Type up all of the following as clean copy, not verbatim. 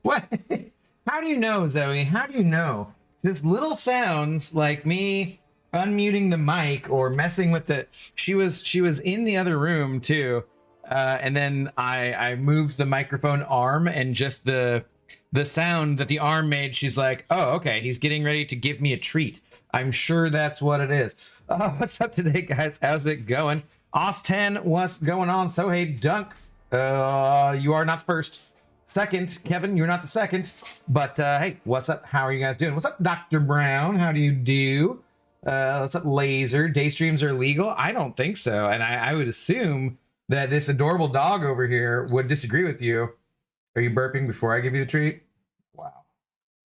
What? How do you know, Zoe? How do you know? Just little sounds like me unmuting the mic or messing with the. She was in the other room too, and then I moved the microphone arm, and just the sound that the arm made. She's like, oh, okay, he's getting ready to give me a treat. I'm sure that's what it is. What's up today, guys? How's it going? Austin, what's going on? So hey, Dunk, you are not first. Second, Kevin, you're not the second, but hey, what's up? How are you guys doing? What's up, Dr. Brown? How do you do? What's up, Laser? Daystreams are legal? I don't think so, and I would assume that this adorable dog over here would disagree with you. Are you burping before I give you the treat? Wow.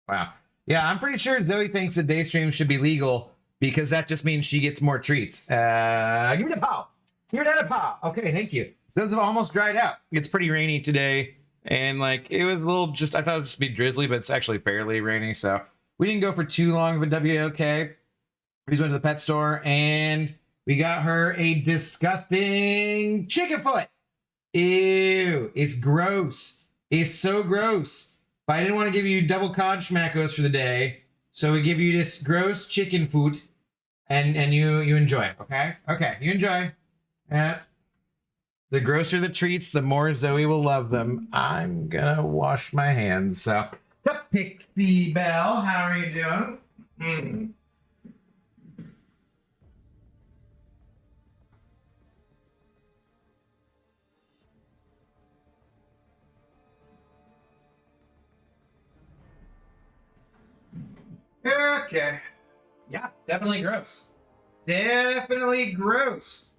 Wow. Yeah, I'm pretty sure Zoe thinks that Daystream should be legal because that just means she gets more treats. Give me the paw. Give me that paw. Okay, thank you. Those have almost dried out. It's pretty rainy today. And like, it was a little I thought it would just be drizzly, but it's actually fairly rainy. So we didn't go for too long of a WLK. We just went to the pet store and we got her a disgusting chicken foot. Ew, it's gross. It's so gross. But I didn't want to give you double cod schmackos for the day. So we give you this gross chicken foot and you enjoy it, okay? Okay, you enjoy. The grosser the treats, the more Zoe will love them. I'm gonna wash my hands. So, what's up, Pixie Belle? How are you doing? Okay. Yeah, definitely gross. Definitely gross.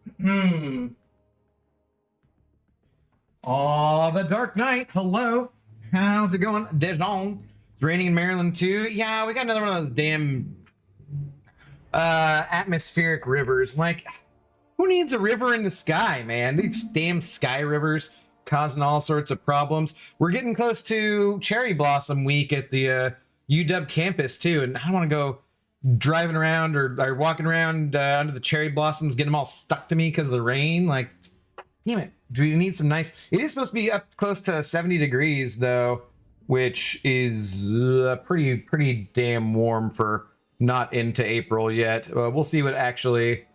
Oh, the Dark Knight. Hello. How's it going? Dejon. It's raining in Maryland too. Yeah, we got another one of those damn atmospheric rivers. Like, who needs a river in the sky, man? These damn sky rivers causing all sorts of problems. We're getting close to Cherry Blossom Week at the UW campus too, and I don't want to go driving around or walking around under the cherry blossoms, getting them all stuck to me because of the rain. Like, damn it. Do we need some nice... It is supposed to be up close to 70 degrees, though, which is pretty damn warm for not into April yet. We'll see what actually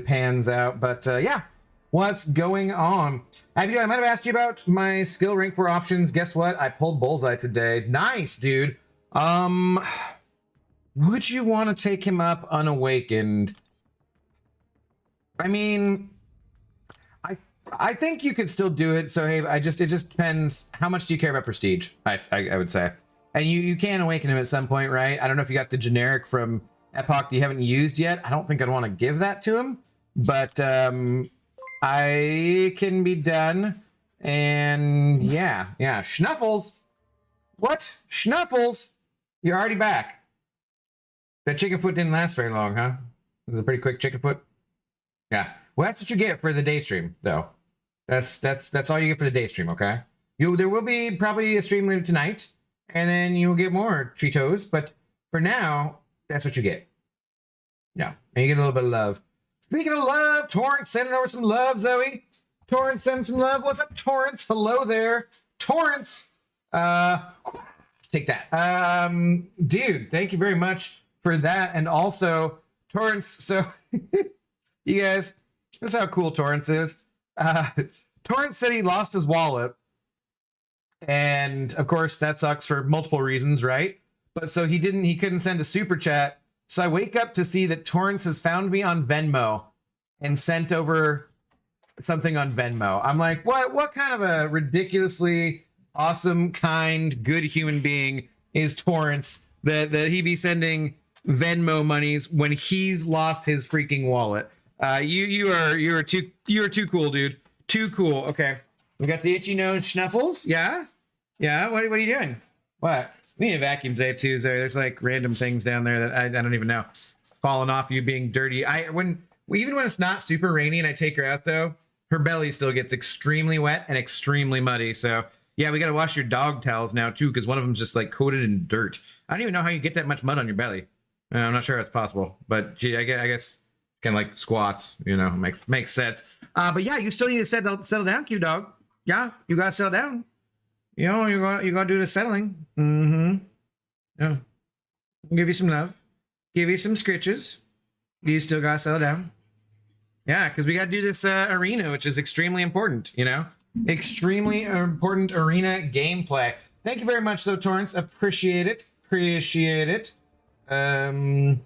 pans out. But, yeah, what's going on? I might have asked you about my skill rank 4 options. Guess what? I pulled Bullseye today. Nice, dude. Would you want to take him up unawakened? I mean... I think you could still do it. So hey, it just depends. How much do you care about prestige? I would say, and you can awaken him at some point, right? I don't know if you got the generic from Epoch that you haven't used yet. I don't think I'd want to give that to him, but I can be done. And yeah, Schnuffles. What? Schnuffles? You're already back. That chicken foot didn't last very long, huh? It was a pretty quick chicken foot. Yeah. Well, that's what you get for the day stream, though. That's all you get for the day stream, okay? There will be probably a stream later tonight, and then you'll get more Cheetos, but for now, that's what you get. Yeah, and you get a little bit of love. Speaking of love, Torrance sending over some love, Zoe. Torrance sending some love. What's up, Torrance? Hello there. Torrance. Take that. Dude, thank you very much for that. And also, Torrance, so you guys, this is how cool Torrance is. Torrance said he lost his wallet, and of course that sucks for multiple reasons, right? But so he couldn't send a super chat. So I wake up to see that Torrance has found me on Venmo and sent over something on Venmo. I'm like, what kind of a ridiculously awesome, kind, good human being is Torrance that he be sending Venmo monies when he's lost his freaking wallet? You are too cool, dude. Too cool. Okay, we got the itchy nose Schnuffles. Yeah. What are you doing? What? We need a vacuum today too. There's like random things down there that I don't even know. Falling off, you being dirty. Even when it's not super rainy and I take her out though, her belly still gets extremely wet and extremely muddy. So yeah, we got to wash your dog towels now too, because one of them's just like coated in dirt. I don't even know how you get that much mud on your belly. I'm not sure it's possible, but gee, I guess kind of like squats, makes sense. But yeah, you still need to settle down, Q dog. Yeah, you gotta settle down. You know, you gotta do the settling. Mm-hmm. Yeah. I'll give you some love. Give you some scritches. You still gotta settle down. Yeah, because we gotta do this arena, which is extremely important, you know? Extremely important arena gameplay. Thank you very much, though, Torrance. Appreciate it. Appreciate it. Hello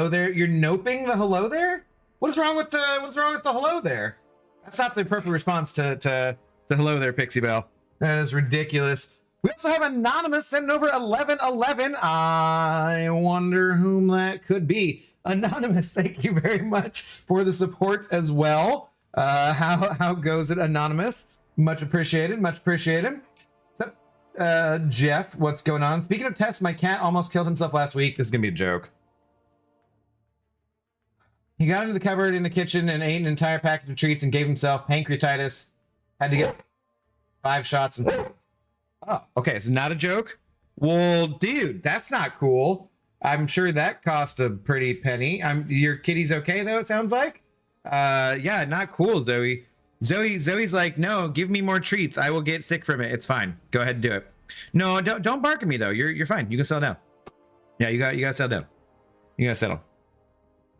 there. You're noping the hello there? What is wrong with the hello there? That's not the appropriate response to hello there, Pixie Bell. That is ridiculous. We also have Anonymous sending over 1111. I wonder whom that could be. Anonymous, thank you very much for the support as well. How goes it, Anonymous? Much appreciated, much appreciated. So, Jeff, what's going on? Speaking of tests, my cat almost killed himself last week. This is gonna be a joke. He got into the cupboard in the kitchen and ate an entire package of treats and gave himself pancreatitis. Had to get 5 shots. And oh, okay, it's not a joke. Well, dude, that's not cool. I'm sure that cost a pretty penny. Your kitty's okay though, it sounds like. Yeah, not cool, Zoe. Zoe's like, no, give me more treats. I will get sick from it. It's fine. Go ahead and do it. No, don't bark at me though. You're fine. You can settle down. Yeah, you gotta settle down. You gotta settle.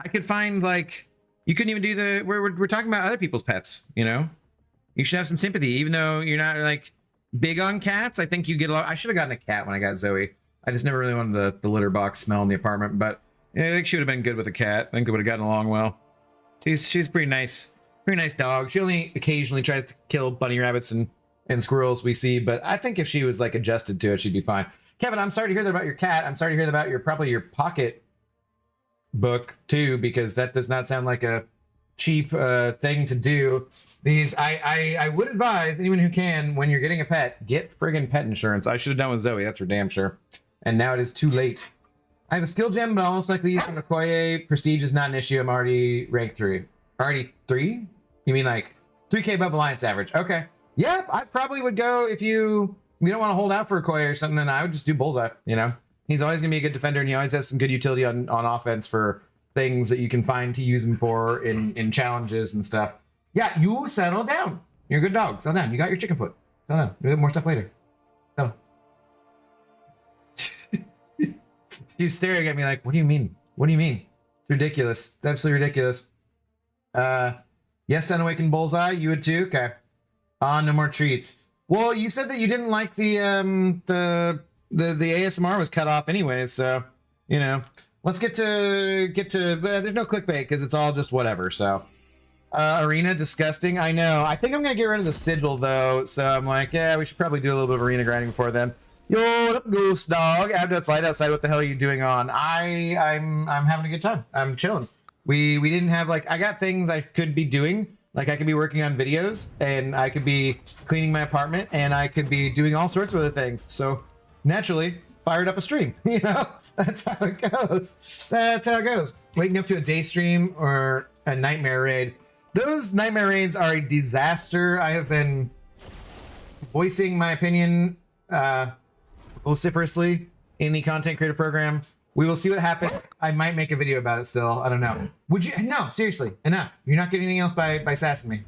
I could find like you couldn't even do the we're talking about other people's pets, you know? You should have some sympathy, even though you're not like big on cats. I think you get a lot. I should have gotten a cat when I got Zoe. I just never really wanted the litter box smell in the apartment, but yeah, I think she would have been good with a cat. I think it would have gotten along well. She's pretty nice dog. She only occasionally tries to kill bunny rabbits and squirrels we see, but I think if she was like adjusted to it, she'd be fine. Kevin, I'm sorry to hear that about your cat. I'm sorry to hear that about probably your pocket book too, because that does not sound like a cheap thing to do. I would advise anyone who can, when you're getting a pet, get friggin' pet insurance. I should have done with Zoe, that's for damn sure. And now it is too late. I have a skill gem, but almost likely use Okoye. Prestige is not an issue. I'm already rank 3. Already 3? You mean like 3k above Alliance average? Okay. Yeah, I probably would go if you don't want to hold out for Okoye or something, then I would just do Bullseye, you know? He's always going to be a good defender, and he always has some good utility on offense for things that you can find to use him for in challenges and stuff. Yeah, you settle down. You're a good dog. Settle down. You got your chicken foot. Settle down. You'll get more stuff later. Settle. He's staring at me like, what do you mean? What do you mean? It's ridiculous. It's absolutely ridiculous. Yes, Unawakened Bullseye. You would too? Okay. No more treats. Well, you said that you didn't like the ASMR was cut off anyway, so you know. Let's get to there's no clickbait because it's all just whatever. So arena disgusting. I know. I think I'm gonna get rid of the sigil though. So I'm like, yeah, we should probably do a little bit of arena grinding before then. Yo, what up, Goose Dog? Abdot's light outside. What the hell are you doing on? I'm having a good time. I'm chilling. We didn't have like I got things I could be doing. Like I could be working on videos and I could be cleaning my apartment and I could be doing all sorts of other things. So naturally fired up a stream, you know? That's how it goes. That's how it goes. Waking up to a day stream or a nightmare raid. Those nightmare raids are a disaster. I have been voicing my opinion vociferously in the content creator program. We will see what happens. I might make a video about it still. I don't know. Would you? No, seriously, enough. You're not getting anything else by sassing me.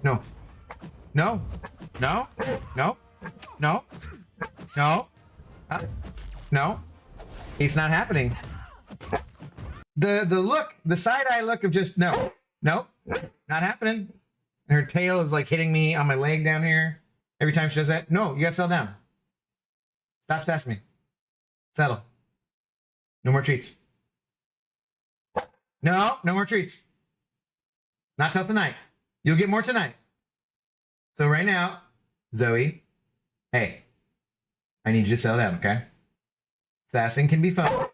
No. No. No. No. No. No. No. It's not happening. The look, the side-eye look of just no. Nope. Not happening. Her tail is like hitting me on my leg down here. Every time she does that. No, you gotta settle down. Stop sassing me. Settle. No more treats. No more treats. Not till tonight. You'll get more tonight. So right now, Zoe, hey, I need you to settle down, okay? Sassing can be fun.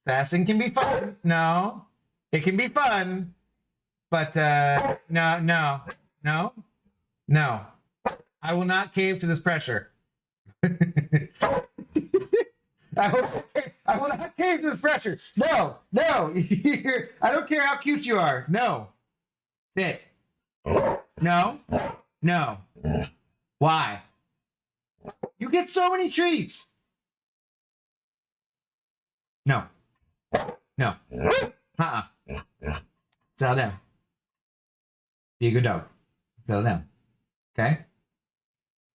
Sassing can be fun. No, it can be fun. But no. I will not cave to this pressure. I will not cave to this pressure. No. I don't care how cute you are. No. Sit. No. Why? You get so many treats. No. Settle down. Be a good dog. Settle down. Okay?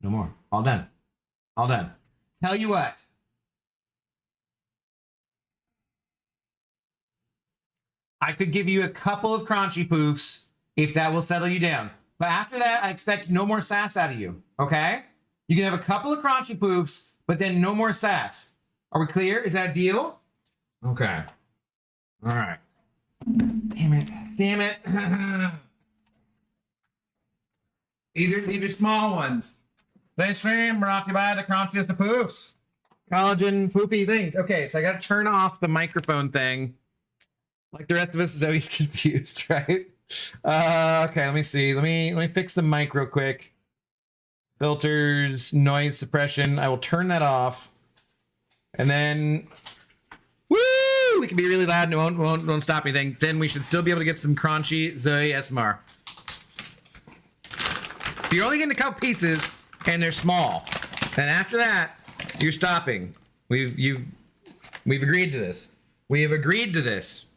No more. All done. All done. Tell you what. I could give you a couple of crunchy poofs if that will settle you down. But after that, I expect no more sass out of you. Okay? You can have a couple of crunchy poofs, but then no more sass. Are we clear? Is that a deal? Okay. All right. Damn it. Damn it. These are small ones. Daystream brought to you by the crunchiest of poofs. Collagen poofy things. Okay, so I got to turn off the microphone thing. Like the rest of us, Zoe's confused, right? Okay, let me see. Let me fix the mic real quick. Filters, noise suppression. I will turn that off. And then, woo! We can be really loud and it won't stop anything. Then we should still be able to get some crunchy Zoe SMR. You're only getting a couple pieces, and they're small. And after that, you're stopping. We've agreed to this. We have agreed to this.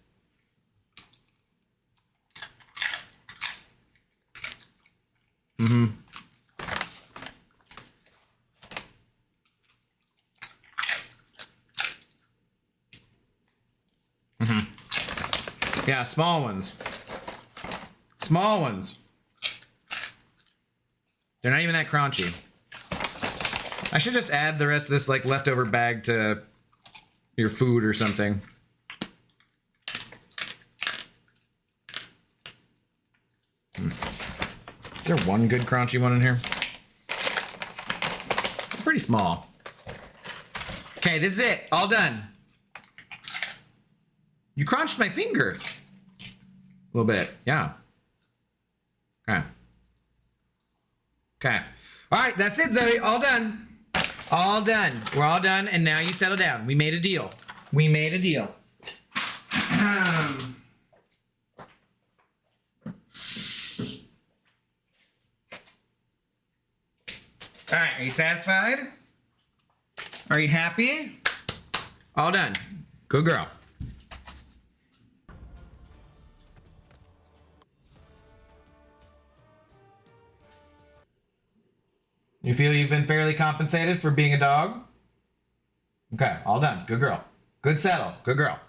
Mm-hmm. Mm-hmm. Yeah, small ones. Small ones. They're not even that crunchy. I should just add the rest of this like leftover bag to your food or something. Is there one good crunchy one in here? Pretty small. Okay, this is it. All done. You crunched my finger. A little bit, yeah. Okay. Okay. All right, that's it, Zoe. All done. All done. We're all done, and now you settle down. We made a deal. We made a deal. All right, are you satisfied? Are you happy? All done. Good girl. You feel you've been fairly compensated for being a dog? Okay, all done. Good girl. Good settle. Good girl.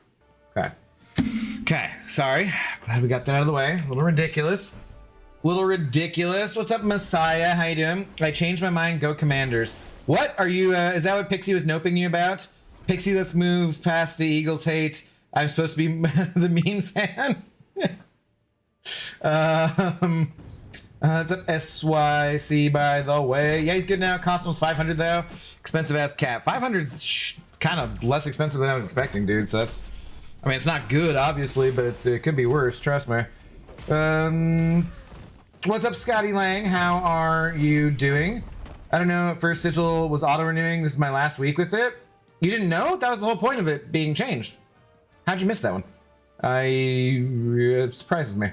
Okay. Okay, sorry. Glad we got that out of the way. A little ridiculous. Little ridiculous. What's up, Messiah? How you doing? I changed my mind. Go Commanders. What are you? Is that what Pixie was noping you about? Pixie, let's move past the Eagles hate. I'm supposed to be the mean fan. It's up SYC by the way. Yeah, he's good now. Cost was 500 though. Expensive ass cat. 500 is kind of less expensive than I was expecting, dude. So that's, I mean, it's not good, obviously, but it could be worse. Trust me. What's up, Scotty Lang? How are you doing? I don't know. First Sigil was auto renewing. This is my last week with it. You didn't know? That was the whole point of it being changed. How'd you miss that one? It surprises me.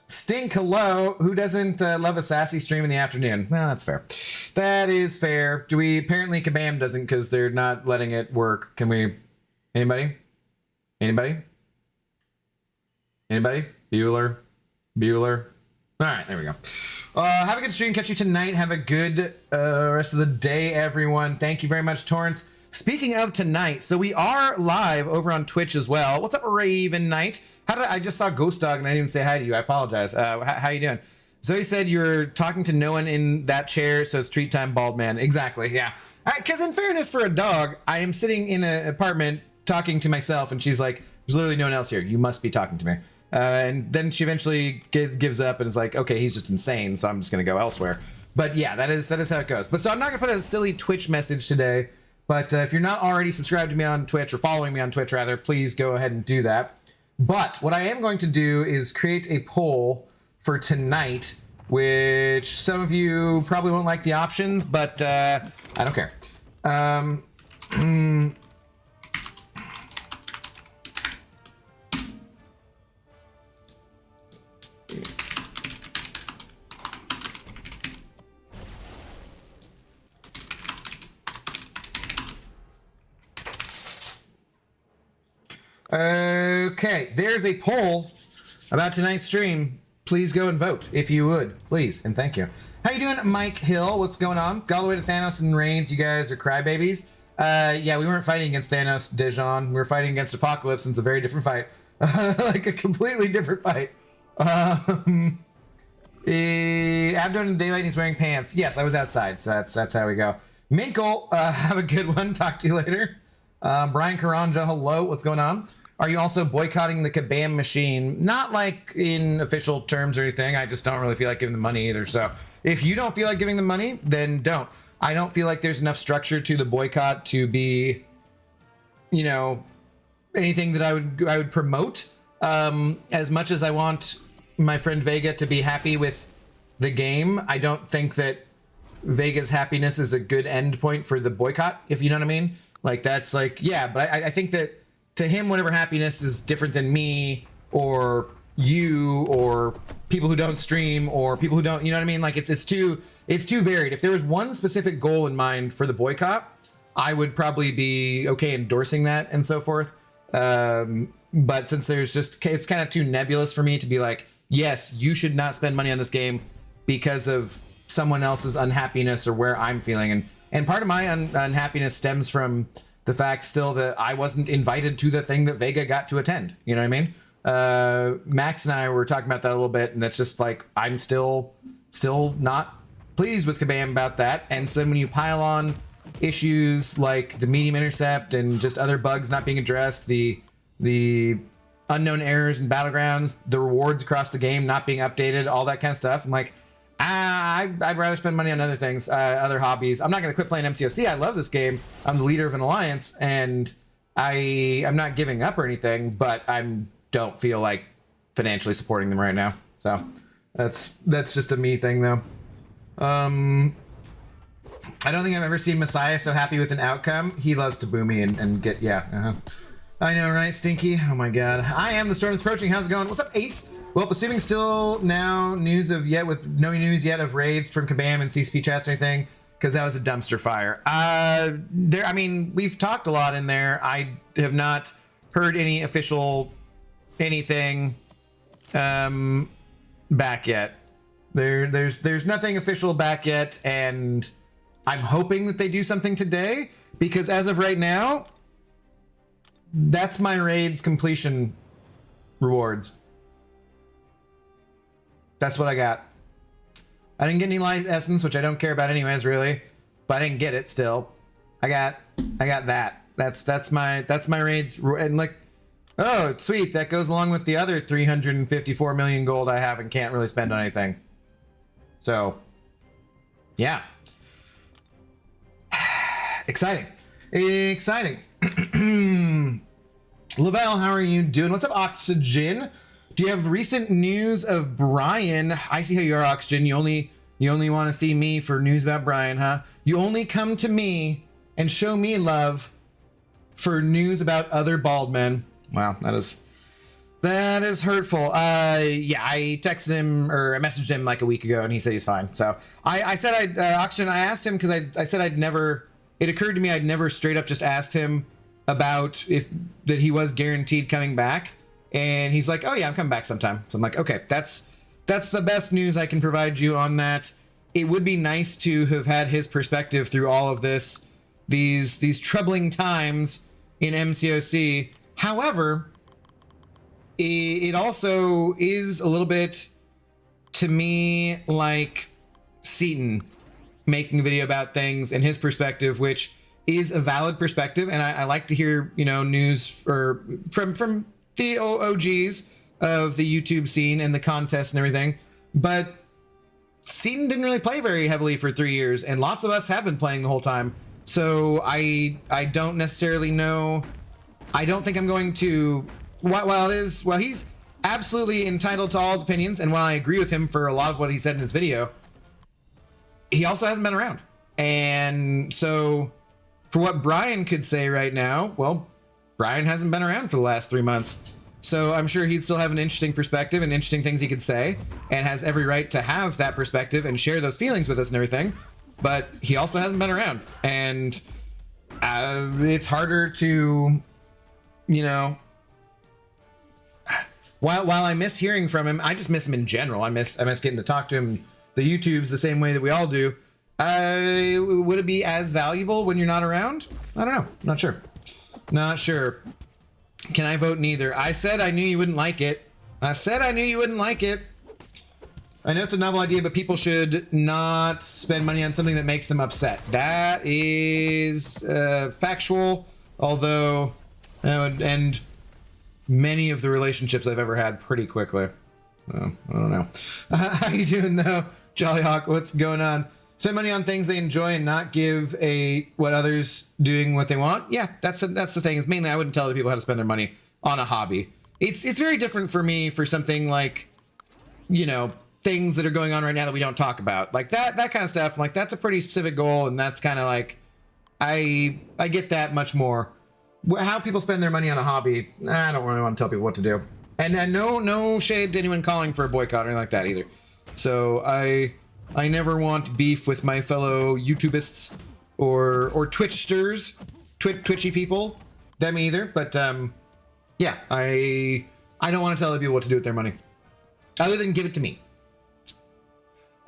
Stink, hello. Who doesn't love a sassy stream in the afternoon? Well, that's fair. That is fair. Do we? Apparently Kabam doesn't because they're not letting it work. Can we? Anybody? Anybody? Anybody? Bueller? Bueller? All right, there we go. Have a good stream. Catch you tonight. Have a good rest of the day, everyone. Thank you very much, Torrance. Speaking of tonight, so we are live over on Twitch as well. What's up, Raven Knight? I just saw Ghost Dog and I didn't even say hi to you. I apologize. How you doing? Zoe said you're talking to no one in that chair, so it's treat time, bald man. Exactly, yeah. Because in fairness for a dog, I am sitting in an apartment talking to myself, and she's like, there's literally no one else here. You must be talking to me. And then she eventually gives up and is like, okay, he's just insane, so I'm just going to go elsewhere. But yeah, that is how it goes. But so I'm not going to put a silly Twitch message today. But if you're not already subscribed to me on Twitch, or following me on Twitch rather, please go ahead and do that. But what I am going to do is create a poll for tonight, which some of you probably won't like the options, but I don't care. Okay, there's a poll about tonight's stream. please go and vote if you would, please, and thank you. How you doing, Mike Hill? What's going on? Got all the way to Thanos and raids. You guys are crybabies. Yeah, we weren't fighting against Thanos, Dejan. We were fighting against Apocalypse, and it's a very different fight. Like a completely different fight. Abdon in daylight and he's wearing pants. Yes, I was outside, so that's how we go. Minkle, have a good one. Talk to you later. Brian Karanja, hello. What's going on? Are you also boycotting the Kabam machine? Not like in official terms or anything. I just don't really feel like giving them money either. So if you don't feel like giving them money, then don't. I don't feel like there's enough structure to the boycott to be, you know, anything that I would promote. As much as I want my friend Vega to be happy with the game, I don't think that Vega's happiness is a good end point for the boycott, if you know what I mean. Like, that's like, yeah, but I think that to him, whatever happiness is different than me or you or people who don't stream or people who don't, you know what I mean? Like, it's too varied. If there was one specific goal in mind for the boycott, I would probably be okay endorsing that and so forth. But since there's just, it's kind of too nebulous for me to be like, yes, you should not spend money on this game because of someone else's unhappiness or where I'm feeling. And part of my unhappiness stems from the fact still that I wasn't invited to the thing that Vega got to attend. You know what I mean? Max and I were talking about that a little bit, and it's just like, I'm still not pleased with Kabam about that. And so then when you pile on issues like the medium intercept and just other bugs not being addressed, the unknown errors in battlegrounds, the rewards across the game not being updated, all that kind of stuff, I'm like, I'd rather spend money on other things, other hobbies. I'm not going to quit playing MCOC. I love this game. I'm the leader of an alliance, and I'm not giving up or anything, but I don't feel like financially supporting them right now. So that's just a me thing, though. I don't think I've ever seen Messiah so happy with an outcome. He loves to boo me and get, yeah. I know, right, Stinky? Oh my god. I am the storm is approaching. How's it going? What's up, Ace? Well, assuming still now no news yet of raids from Kabam and CCP chats or anything, because that was a dumpster fire. I mean, we've talked a lot in there. I have not heard any official anything back yet. There's nothing official back yet, and I'm hoping that they do something today, because as of right now, that's my raid's completion rewards. That's what I got. I didn't get any light essence, which I don't care about anyways, really, but I didn't get it still. I got that. That's my raids, and like, oh, sweet, that goes along with the other 354 million gold I have and can't really spend on anything. So, yeah. Exciting. Lavelle, how are you doing? What's up, Oxygen? Do you have recent news of Brian? I see how you are, Oxygen. You only want to see me for news about Brian, huh? You only come to me and show me love for news about other bald men. Wow, that is hurtful. Yeah, I texted him, or I messaged him like a week ago, and he said he's fine. So I said Oxygen, I asked him because I said I'd never. It occurred to me I'd never straight up just asked him about that he was guaranteed coming back. And he's like, oh yeah, I'm coming back sometime. So I'm like, okay, that's the best news I can provide you on that. It would be nice to have had his perspective through all of this, these troubling times in MCOC. However, it also is a little bit, to me, like Seaton making a video about things and his perspective, which is a valid perspective. And I like to hear, news from the OGs of the YouTube scene and the contests and everything, but Seaton didn't really play very heavily for 3 years, and lots of us have been playing the whole time. So I don't necessarily know. I don't think I'm going to. While he's absolutely entitled to all his opinions, and while I agree with him for a lot of what he said in his video, he also hasn't been around. And so, for what Brian could say right now, well, Brian hasn't been around for the last 3 months. So I'm sure he'd still have an interesting perspective and interesting things he could say, and has every right to have that perspective and share those feelings with us and everything. But he also hasn't been around, and it's harder to, want while I miss hearing from him, I just miss him in general. I miss getting to talk to him, the YouTubes, the same way that we all do. Would it be as valuable when you're not around? I don't know. Not sure. Not sure. Can I vote neither? I said I knew you wouldn't like it. I said I knew you wouldn't like it. I know it's a novel idea, but people should not spend money on something that makes them upset. That is factual, although that would end many of the relationships I've ever had pretty quickly. Oh, I don't know. How you doing though, Jollyhawk? What's going on? Spend money on things they enjoy and not give what others doing what they want. Yeah, that's the thing. Is mainly I wouldn't tell other people how to spend their money on a hobby. It's very different for me for something like, you know, things that are going on right now that we don't talk about, like that kind of stuff. Like that's a pretty specific goal, and that's kind of like I get that much more. How people spend their money on a hobby, I don't really want to tell people what to do. And no shade to anyone calling for a boycott or anything like that either. So I never want beef with my fellow YouTubists or Twitchsters, Twitchy people, them either. But yeah, I don't want to tell other people what to do with their money, other than give it to me.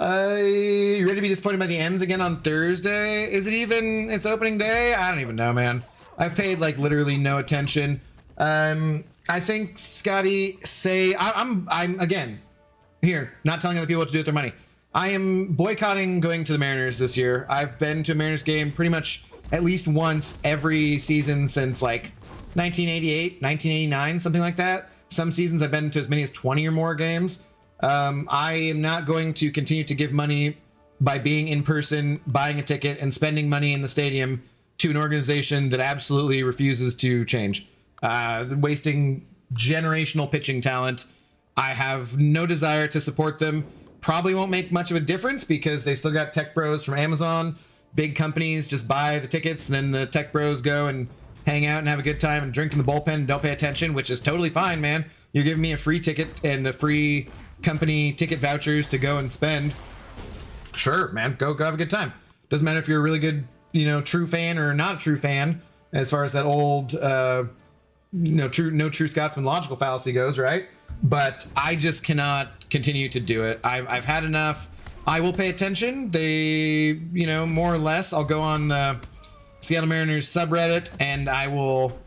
You ready to be disappointed by the M's again on Thursday? Is it even its opening day? I don't even know, man. I've paid like literally no attention. I think Scotty I'm again here, not telling other people what to do with their money. I am boycotting going to the Mariners this year. I've been to a Mariners game pretty much at least once every season since like 1988, 1989, something like that. Some seasons I've been to as many as 20 or more games. I am not going to continue to give money by being in person, buying a ticket, and spending money in the stadium to an organization that absolutely refuses to change. Wasting generational pitching talent. I have no desire to support them. Probably won't make much of a difference because they still got tech bros from Amazon. Big companies just buy the tickets, and then the tech bros go and hang out and have a good time and drink in the bullpen and don't pay attention, which is totally fine, man. You're giving me a free ticket and a free company ticket vouchers to go and spend. Sure, man, go have a good time. Doesn't matter if you're a really good, you know, true fan or not a true fan, as far as that old, no true Scotsman logical fallacy goes, right? But I just cannot continue to do it. I've had enough. I will pay attention. They, you know, more or less, I'll go on the Seattle Mariners subreddit and I will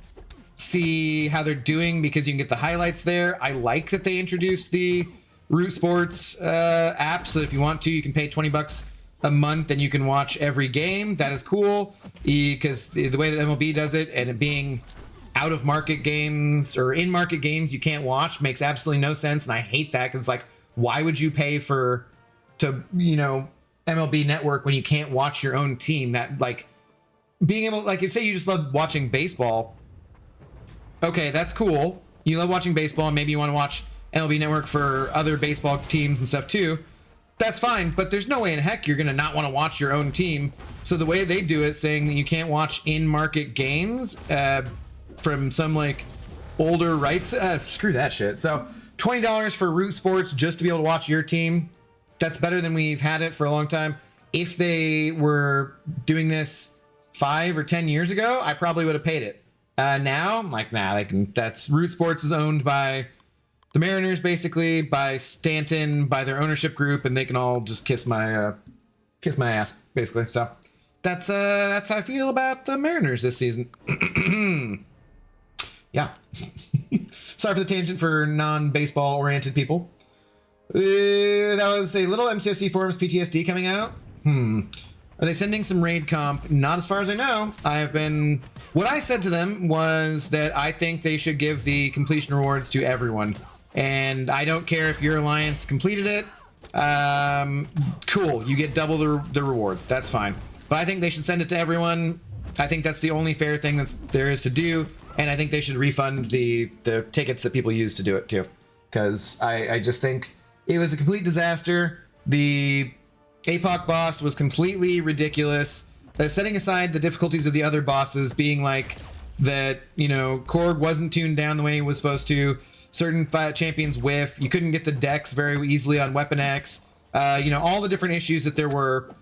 see how they're doing because you can get the highlights there. I like that they introduced the Root Sports app, so if you want to, you can pay $20 a month and you can watch every game. That is cool because the way that MLB does it, and it being out of market games or in market games you can't watch, makes absolutely no sense. And I hate that because it's like, why would you pay to, you know, MLB Network when you can't watch your own team? That, like, being able, like, if say you just love watching baseball, okay, that's cool. You love watching baseball and maybe you want to watch MLB Network for other baseball teams and stuff too. That's fine, but there's no way in heck you're gonna not want to watch your own team. So the way they do it, saying that you can't watch in-market games from some like older rights, screw that shit. So $20 for Root Sports just to be able to watch your team. That's better than we've had it for a long time. If they were doing this 5 or 10 years ago, I probably would have paid it. Now I'm like, nah, that's Root Sports is owned by the Mariners, basically, by Stanton, by their ownership group, and they can all just kiss my ass, basically. So that's how I feel about the Mariners this season. Yeah. Sorry for the tangent for non-baseball oriented people. That was a little MCFC Forums PTSD coming out. Are they sending some raid comp? Not as far as I know. What I said to them was that I think they should give the completion rewards to everyone. And I don't care if your alliance completed it. Cool, you get double the rewards. That's fine. But I think they should send it to everyone. I think that's the only fair thing there is to do. And I think they should refund the tickets that people use to do it too. Because I just think it was a complete disaster. The APOC boss was completely ridiculous. Setting aside the difficulties of the other bosses being like that, you know, Korg wasn't tuned down the way he was supposed to. Certain champions whiff. You couldn't get the decks very easily on Weapon X. You know, all the different issues that there were.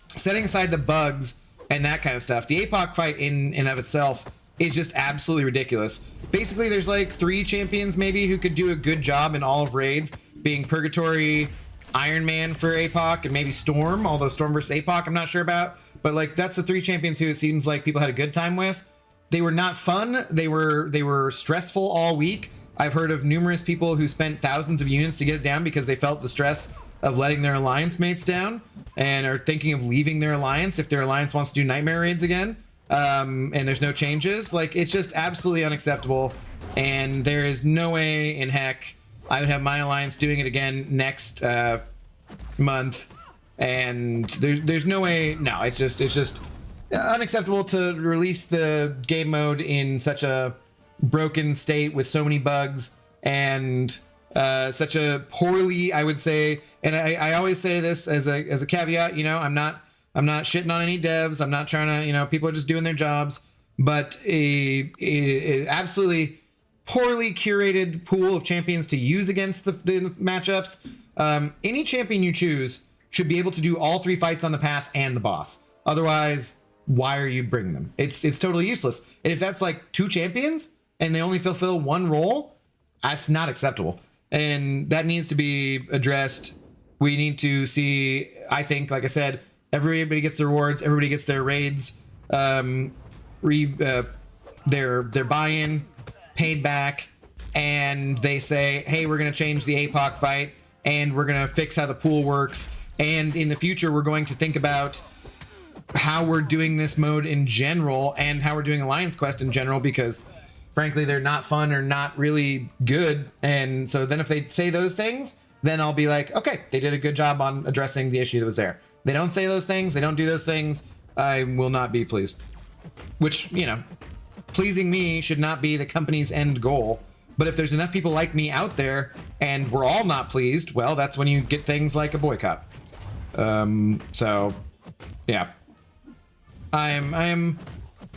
Setting aside the bugs and that kind of stuff, the APOC fight in and of itself is just absolutely ridiculous. Basically, there's like 3 champions maybe who could do a good job in all of raids, being Purgatory, Iron Man for APOC, and maybe Storm, although Storm versus APOC I'm not sure about. But like that's the 3 champions who it seems like people had a good time with. They were not fun. They were stressful all week. I've heard of numerous people who spent thousands of units to get it down because they felt the stress of letting their alliance mates down and are thinking of leaving their alliance if their alliance wants to do nightmare raids again. And there's no changes. Like, it's just absolutely unacceptable. And there is no way in heck I would have my alliance doing it again next month. And there's no way. No, it's just unacceptable to release the game mode in such a broken state with so many bugs and such a poorly, I would say, and I always say this as a caveat, you know, I'm not shitting on any devs. I'm not trying to, you know, people are just doing their jobs, but a absolutely poorly curated pool of champions to use against the matchups. Any champion you choose should be able to do all 3 fights on the path and the boss. Otherwise, why are you bringing them? It's totally useless. And if that's like 2 champions and they only fulfill 1 role, that's not acceptable. And that needs to be addressed. We need to see, I think, like I said, everybody gets their rewards, everybody gets their raids, their buy-in paid back, and they say, hey, we're going to change the APOC fight, and we're going to fix how the pool works, and in the future, we're going to think about how we're doing this mode in general, and how we're doing Alliance Quest in general, because frankly, they're not fun or not really good. And so then if they say those things, then I'll be like, okay, they did a good job on addressing the issue that was there. They don't say those things, they don't do those things, I will not be pleased. Which, you know, pleasing me should not be the company's end goal. But if there's enough people like me out there and we're all not pleased, well, that's when you get things like a boycott. So, yeah. I am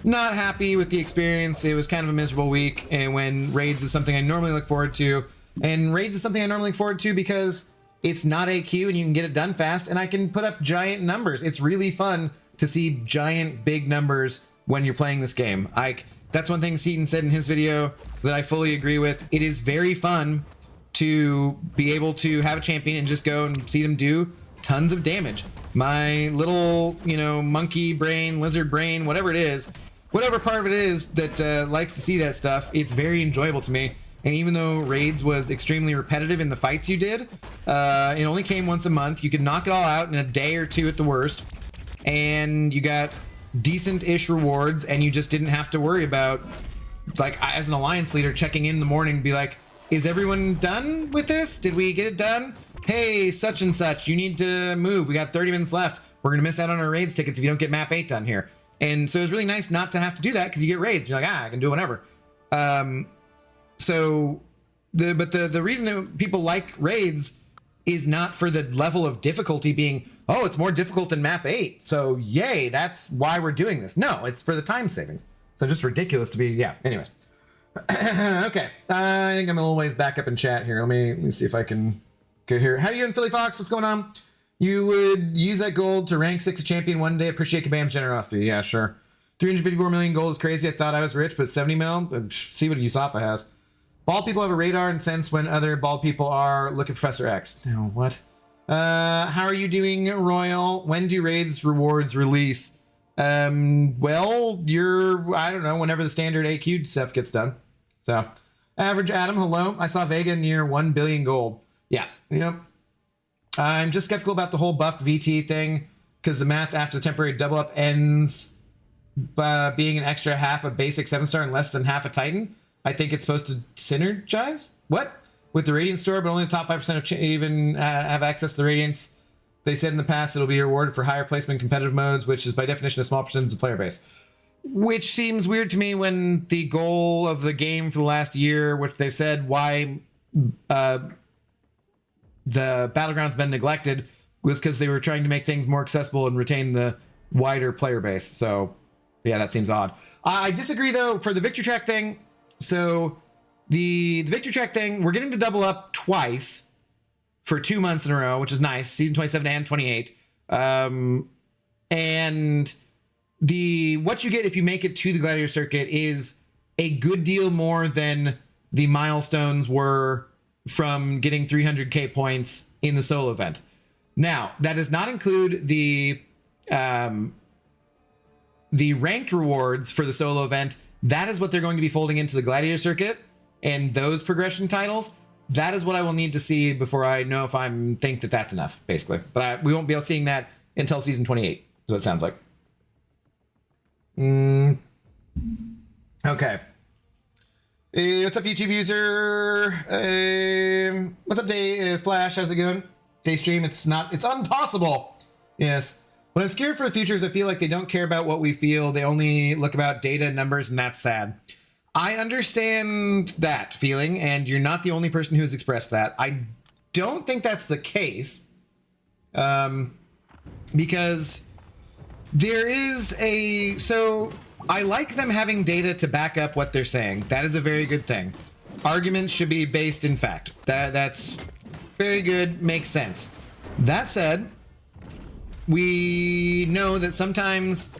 not happy with the experience. It was kind of a miserable week, and when raids is something I normally look forward to, and raids is something I normally look forward to because it's not AQ and you can get it done fast, and I can put up giant numbers. It's really fun to see giant big numbers when you're playing this game. That's one thing Seaton said in his video that I fully agree with. It is very fun to be able to have a champion and just go and see them do tons of damage. My little, you know, monkey brain, lizard brain, whatever it is, whatever part of it is that likes to see that stuff, it's very enjoyable to me. And even though raids was extremely repetitive in the fights you did, it only came once a month. You could knock it all out in a day or 2 at the worst, and you got decent-ish rewards, and you just didn't have to worry about, like, as an alliance leader, checking in the morning and be like, is everyone done with this? Did we get it done? Hey, such and such, you need to move. We got 30 minutes left. We're gonna miss out on our raids tickets if you don't get map 8 done here. And so it's really nice not to have to do that because you get raids. You're like, I can do whatever. So the reason that people like raids is not for the level of difficulty being, oh, it's more difficult than map 8. So yay, that's why we're doing this. No, it's for the time savings. So just ridiculous to be, yeah, anyways. Okay, I think I'm a little ways back up in chat here. Let me see if I can get here. How you doing, Philly Fox? What's going on? You would use that gold to rank 6 a champion one day. Appreciate Kabam's generosity. Yeah, sure. 354 million gold is crazy. I thought I was rich, but 70 mil? See what Yusafa has. Bald people have a radar and sense when other bald people are. Look at Professor X. Oh, what? How are you doing, Royal? When do raids rewards release? Well, I don't know, whenever the standard AQ stuff gets done. So, Average Adam, hello. I saw Vega near 1 billion gold. Yeah, you know, I'm just skeptical about the whole buffed VT thing because the math after the temporary double up ends being an extra half a basic 7-star and less than half a Titan. I think it's supposed to synergize. What? With the Radiant store, but only the top 5% of even have access to the Radiance. They said in the past it'll be rewarded for higher placement competitive modes, which is by definition a small percentage of the player base. Which seems weird to me when the goal of the game for the last year, which they've said why the Battleground's been neglected, was because they were trying to make things more accessible and retain the wider player base. So, yeah, that seems odd. I disagree, though, for the Victory Track thing. So, the Victory Track thing, we're getting to double up twice for 2 months in a row, which is nice. Season 27 and 28. And what you get if you make it to the Gladiator Circuit is a good deal more than the milestones were from getting 300k points in the solo event. Now, that does not include the ranked rewards for the solo event. That is what they're going to be folding into the Gladiator Circuit, and those progression titles. That is what I will need to see before I know if I think that that's enough, basically. But we won't be able to seeing that until season 28, is what it sounds like. Okay. What's up, YouTube user? What's up, Flash? How's it going? Daystream, it's impossible. Yes. When I'm scared for the future is I feel like they don't care about what we feel. They only look about data and numbers, and that's sad. I understand that feeling, and you're not the only person who has expressed that. I don't think that's the case, because there is so I like them having data to back up what they're saying. That is a very good thing. Arguments should be based in fact. That's very good, makes sense. That said, we know that sometimes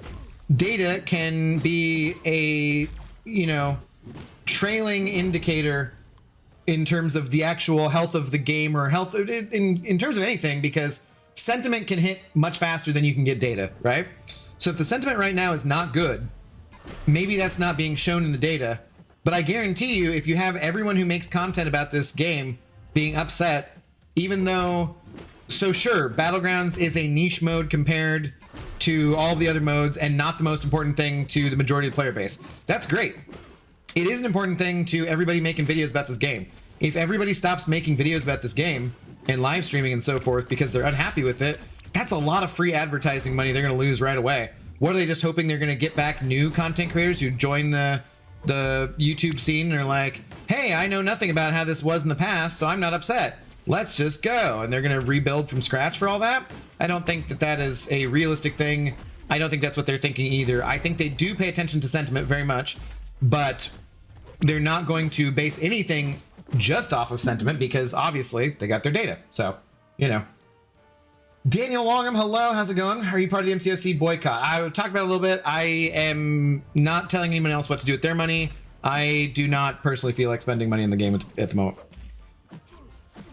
data can be a, trailing indicator in terms of the actual health of the game, or health in terms of anything, because sentiment can hit much faster than you can get data, right? So if the sentiment right now is not good, maybe that's not being shown in the data, but I guarantee you, if you have everyone who makes content about this game being upset, even though, so sure, Battlegrounds is a niche mode compared to all the other modes and not the most important thing to the majority of the player base. That's great. It is an important thing to everybody making videos about this game. If everybody stops making videos about this game and live streaming and so forth because they're unhappy with it, that's a lot of free advertising money they're going to lose right away. What are they just hoping they're going to get back new content creators who join the YouTube scene and are like, hey, I know nothing about how this was in the past, so I'm not upset. Let's just go. And they're going to rebuild from scratch for all that? I don't think that that is a realistic thing. I don't think that's what they're thinking either. I think they do pay attention to sentiment very much, but they're not going to base anything just off of sentiment because obviously they got their data. So, Daniel Longham, hello, how's it going? Are you part of the MCOC boycott? I talked about it a little bit. I am not telling anyone else what to do with their money. I do not personally feel like spending money in the game at the moment.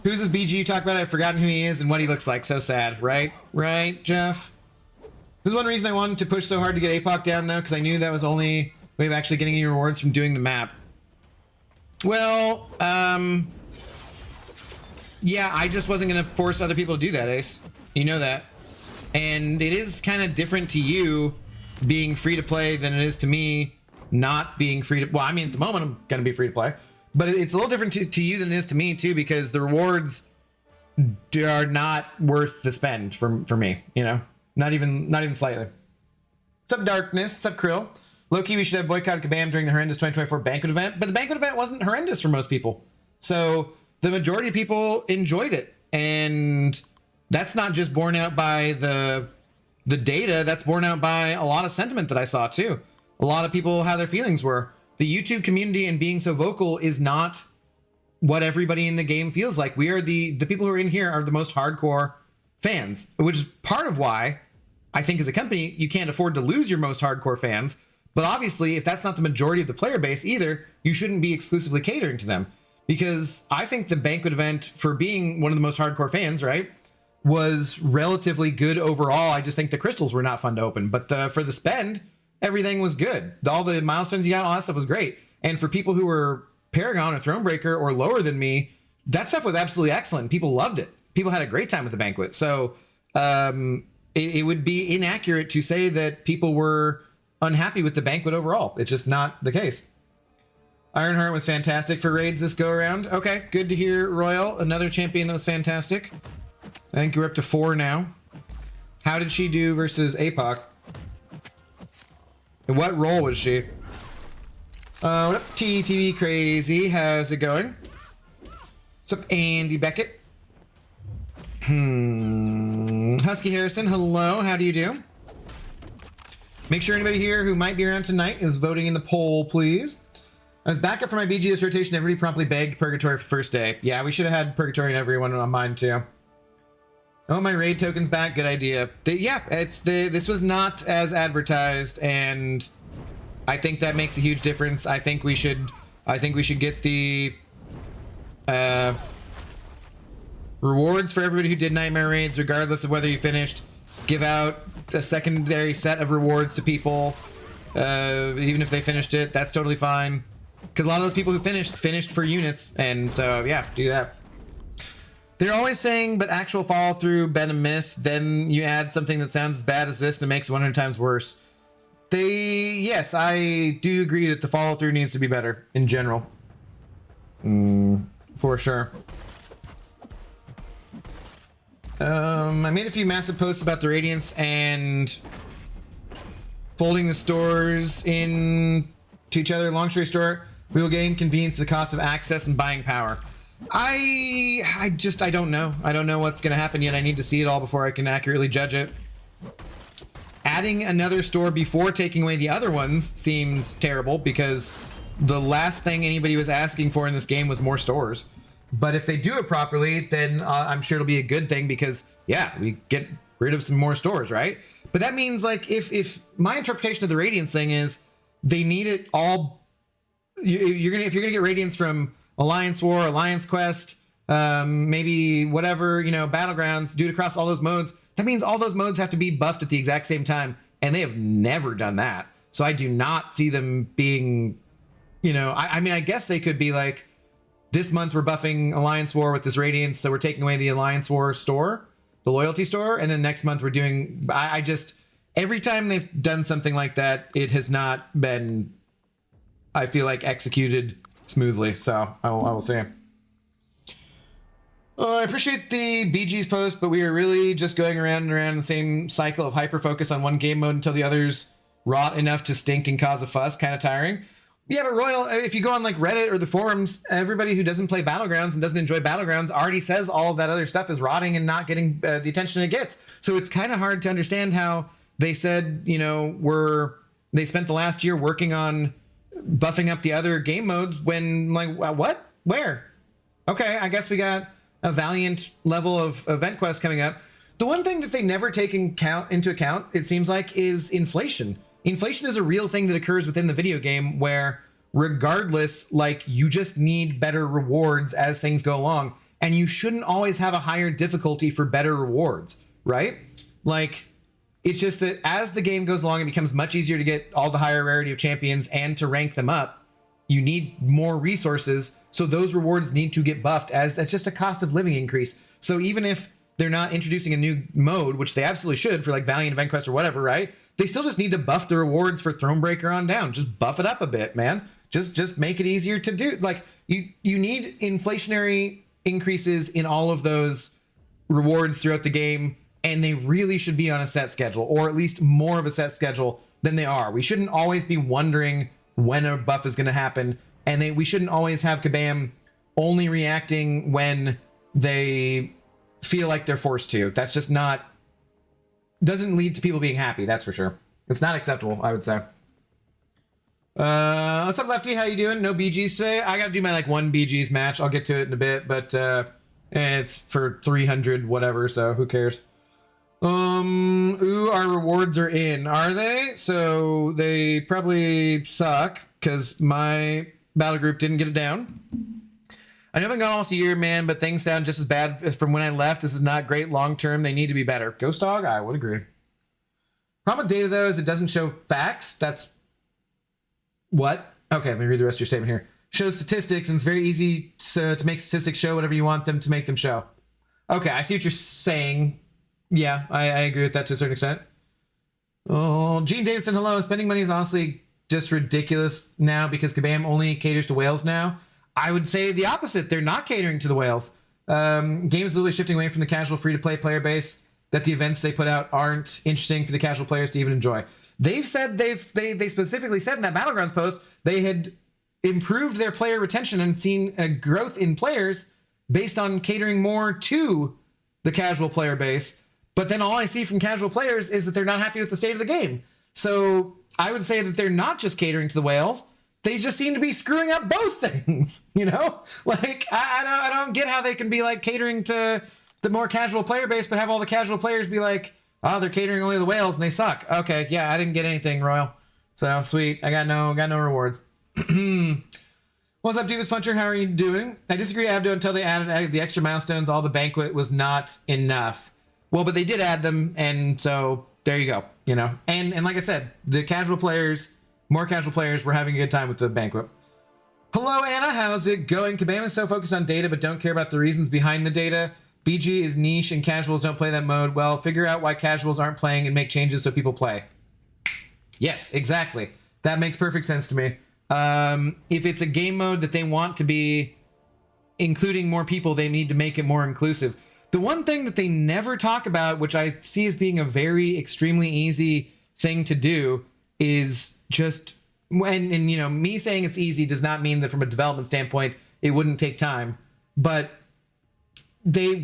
Who's this BG you talk about? I've forgotten who he is and what he looks like. So sad, right? Right, Jeff? This is one reason I wanted to push so hard to get APOC down, though, because I knew that was the only way of actually getting any rewards from doing the map. Well, yeah, I just wasn't going to force other people to do that, Ace. You know that. And it is kind of different to you being free to play than it is to me not being free to... Well, I mean, at the moment, I'm going to be free to play. But it's a little different to you than it is to me, too, because the rewards are not worth the spend for me, Not even slightly. What's up, Darkness? What's up, Krill? Low-key, we should have boycotted Kabam during the horrendous 2024 banquet event, but the banquet event wasn't horrendous for most people. So the majority of people enjoyed it. And that's not just borne out by the data, that's borne out by a lot of sentiment that I saw, too. A lot of people, how their feelings were. The YouTube community and being so vocal is not what everybody in the game feels like. We are the people who are in here are the most hardcore fans, which is part of why I think as a company, you can't afford to lose your most hardcore fans. But obviously, if that's not the majority of the player base either, you shouldn't be exclusively catering to them. Because I think the banquet event, for being one of the most hardcore fans, right, was relatively good overall. I just think the crystals were not fun to open. But for the spend, everything was good. All the milestones you got, all that stuff was great. And for people who were Paragon or Thronebreaker or lower than me, that stuff was absolutely excellent. People loved it. People had a great time with the banquet. So it would be inaccurate to say that people were unhappy with the banquet overall. It's just not the case. Ironheart was fantastic for raids this go around. Okay, good to hear, Royal. Another champion that was fantastic. I think you're up to 4 now. How did she do versus APOC? And what role was she? What up, TTV Crazy? How's it going? What's up, Andy Beckett? Husky Harrison, hello. How do you do? Make sure anybody here who might be around tonight is voting in the poll, please. I was back up for my BG this rotation. Everybody promptly begged Purgatory for first day. Yeah, we should have had Purgatory and everyone on mine, too. Oh, my raid token's back. Good idea. Yeah, this was not as advertised, and I think that makes a huge difference. I think we should get the rewards for everybody who did nightmare raids, regardless of whether you finished. Give out a secondary set of rewards to people, even if they finished it. That's totally fine, because a lot of those people who finished for units, and so yeah, do that. They're always saying, but actual follow through, been a miss. Then you add something that sounds as bad as this and it makes it 100 times worse. Yes, I do agree that the follow through needs to be better in general. For sure. I made a few massive posts about the Radiance and folding the stores in to each other. Long story short, we will gain convenience at the cost of access and buying power. I don't know. I don't know what's going to happen yet. I need to see it all before I can accurately judge it. Adding another store before taking away the other ones seems terrible, because the last thing anybody was asking for in this game was more stores. But if they do it properly, then I'm sure it'll be a good thing, because yeah, we get rid of some more stores, right? But that means, like, if my interpretation of the Radiance thing is they need it all, if you're gonna get Radiance from Alliance War, Alliance Quest, maybe whatever, Battlegrounds, do it across all those modes. That means all those modes have to be buffed at the exact same time, and they have never done that. So I do not see them being, I mean, I guess they could be like, this month we're buffing Alliance War with this Radiance, so we're taking away the Alliance War store, the loyalty store, and then next month we're doing, every time they've done something like that, it has not been, I feel like, executed smoothly, so I will say. I appreciate the BG's post, but we are really just going around and around the same cycle of hyper focus on one game mode until the others rot enough to stink and cause a fuss. Kind of tiring. Yeah, but Royal, if you go on like Reddit or the forums, everybody who doesn't play Battlegrounds and doesn't enjoy Battlegrounds already says all of that other stuff is rotting and not getting the attention it gets. So it's kind of hard to understand how they said, they spent the last year working on buffing up the other game modes when, like, what? Where? Okay, I guess we got a Valiant level of event quest coming up. The one thing that they never take into account, it seems like, is inflation. Inflation is a real thing that occurs within the video game, where regardless, like, you just need better rewards as things go along, and you shouldn't always have a higher difficulty for better rewards, right? Like, it's just that as the game goes along, it becomes much easier to get all the higher rarity of champions and to rank them up. You need more resources, so those rewards need to get buffed, as that's just a cost of living increase. So even if they're not introducing a new mode, which they absolutely should for like Valiant Event Quest or whatever, right? They still just need to buff the rewards for Thronebreaker on down. Just buff it up a bit, man. Just make it easier to do. Like, you need inflationary increases in all of those rewards throughout the game, and they really should be on a set schedule, or at least more of a set schedule than they are. We shouldn't always be wondering when a buff is going to happen, and we shouldn't always have Kabam only reacting when they feel like they're forced to. That's just not, doesn't lead to people being happy, that's for sure. It's not acceptable, I would say. What's up, Lefty? How you doing? No BGs today? I gotta do my like one BGs match. I'll get to it in a bit, but it's for 300 whatever, so who cares? Ooh, our rewards are in, are they? So they probably suck, because my battle group didn't get it down. I know I've been gone almost a year, man, but things sound just as bad as from when I left. This is not great long term. They need to be better. Ghost Dog, I would agree. Problem with data, though, is it doesn't show facts. That's what? Okay, let me read the rest of your statement here. Shows statistics, and it's very easy to make statistics show whatever you want them to make them show. Okay, I see what you're saying. Yeah, I agree with that to a certain extent. Oh, Gene Davidson, hello. Spending money is honestly just ridiculous now because Kabam only caters to whales now. I would say the opposite. They're not catering to the whales. Games literally shifting away from the casual free-to-play player base, that the events they put out aren't interesting for the casual players to even enjoy. They've said they specifically said in that Battlegrounds post they had improved their player retention and seen a growth in players based on catering more to the casual player base. But then all I see from casual players is that they're not happy with the state of the game. So I would say that they're not just catering to the whales. They just seem to be screwing up both things, you know? Like, I don't get how they can be like catering to the more casual player base, but have all the casual players be like, oh, they're catering only the whales and they suck. Okay, yeah, I didn't get anything, Royal. So sweet. I got no rewards. What's up, Divas Puncher? How are you doing? I disagree, Abdo, until they added the extra milestones. All the banquet was not enough. Well, but they did add them, and so there you go. You know, and like I said, the casual players, more casual players, were having a good time with the banquet. Hello, Anna. How's it going? Kabam is so focused on data, but don't care about the reasons behind the data. BG is niche, and casuals don't play that mode. Well, figure out why casuals aren't playing and make changes so people play. Yes, exactly. That makes perfect sense to me. If it's a game mode that they want to be including more people, they need to make it more inclusive. The one thing that they never talk about, which I see as being a very extremely easy thing to do, is just and you know, me saying it's easy does not mean that from a development standpoint it wouldn't take time. But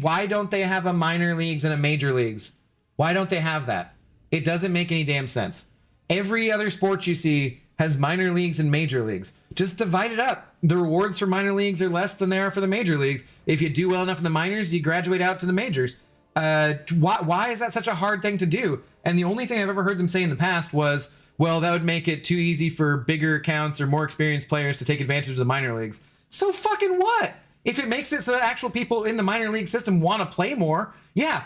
why don't they have a minor leagues and a major leagues? Why don't they have that? It doesn't make any damn sense. Every other sport you see has minor leagues and major leagues. Just divide it up. The rewards for minor leagues are less than they are for the major leagues. If you do well enough in the minors, you graduate out to the majors. Why is that such a hard thing to do? And the only thing I've ever heard them say in the past was, well, that would make it too easy for bigger accounts or more experienced players to take advantage of the minor leagues. So fucking what? If it makes it so that actual people in the minor league system want to play more, yeah.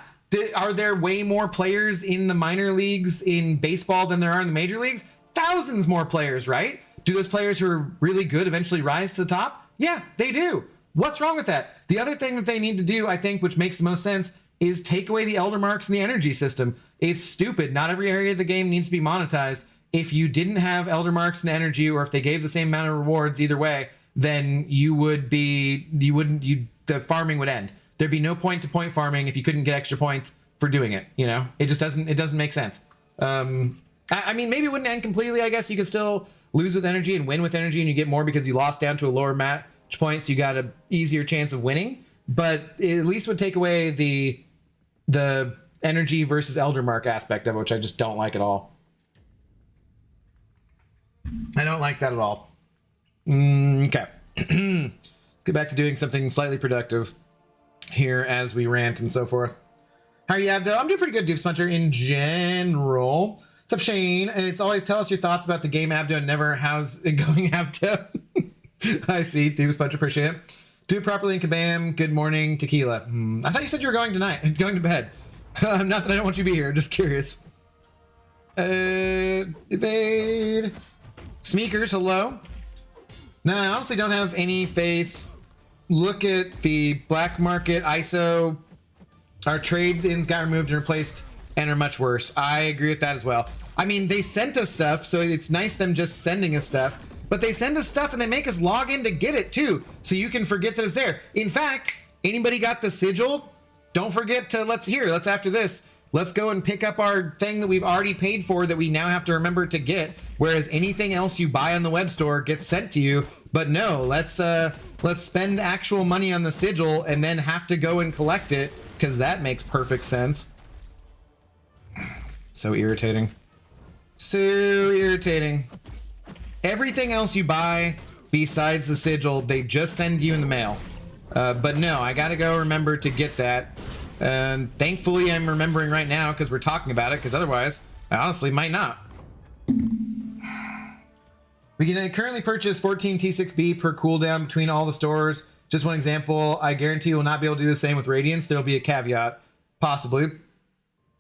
Are there way more players in the minor leagues in baseball than there are in the major leagues? Thousands more players, right? Do those players who are really good eventually rise to the top? Yeah, they do. What's wrong with that? The other thing that they need to do, I think, which makes the most sense, is take away the elder marks in the energy system. It's stupid. Not every area of the game needs to be monetized. If you didn't have elder marks and energy, or if they gave the same amount of rewards either way, then the farming would end. There'd be no point to point farming if you couldn't get extra points for doing it. You know, it just doesn't make sense. I mean, maybe it wouldn't end completely. I guess you could still lose with energy and win with energy, and you get more because you lost down to a lower match point, so you got a easier chance of winning. But it at least would take away the energy versus elder mark aspect of it, which I just don't like at all. I don't like that at all. Okay. Let's get back to doing something slightly productive here as we rant and so forth. How are you, Abdo? I'm doing pretty good, Dupes Puncher, in general. What's up, Shane? And it's always tell us your thoughts about the game, Abdo, and never how's it going, Abdo. I see. Dupes Puncher, appreciate it. Do it properly in Kabam. Good morning, Tequila. I thought you said you were going tonight, going to bed. Not that I don't want you to be here, just curious. Evade. Smeekers, hello. No, I honestly don't have any faith. Look at the black market ISO. Our trade-ins got removed and replaced and are much worse. I agree with that as well. I mean, they sent us stuff, so it's nice them just sending us stuff. But they send us stuff and they make us log in to get it too, so you can forget that it's there. In fact, anybody got the sigil? Don't forget to, let's after this, let's go and pick up our thing that we've already paid for that we now have to remember to get, whereas anything else you buy on the web store gets sent to you. But no, let's spend actual money on the sigil and then have to go and collect it, because that makes perfect sense. So irritating. So irritating. Everything else you buy besides the sigil, they just send you in the mail. But no, I gotta go remember to get that. And thankfully I'm remembering right now because we're talking about it, because otherwise I honestly might not. We can currently purchase 14 T6B per cooldown between all the stores. Just one example, I guarantee we'll not be able to do the same with Radiance. There'll be a caveat, possibly.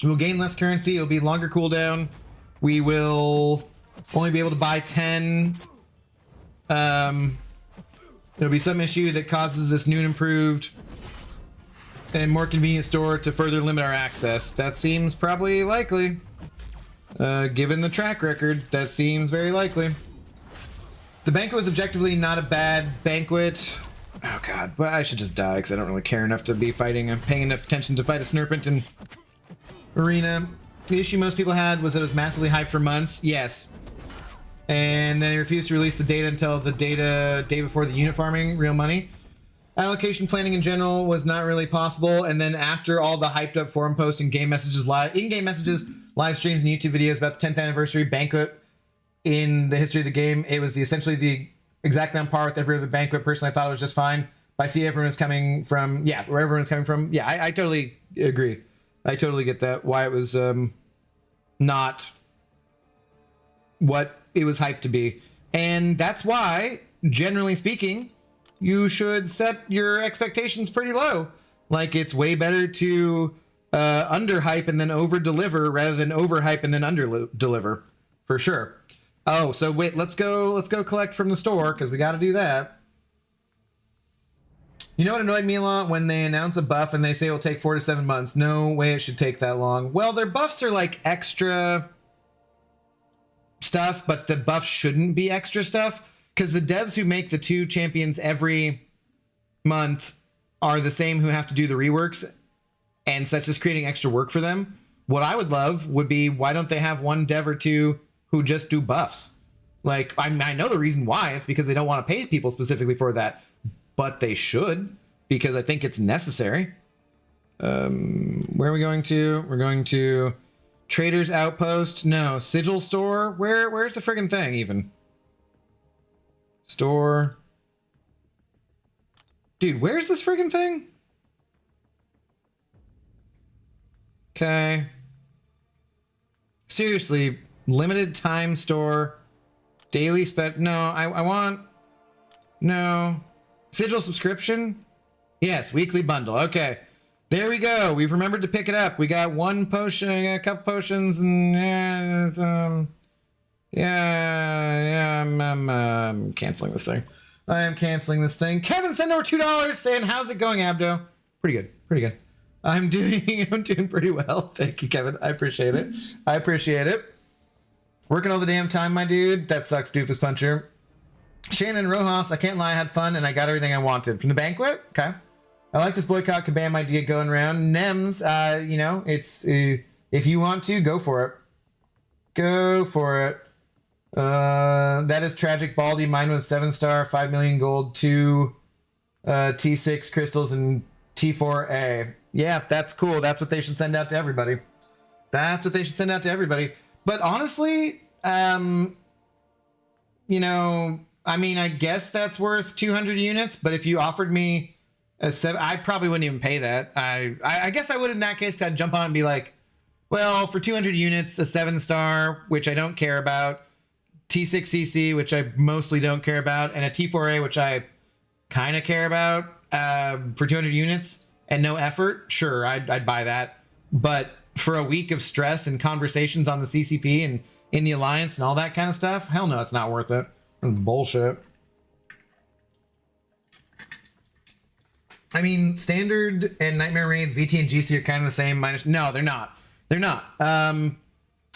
We'll gain less currency, it'll be longer cooldown. We will only be able to buy 10. There'll be some issue that causes this new and improved and more convenient store to further limit our access. That seems probably likely. Given the track record, that seems very likely. The banquet was objectively not a bad banquet. Oh god, but I should just die because I don't really care enough to be fighting. I'm paying enough attention to fight a Snurpent arena. The issue most people had was that it was massively hyped for months. Yes. And then they refused to release the data until the day before the unit farming, real money. Allocation planning in general was not really possible. And then after all the hyped up forum posts and game messages, in-game messages, live streams, and YouTube videos about the 10th anniversary banquet in the history of the game, it was essentially the exactly on par with every other banquet. Personally, I thought it was just fine. I see everyone is coming from, yeah, where everyone is coming from. Yeah, I totally agree. I totally get that. Why it was not what it was hyped to be. And that's why, generally speaking, you should set your expectations pretty low. Like, it's way better to under-hype and then over-deliver rather than over-hype and then under-deliver, for sure. Oh, so wait, let's go collect from the store, because we got to do that. You know what annoyed me a lot? When they announce a buff and they say it'll take 4 to 7 months. No way it should take that long. Well, their buffs are like extra stuff, but the buff shouldn't be extra stuff, because the devs who make the 2 champions every month are the same who have to do the reworks, and so that's just creating extra work for them. What I would love would be, why don't they have 1 dev or 2 who just do buffs? Like, I know the reason why. It's because they don't want to pay people specifically for that, but they should, because I think it's necessary. Where are we going to? We're going to Trader's Outpost. No, Sigil Store. Where's the friggin' thing even? Store. Dude, where's this friggin' thing? Okay. Seriously, limited time store, daily spec. No, I want, no. Sigil subscription? Yes, weekly bundle. Okay. There we go. We've remembered to pick it up. We got 1 potion, a couple potions, and I'm canceling this thing. I am canceling this thing. Kevin sent over $2 saying, how's it going, Abdo? Pretty good. Pretty good. I'm doing pretty well. Thank you, Kevin. I appreciate it. I appreciate it. Working all the damn time, my dude. That sucks, Doofus Puncher. Shannon Rojas, I can't lie, I had fun and I got everything I wanted. From the banquet? Okay. I like this boycott Kabam idea going around. Nems, you know, it's, if you want to, go for it. Go for it. That is tragic, Baldy. Mine was 7-star, 5 million gold, 2 T6 crystals, and T4A. Yeah, that's cool. That's what they should send out to everybody. That's what they should send out to everybody. But honestly, you know, I mean, I guess that's worth 200 units, but if you offered me a 7, I probably wouldn't even pay that. I guess I would in that case. I'd jump on and be like, well, for 200 units, a 7-star, which I don't care about, T6CC, which I mostly don't care about, and a T4A, which I kind of care about, for 200 units and no effort, sure, I'd buy that. But for a week of stress and conversations on the CCP and in the Alliance and all that kind of stuff, hell no, it's not worth it. Bullshit. I mean, Standard and Nightmare Raids, VT and GC are kind of the same. Minus, no, they're not. They're not.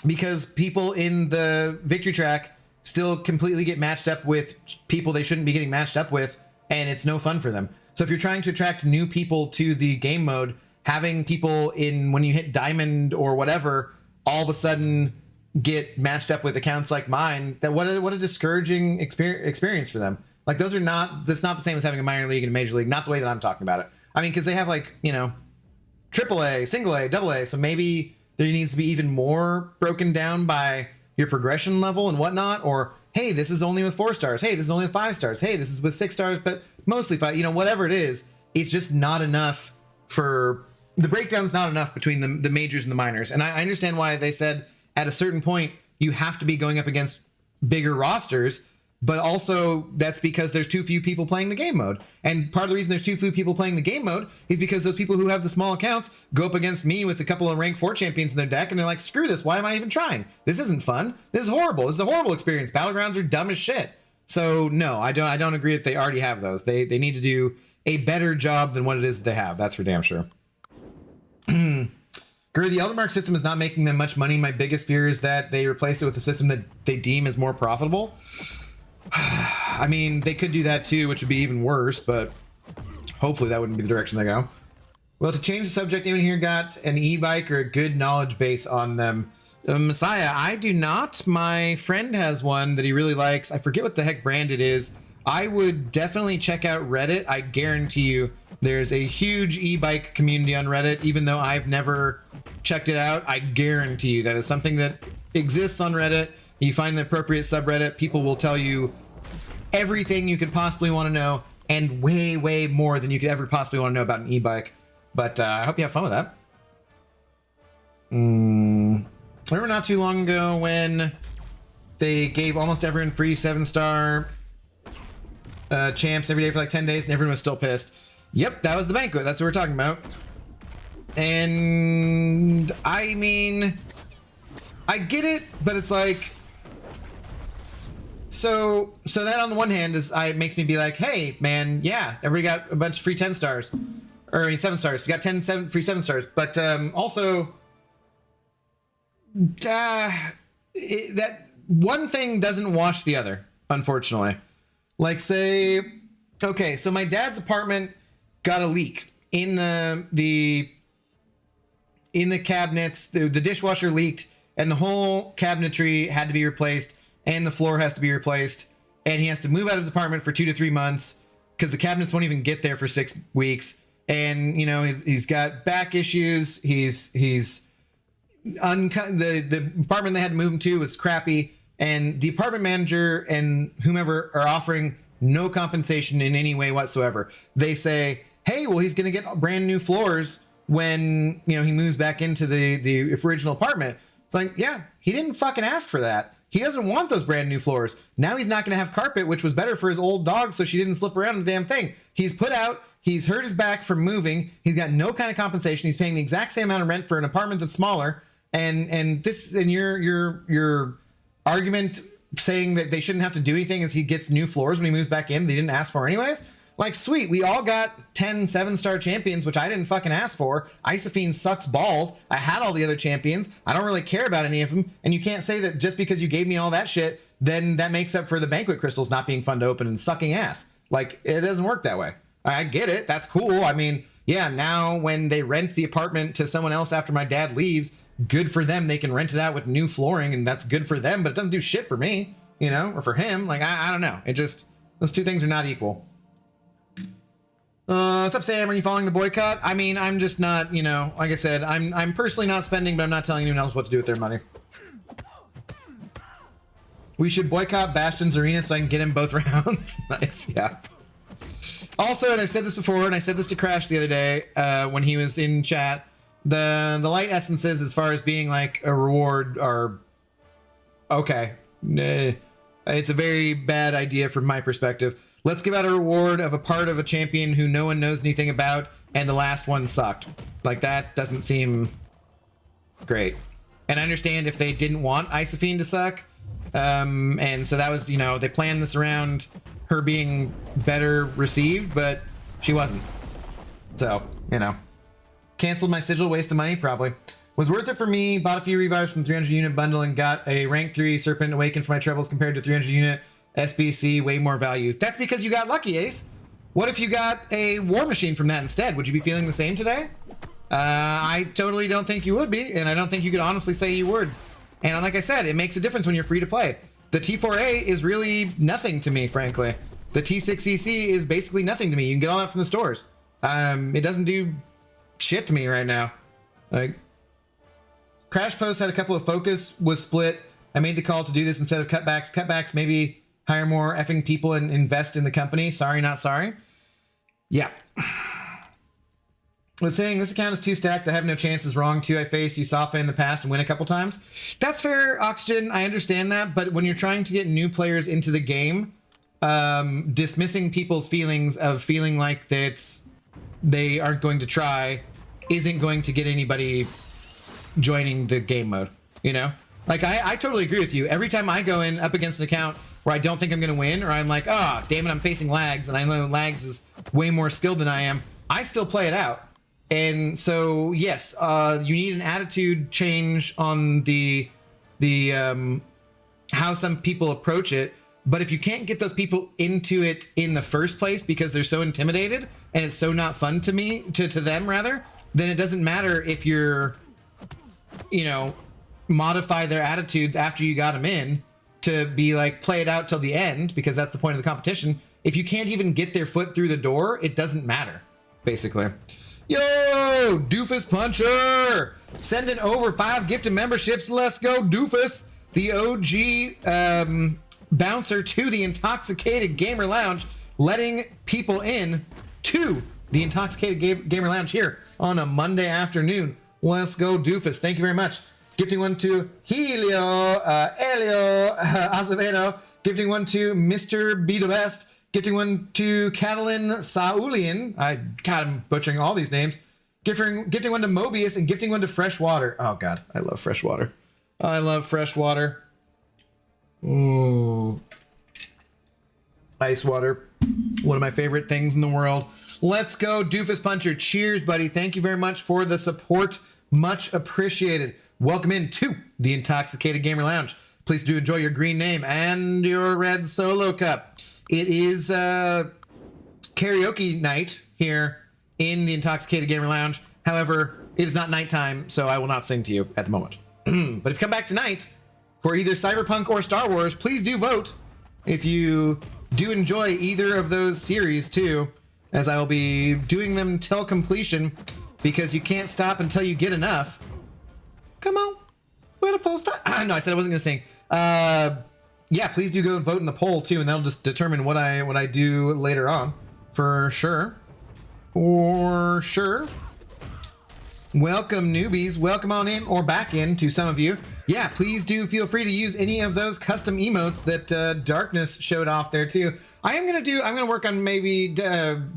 Because people in the victory track still completely get matched up with people they shouldn't be getting matched up with, and it's no fun for them. So if you're trying to attract new people to the game mode, having people in, when you hit Diamond or whatever, all of a sudden get matched up with accounts like mine, that what a discouraging experience for them. Like, those are not, that's not the same as having a minor league and a major league, not the way that I'm talking about it. I mean, because they have, like, you know, AAA, single A, double A, so maybe there needs to be even more broken down by your progression level and whatnot, or hey, this is only with 4 stars, hey, this is only with 5 stars, hey, this is with 6 stars, but mostly 5, you know, whatever it is, it's just not enough for, the breakdown's not enough between the majors and the minors. And I understand why they said at a certain point you have to be going up against bigger rosters, but also that's because there's too few people playing the game mode. And part of the reason there's too few people playing the game mode is because those people who have the small accounts go up against me with a couple of rank 4 champions in their deck, and they're like, screw this, why am I even trying? This isn't fun. This is horrible. This is a horrible experience. Battlegrounds are dumb as shit. So no, I don't agree that they already have those. They need to do a better job than what it is that they have. That's for damn sure. Guru, the Eldermark system is not making them much money. My biggest fear is that they replace it with a system that they deem as more profitable. I mean, they could do that too, which would be even worse, but hopefully that wouldn't be the direction they go. Well, to change the subject, anyone here got an e-bike or a good knowledge base on them? Messiah, I do not. My friend has one that he really likes. I forget what the heck brand it is. I would definitely check out Reddit. I guarantee you there's a huge e-bike community on Reddit, even though I've never checked it out. I guarantee you that is something that exists on Reddit. You find the appropriate subreddit, people will tell you everything you could possibly want to know and way, way more than you could ever possibly want to know about an e-bike. But I hope you have fun with that. Remember not too long ago when they gave almost everyone free 7-star champs every day for like 10 days and everyone was still pissed? Yep, that was the banquet. That's what we're talking about. And I mean, I get it, but it's like, so that on the one hand is, it makes me be like, hey man, yeah, everybody got a bunch of free 10 stars, or I mean 7 stars. You got 10 free 7 stars, but also that one thing doesn't wash the other, unfortunately. Like, say, okay, so my dad's apartment got a leak in the cabinets. The dishwasher leaked, and the whole cabinetry had to be replaced, and the floor has to be replaced, and he has to move out of his apartment for 2 to 3 months because the cabinets won't even get there for 6 weeks. And you know, he's got back issues. The apartment they had to move him to was crappy, and the apartment manager and whomever are offering no compensation in any way whatsoever. They say, hey, well, he's going to get brand new floors when, you know, he moves back into the original apartment. It's like, yeah, he didn't fucking ask for that. He doesn't want those brand new floors. Now he's not going to have carpet, which was better for his old dog, so she didn't slip around the damn thing. He's put out. He's hurt his back from moving. He's got no kind of compensation. He's paying the exact same amount of rent for an apartment that's smaller. And your argument saying that they shouldn't have to do anything as he gets new floors when he moves back in, they didn't ask for anyways. Like, sweet, we all got 10 7-star champions, which I didn't fucking ask for. Isophene sucks balls. I had all the other champions. I don't really care about any of them. And you can't say that just because you gave me all that shit, then that makes up for the banquet crystals not being fun to open and sucking ass. Like, it doesn't work that way. I get it. That's cool. I mean, yeah, now when they rent the apartment to someone else after my dad leaves, good for them. They can rent it out with new flooring, and that's good for them, but it doesn't do shit for me, you know, or for him. Like, I don't know. It just, those two things are not equal. What's up, Sam? Are you following the boycott? I mean, I'm just not, you know, like I said, I'm personally not spending, but I'm not telling anyone else what to do with their money. We should boycott Bastion's arena so I can get him both rounds. Nice, yeah. Also, and I've said this before, and I said this to Crash the other day when he was in chat, the light essences, as far as being like a reward, are okay. It's a very bad idea from my perspective. Let's give out a reward of a part of a champion who no one knows anything about, and the last one sucked. Like, that doesn't seem great. And I understand if they didn't want Isophene to suck, and so that was, you know, they planned this around her being better received, but she wasn't. So, you know. Canceled my sigil, waste of money, probably. Was worth it for me, bought a few revives from the 300 unit bundle and got a rank 3 Serpent Awakened for my trebles compared to 300 unit SBC, way more value. That's because you got lucky, Ace. What if you got a War Machine from that instead? Would you be feeling the same today? I totally don't think you would be, and I don't think you could honestly say you would. And like I said, it makes a difference when you're free to play. The T4A is really nothing to me, frankly. The T6EC is basically nothing to me. You can get all that from the stores. It doesn't do shit to me right now. Like, Crash Post had a couple of focus, was split. I made the call to do this instead of cutbacks. Cutbacks, maybe hire more effing people and invest in the company. Sorry, not sorry. Yeah. Was saying this account is too stacked. I have no chances. Wrong. 2 I faced Yusafa in the past and win a couple times. That's fair, Oxygen. I understand that. But when you're trying to get new players into the game, dismissing people's feelings of feeling like that they aren't going to try isn't going to get anybody joining the game mode, you know? Like, I totally agree with you. Every time I go in up against an account where I don't think I'm going to win, or I'm like, oh, damn it, I'm facing Lags, and I know Lags is way more skilled than I am, I still play it out. And so, yes, you need an attitude change on the how some people approach it. But if you can't get those people into it in the first place because they're so intimidated and it's so not fun to them rather, then it doesn't matter if you're, you know, modify their attitudes after you got them in to be like, play it out till the end, because that's the point of the competition. If you can't even get their foot through the door, it doesn't matter, basically. Yo, Doofus Puncher, sending over 5 gifted memberships. Let's go, Doofus. The OG bouncer to the Intoxicated Gamer Lounge. letting people in to the Intoxicated Gamer Lounge here on a Monday afternoon. Let's go, Doofus. Thank you very much. Gifting one to Helio, Elio Azevedo. Gifting one to Mr. Be the Best. Gifting one to Catalin Saulian. God, I'm butchering all these names. Gifting one to Mobius and gifting one to Freshwater. Oh, God. I love Freshwater. I love Freshwater. Ice water. One of my favorite things in the world. Let's go, Doofus Puncher. Cheers, buddy. Thank you very much for the support. Much appreciated. Welcome into the Intoxicated Gamer Lounge. Please do enjoy your green name and your red solo cup. It is karaoke night here in the Intoxicated Gamer Lounge. However, it is not nighttime, so I will not sing to you at the moment. But if you come back tonight for either Cyberpunk or Star Wars, please do vote if you do enjoy either of those series too, as I will be doing them till completion, because you can't stop until you get enough. Come on, where the full stop? No, I said I wasn't gonna sing. Yeah, please do go and vote in the poll too, and that'll just determine what I do later on, for sure. For sure. Welcome, newbies. Welcome on in, or back in to some of you. Yeah, please do feel free to use any of those custom emotes that Darkness showed off there too. I'm gonna work on maybe,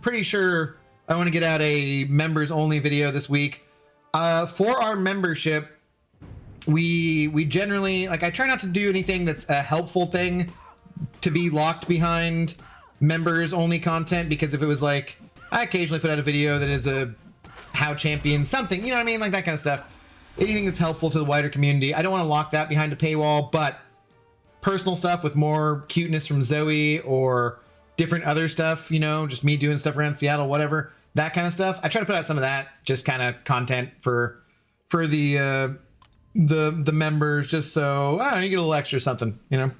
pretty sure I want to get out a members only video this week. For our membership, we generally, like, I try not to do anything that's a helpful thing to be locked behind members only content, because if it was like, I occasionally put out a video that is a how champion something, you know what I mean? Like that kind of stuff. Anything that's helpful to the wider community. I don't want to lock that behind a paywall, but personal stuff with more cuteness from Zoe or different other stuff, you know, just me doing stuff around Seattle, whatever, that kind of stuff. I try to put out some of that, just kind of content for the members, just so, I don't know, you get a little extra something, you know?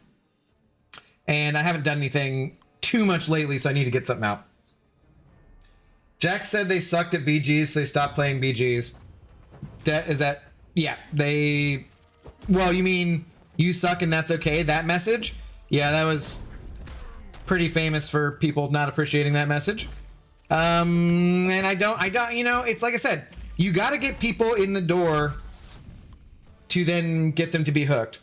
And I haven't done anything too much lately, so I need to get something out. Jack said they sucked at BGs, so they stopped playing BGs. Yeah, well, you mean you suck and that's okay, that message? Yeah, that was pretty famous for people not appreciating that message. And I don't, you know, it's like I said, you got to get people in the door to then get them to be hooked.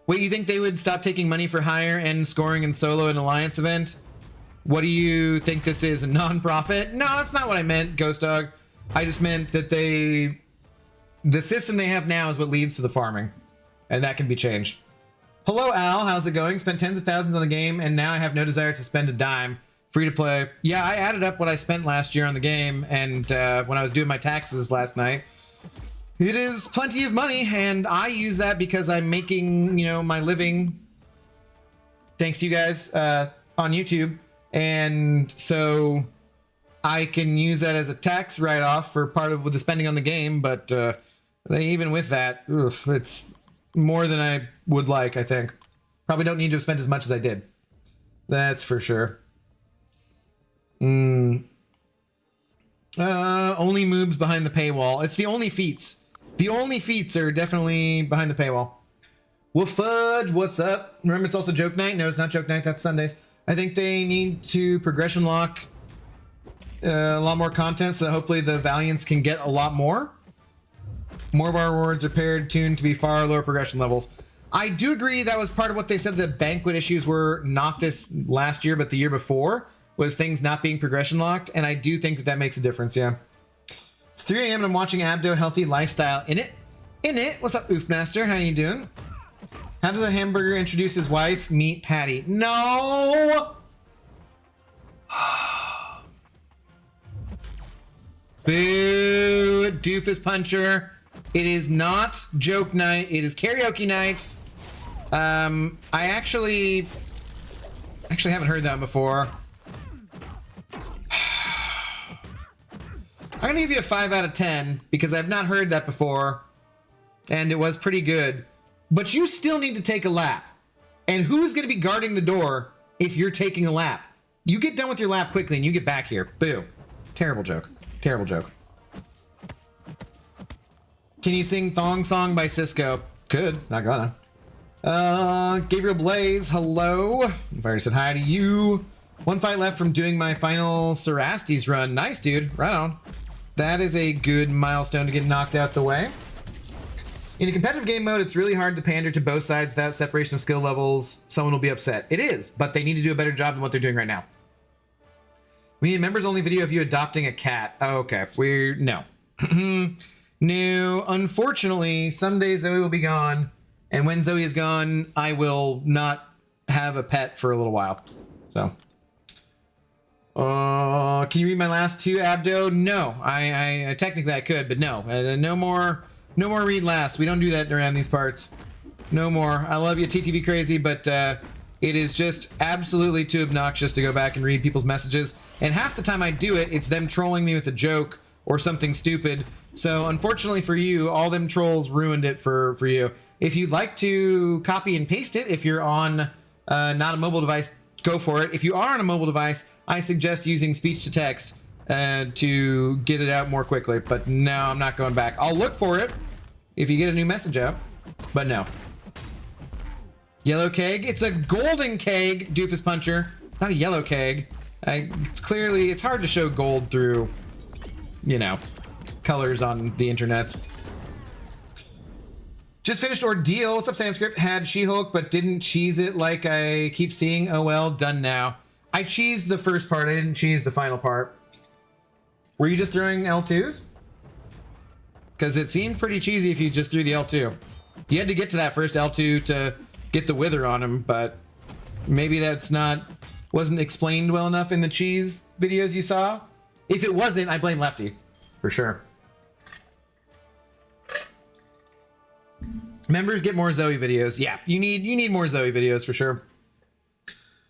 Wait, you think they would stop taking money for hire and scoring in solo and alliance event? What do you think this is, a non-profit? No, that's not what I meant, Ghost Dog. I just meant that the system they have now is what leads to the farming, and that can be changed. Hello, Al. How's it going? Spent tens of thousands on the game, and now I have no desire to spend a dime. Free to play. Yeah, I added up what I spent last year on the game, and when I was doing my taxes last night, it is plenty of money, and I use that because I'm making, you know, my living, thanks to you guys on YouTube, and so I can use that as a tax write-off for part of the spending on the game. But even with that, oof, it's more than I would like. I think probably don't need to have spent as much as I did. That's for sure. Only moves behind the paywall. It's the only feats. The only feats are definitely behind the paywall. Well, Fudge, what's up? Remember, it's also joke night. No, it's not joke night. That's Sundays. I think they need to progression lock a lot more content, so hopefully the Valiants can get a lot more. More of our rewards are paired, tuned to be far lower progression levels. I do agree that was part of what they said the banquet issues were, not this last year, but the year before, was things not being progression locked, and I do think that that makes a difference, yeah. It's 3 a.m. and I'm watching Abdo Healthy Lifestyle. In it. What's up, Oofmaster? How you doing? How does a hamburger introduce his wife? Meet Patty. No! Boo, Doofus Puncher. It is not joke night. It is karaoke night. I actually haven't heard that before. I'm gonna give you a 5 out of 10 because I've not heard that before, and it was pretty good. But you still need to take a lap. And who's gonna be guarding the door if you're taking a lap? You get done with your lap quickly and you get back here. Boo. Terrible joke. Terrible joke. Can you sing Thong Song by Cisco? Could. Not gonna. Gabriel Blaze, hello. I've already said hi to you. One fight left from doing my final Cerastes run. Nice, dude. Right on. That is a good milestone to get knocked out the way. In a competitive game mode, it's really hard to pander to both sides without separation of skill levels. Someone will be upset. It is, but they need to do a better job than what they're doing right now. We need a members-only video of you adopting a cat. Oh, okay. No. No, unfortunately, someday Zoe will be gone. And when Zoe is gone, I will not have a pet for a little while. So. Can you read my last two, Abdo? No. I technically I could, but no. No more read last. We don't do that around these parts. No more. I love you, TTV Crazy, but it is just absolutely too obnoxious to go back and read people's messages. And half the time I do it, it's them trolling me with a joke or something stupid. So unfortunately for you, all them trolls ruined it for you. If you'd like to copy and paste it, if you're on not a mobile device, go for it. If you are on a mobile device, I suggest using speech to text to get it out more quickly. But no, I'm not going back. I'll look for it if you get a new message out, but no. Yellow keg. It's a golden keg, Doofus Puncher. Not a yellow keg. It's hard to show gold through, you know, colors on the internet. Just finished Ordeal. What's up, Sanskrit? Had She-Hulk, but didn't cheese it like I keep seeing. Oh well, done now. I cheesed the first part. I didn't cheese the final part. Were you just throwing L2s? Because it seemed pretty cheesy if you just threw the L2. You had to get to that first L2 to get the wither on him, but maybe wasn't explained well enough in the cheese videos you saw. If it wasn't, I blame Lefty, for sure. Members get more Zoe videos. Yeah, you need more Zoe videos for sure.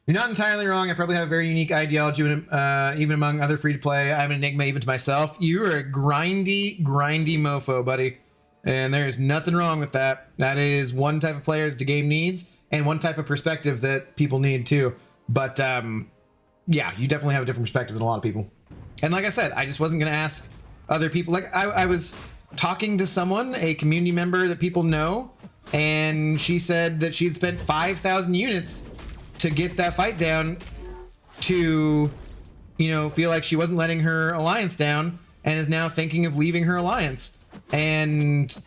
You're not entirely wrong. I probably have a very unique ideology even among other free-to-play. I'm an enigma even to myself. You are a grindy mofo, buddy. And there's nothing wrong with that. That is one type of player that the game needs and one type of perspective that people need too. But yeah, you definitely have a different perspective than a lot of people. And like I said, I just wasn't going to ask other people. Like I was talking to someone, a community member that people know, and she said that she'd spent 5,000 units to get that fight down to, you know, feel like she wasn't letting her alliance down and is now thinking of leaving her alliance. And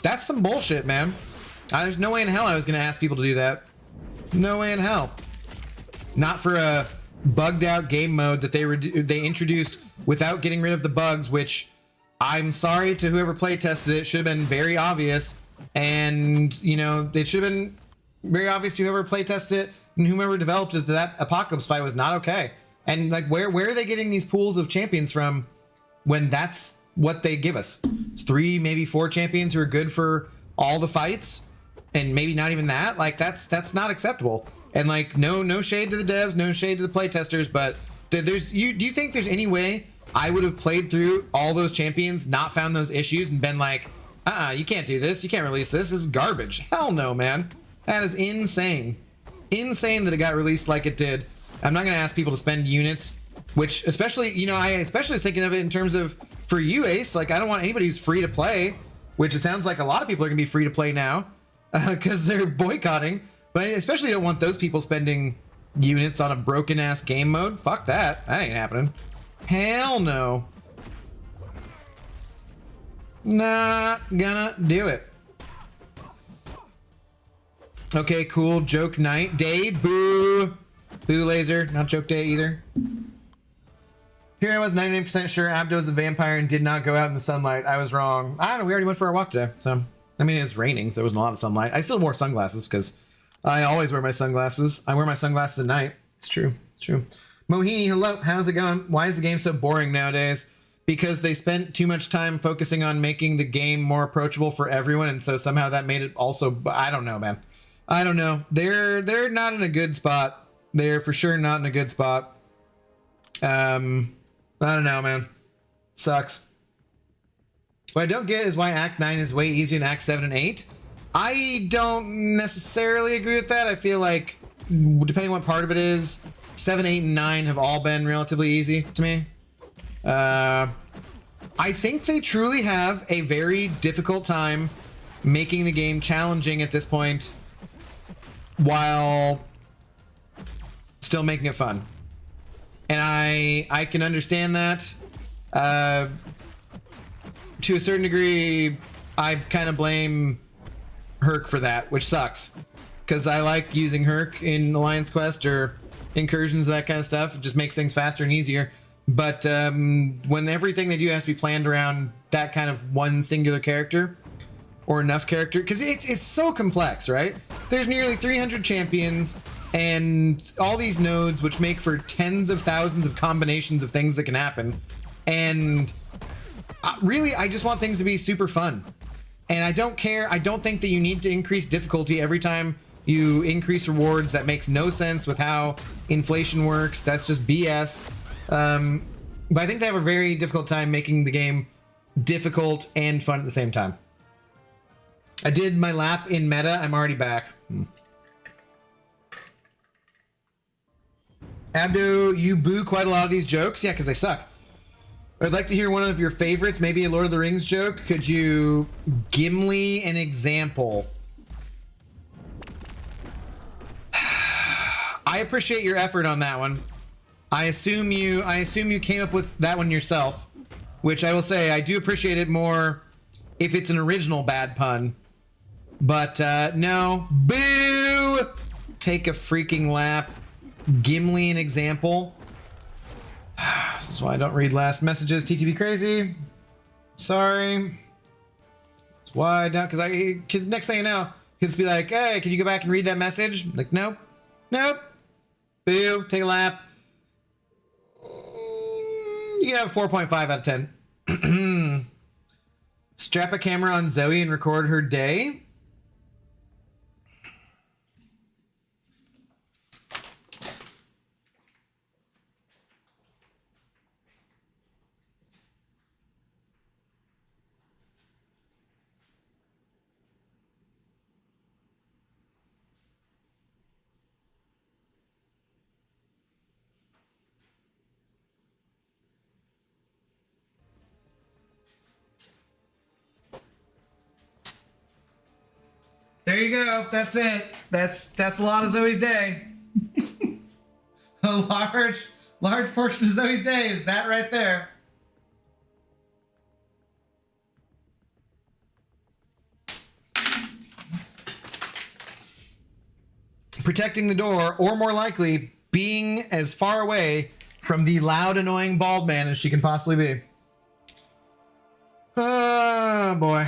that's some bullshit, man. There's no way in hell I was going to ask people to do that. No way in hell. Not for a bugged out game mode that they introduced without getting rid of the bugs, which I'm sorry to whoever play tested it. Should have been very obvious. And, you know, it should have been very obvious to whoever play tested it and whoever developed it that Apocalypse fight was not okay. And like, where are they getting these pools of champions from when that's what they give us? 3, maybe 4 champions who are good for all the fights, and maybe not even that. Like, that's not acceptable. And like, no shade to the devs, no shade to the play testers, but do you think there's any way I would have played through all those champions, not found those issues, and been like, you can't do this, you can't release this, this is garbage? Hell no, man. That is insane. Insane that it got released like it did. I'm not gonna ask people to spend units, which especially, you know, I especially was thinking of it in terms of for you, Ace. Like, I don't want anybody who's free to play, which it sounds like a lot of people are gonna be free to play now because they're boycotting. But I especially don't want those people spending units on a broken ass game mode. Fuck that. That ain't happening. Hell no. Not gonna do it. Okay, cool. Joke night. Day. Boo. Boo laser. Not joke day either. Here I was 99% sure Abdo was a vampire and did not go out in the sunlight. I was wrong. I don't know. We already went for a walk today. So, I mean, it was raining, so there wasn't a lot of sunlight. I still wore sunglasses because I always wear my sunglasses. I wear my sunglasses at night. It's true. It's true. Mohini, hello. How's it going? Why is the game so boring nowadays? Because they spent too much time focusing on making the game more approachable for everyone, and so somehow that made it also... I don't know, man. I don't know. They're not in a good spot. They're for sure not in a good spot. I don't know, man. Sucks. What I don't get is why Act 9 is way easier than Act 7 and 8. I don't necessarily agree with that. I feel like, depending on what part of it is, 7, 8, and 9 have all been relatively easy to me. I think they truly have a very difficult time making the game challenging at this point while still making it fun. And I can understand that. To a certain degree, I kind of blame Herc for that, which sucks. Because I like using Herc in Alliance Quest or incursions, that kind of stuff. It just makes things faster and easier. But when everything they do has to be planned around that kind of one singular character, or enough character, because it's so complex, right? There's nearly 300 champions and all these nodes, which make for tens of thousands of combinations of things that can happen. And really, I just want things to be super fun. And I don't care. I don't think that you need to increase difficulty every time you increase rewards. That makes no sense with how inflation works. That's just BS. But I think they have a very difficult time making the game difficult and fun at the same time. I did my lap in meta. I'm already back. Abdo, you boo quite a lot of these jokes? Yeah, because they suck. I'd like to hear one of your favorites, maybe a Lord of the Rings joke. Could you Gimli an example? I appreciate your effort on that one. I assume you came up with that one yourself, which I will say I do appreciate it more if it's an original bad pun. But no, boo! Take a freaking lap. Gimli an example. This is why I don't read last messages. TTV crazy. Sorry. That's why I don't, because next thing you know, he'll just be like, hey, can you go back and read that message? Like, nope. Nope. Boo. Take a lap. You can have a 4.5 out of 10. Strap a camera on Zoe and record her day. There you go. That's it. That's a lot of Zoe's day. A large portion of Zoe's day is that right there. Protecting the door, or more likely, being as far away from the loud, annoying bald man as she can possibly be. Oh boy.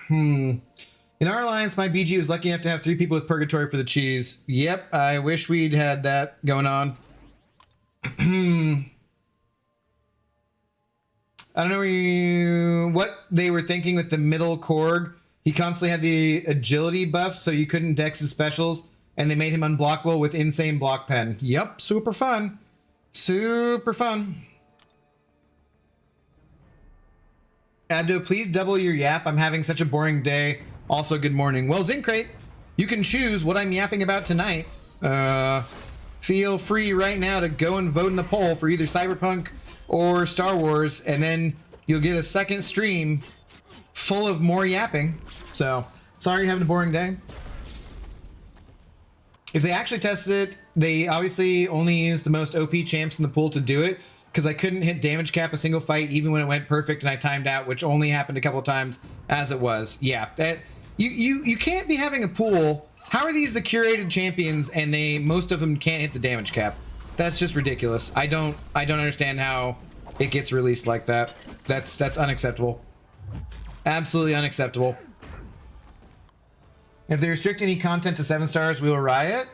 In our alliance, my BG was lucky enough to have 3 people with purgatory for the cheese. Yep, I wish we'd had that going on. I don't know what they were thinking with the middle Korg. He constantly had the agility buff, so you couldn't dex his specials, and they made him unblockable with insane block pen. Yep, super fun. Super fun. Abdo, please double your yap. I'm having such a boring day. Also, good morning. Well, Zincrate, you can choose what I'm yapping about tonight. Feel free right now to go and vote in the poll for either Cyberpunk or Star Wars, and then you'll get a second stream full of more yapping. So, sorry you're having a boring day. If they actually tested it, they obviously only used the most OP champs in the pool to do it, because I couldn't hit damage cap a single fight even when it went perfect and I timed out, which only happened a couple of times as it was. Yeah, you can't be having a pool. How are these the curated champions and most of them can't hit the damage cap? That's just ridiculous. I don't understand how it gets released like that. That's unacceptable. Absolutely unacceptable. If they restrict any content to 7 stars, we will riot.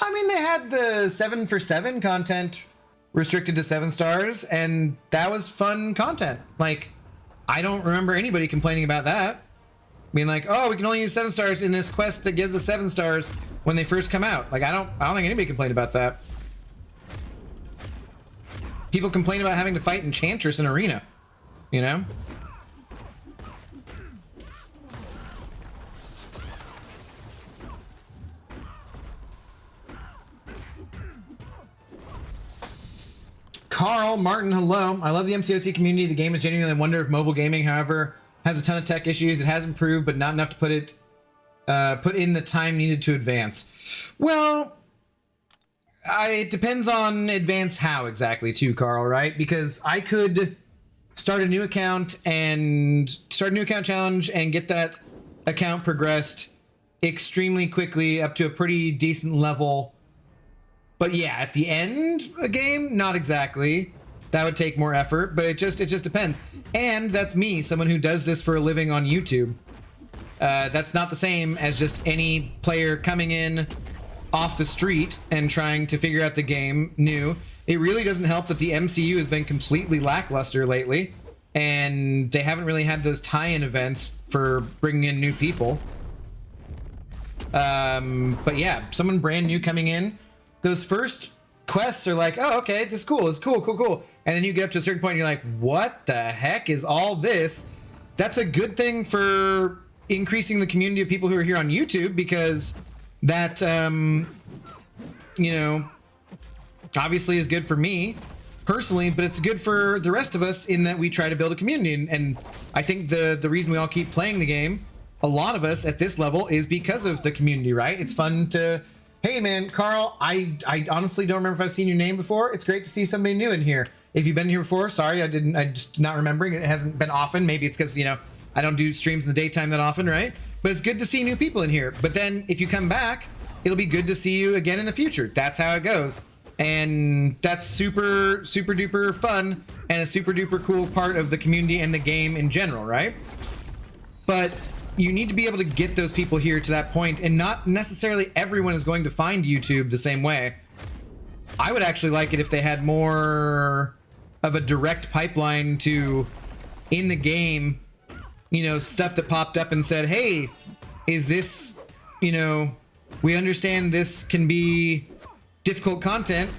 I mean, they had the 7 for 7 content restricted to 7 stars, and that was fun content. Like, I don't remember anybody complaining about that. Being like, oh, we can only use 7 stars in this quest that gives us 7 stars when they first come out. Like, I don't think anybody complained about that. People complain about having to fight Enchantress in Arena, you know? Carl Martin, hello. I love the MCOC community. The game is genuinely a wonder of mobile gaming. However, has a ton of tech issues. It has improved, but not enough to put it put in the time needed to advance. Well, it depends on advance how exactly too, Carl, right? Because I could start a new account challenge and get that account progressed extremely quickly up to a pretty decent level. But yeah, at the end a game, not exactly. That would take more effort, but it just depends. And that's me, someone who does this for a living on YouTube. That's not the same as just any player coming in off the street and trying to figure out the game new. It really doesn't help that the MCU has been completely lackluster lately, and they haven't really had those tie-in events for bringing in new people. But yeah, someone brand new coming in, those first quests are like, oh, okay, this is cool, it's cool. And then you get up to a certain point and you're like, what the heck is all this? That's a good thing for increasing the community of people who are here on YouTube, because that, you know, obviously is good for me personally, but it's good for the rest of us in that we try to build a community. And I think the reason we all keep playing the game, a lot of us at this level, is because of the community, right? It's fun to, hey man, Carl, I honestly don't remember if I've seen your name before. It's great to see somebody new in here. If you've been here before, sorry, I just not remembering. It hasn't been often. Maybe it's because, you know, I don't do streams in the daytime that often, right? But it's good to see new people in here. But then if you come back, it'll be good to see you again in the future. That's how it goes. And that's super duper fun and a super duper cool part of the community and the game in general, right? But you need to be able to get those people here to that point, and not necessarily everyone is going to find YouTube the same way. I would actually like it if they had more of a direct pipeline to, in the game, you know, stuff that popped up and said, hey, is this, you know, we understand this can be difficult content.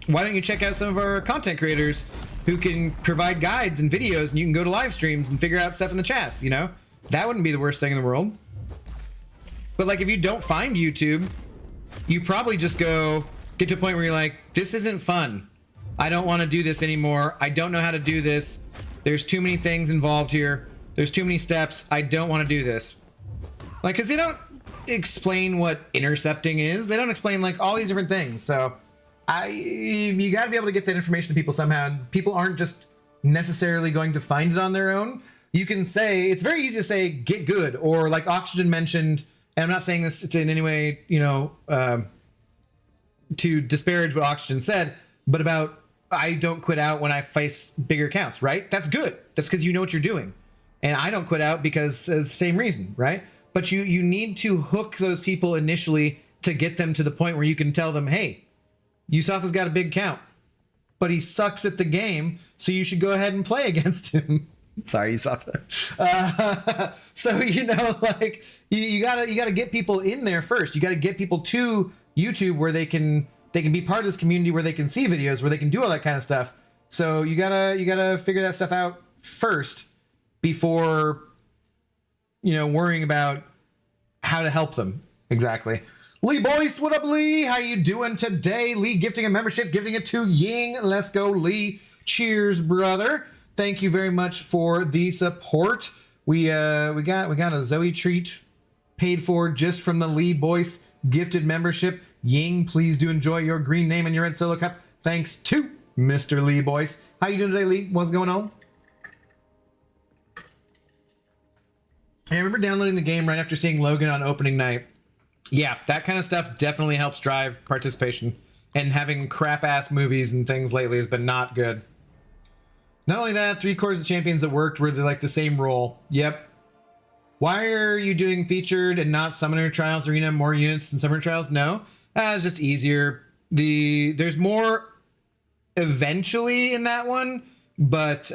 Why don't you check out some of our content creators who can provide guides and videos, and you can go to live streams and figure out stuff in the chats, you know? That wouldn't be the worst thing in the world. But like, if you don't find YouTube, you probably just get to a point where you're like, this isn't fun. I don't want to do this anymore. I don't know how to do this. There's too many things involved here. There's too many steps. I don't want to do this. Like, because they don't explain what intercepting is. They don't explain like all these different things. So you got to be able to get that information to people somehow. People aren't just necessarily going to find it on their own. You can say, it's very easy to say, get good, or like Oxygen mentioned, and I'm not saying this to in any way, you know, to disparage what Oxygen said, but about, I don't quit out when I face bigger accounts, right? That's good. That's because you know what you're doing. And I don't quit out because of the same reason, right? But you need to hook those people initially to get them to the point where you can tell them, hey, Yusuf has got a big count, but he sucks at the game, so you should go ahead and play against him. Sorry, Yusuf. So, you know, like, you gotta get people in there first. You gotta get people to YouTube where they can be part of this community, where they can see videos, where they can do all that kind of stuff. So you gotta figure that stuff out first before, you know, worrying about how to help them. Exactly. Lee Boyce, what up, Lee? How you doing today? Lee gifting a membership, giving it to Ying. Let's go, Lee. Cheers, brother. Thank you very much for the support. We got a Zoe treat paid for just from the Lee Boyce gifted membership. Ying, please do enjoy your green name and your red solo cup. Thanks to Mr. Lee Boyce. How you doing today, Lee? What's going on? I remember downloading the game right after seeing Logan on opening night. Yeah, that kind of stuff definitely helps drive participation. And having crap-ass movies and things lately has been not good. Not only that, 3/4 of champions that worked were like the same role. Yep. Why are you doing featured and not Summoner Trials Arena more units than Summoner Trials? No, it's just easier. There's more eventually in that one, but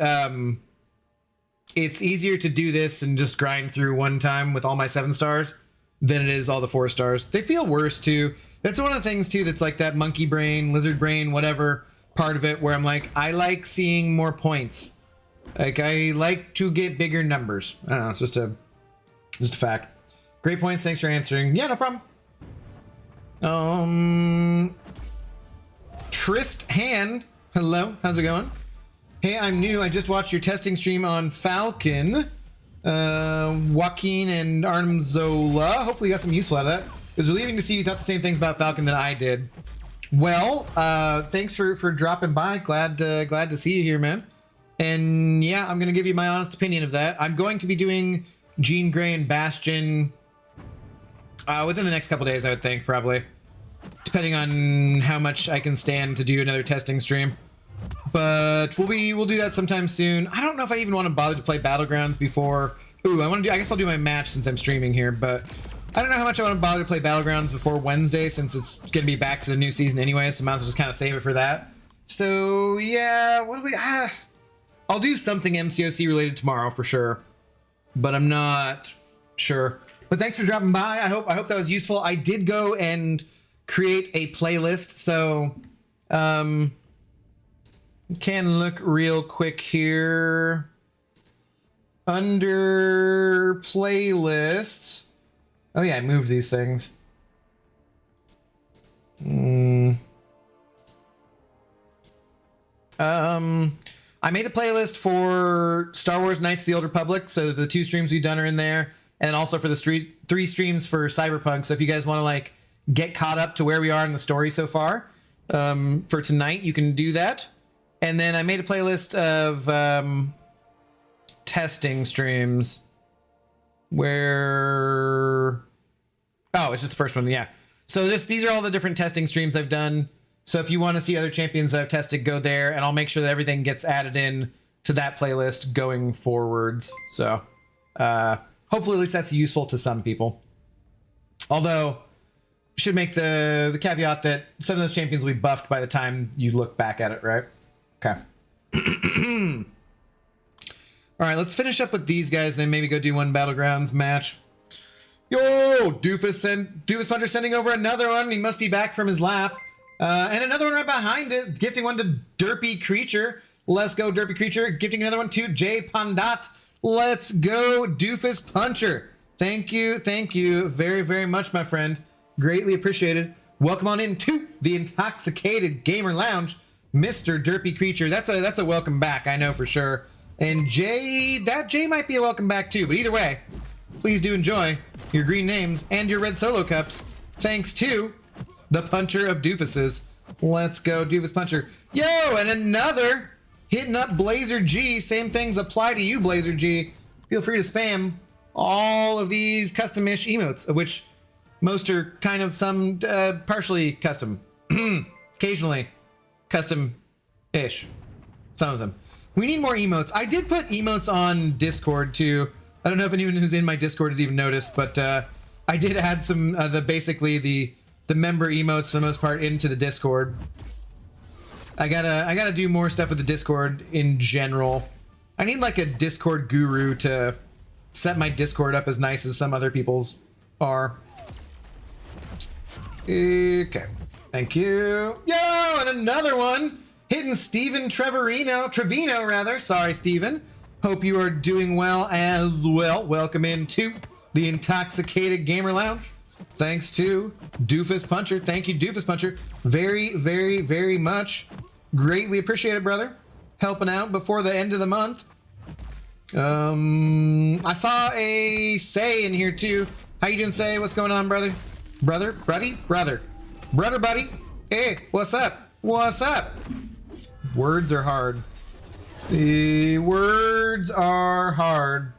it's easier to do this and just grind through one time with all my 7 stars than it is all the 4 stars. They feel worse too. That's one of the things too that's like that monkey brain, lizard brain, whatever part of it, where I'm like, I like seeing more points. Like, I like to get bigger numbers. I don't know, it's just a fact. Great points, thanks for answering. Yeah, no problem. Trist Hand, hello, how's it going? Hey, I'm new. I just watched your testing stream on Falcon. Joaquin and Armzola. Hopefully you got some useful out of that. It was relieving to see you thought the same things about Falcon that I did. Well, thanks for dropping by. Glad to see you here, man. And yeah, I'm gonna give you my honest opinion of that. I'm going to be doing Jean Grey and Bastion within the next couple days, I would think, probably, depending on how much I can stand to do another testing stream. But we'll do that sometime soon. I don't know if I even want to bother to play Battlegrounds before. Ooh, I guess I'll do my match since I'm streaming here, but I don't know how much I want to bother to play Battlegrounds before Wednesday, since it's going to be back to the new season anyway, so I might as well just kind of save it for that. So yeah, what do we... I'll do something MCOC related tomorrow for sure, but I'm not sure. But thanks for dropping by. I hope that was useful. I did go and create a playlist, so can look real quick here. Under playlists. Oh yeah, I moved these things. I made a playlist for Star Wars Knights of the Old Republic, so the 2 streams we've done are in there, and also for the 3 streams for Cyberpunk. So if you guys want to like get caught up to where we are in the story so far, for tonight, you can do that. And then I made a playlist of testing streams where... Oh, it's just the first one, yeah. So these are all the different testing streams I've done. So if you want to see other champions that I've tested, go there, and I'll make sure that everything gets added in to that playlist going forwards. So hopefully at least that's useful to some people. Although, should make the caveat that some of those champions will be buffed by the time you look back at it, right? Okay. All right, let's finish up with these guys, then maybe go do one Battlegrounds match. Yo, Doofus Puncher sending over another one. He must be back from his lap. And another one right behind it, gifting one to Derpy Creature. Let's go, Derpy Creature. Gifting another one to J Pandat. Let's go, Doofus Puncher. Thank you very, very much, my friend. Greatly appreciated. Welcome on into the Intoxicated Gamer Lounge, Mr. Derpy Creature. That's a welcome back, I know for sure. And Jay might be a welcome back too, but either way, please do enjoy your green names and your red solo cups, thanks to the Puncher of Doofuses. Let's go, Doofus Puncher. Yo, and another hitting up Blazer G. Same things apply to you, Blazer G. Feel free to spam all of these custom-ish emotes, of which most are kind of some partially custom. Occasionally custom-ish. Some of them. We need more emotes. I did put emotes on Discord too. I don't know if anyone who's in my Discord has even noticed, but I did add some basically the member emotes for the most part into the Discord. I gotta do more stuff with the Discord in general. I need like a Discord guru to set my Discord up as nice as some other people's are. Okay, thank you. Yo, and another one hitting Steven Trevino rather. Sorry, Steven. Hope you are doing well as well. Welcome into the Intoxicated Gamer Lounge. Thanks to Doofus Puncher. Thank you, Doofus Puncher. Very, very, very much. Greatly appreciate it, brother. Helping out before the end of the month. I saw a Say in here too. How you doing, Say? What's going on, brother? Brother, buddy. Hey, what's up? What's up? Words are hard. The words are hard.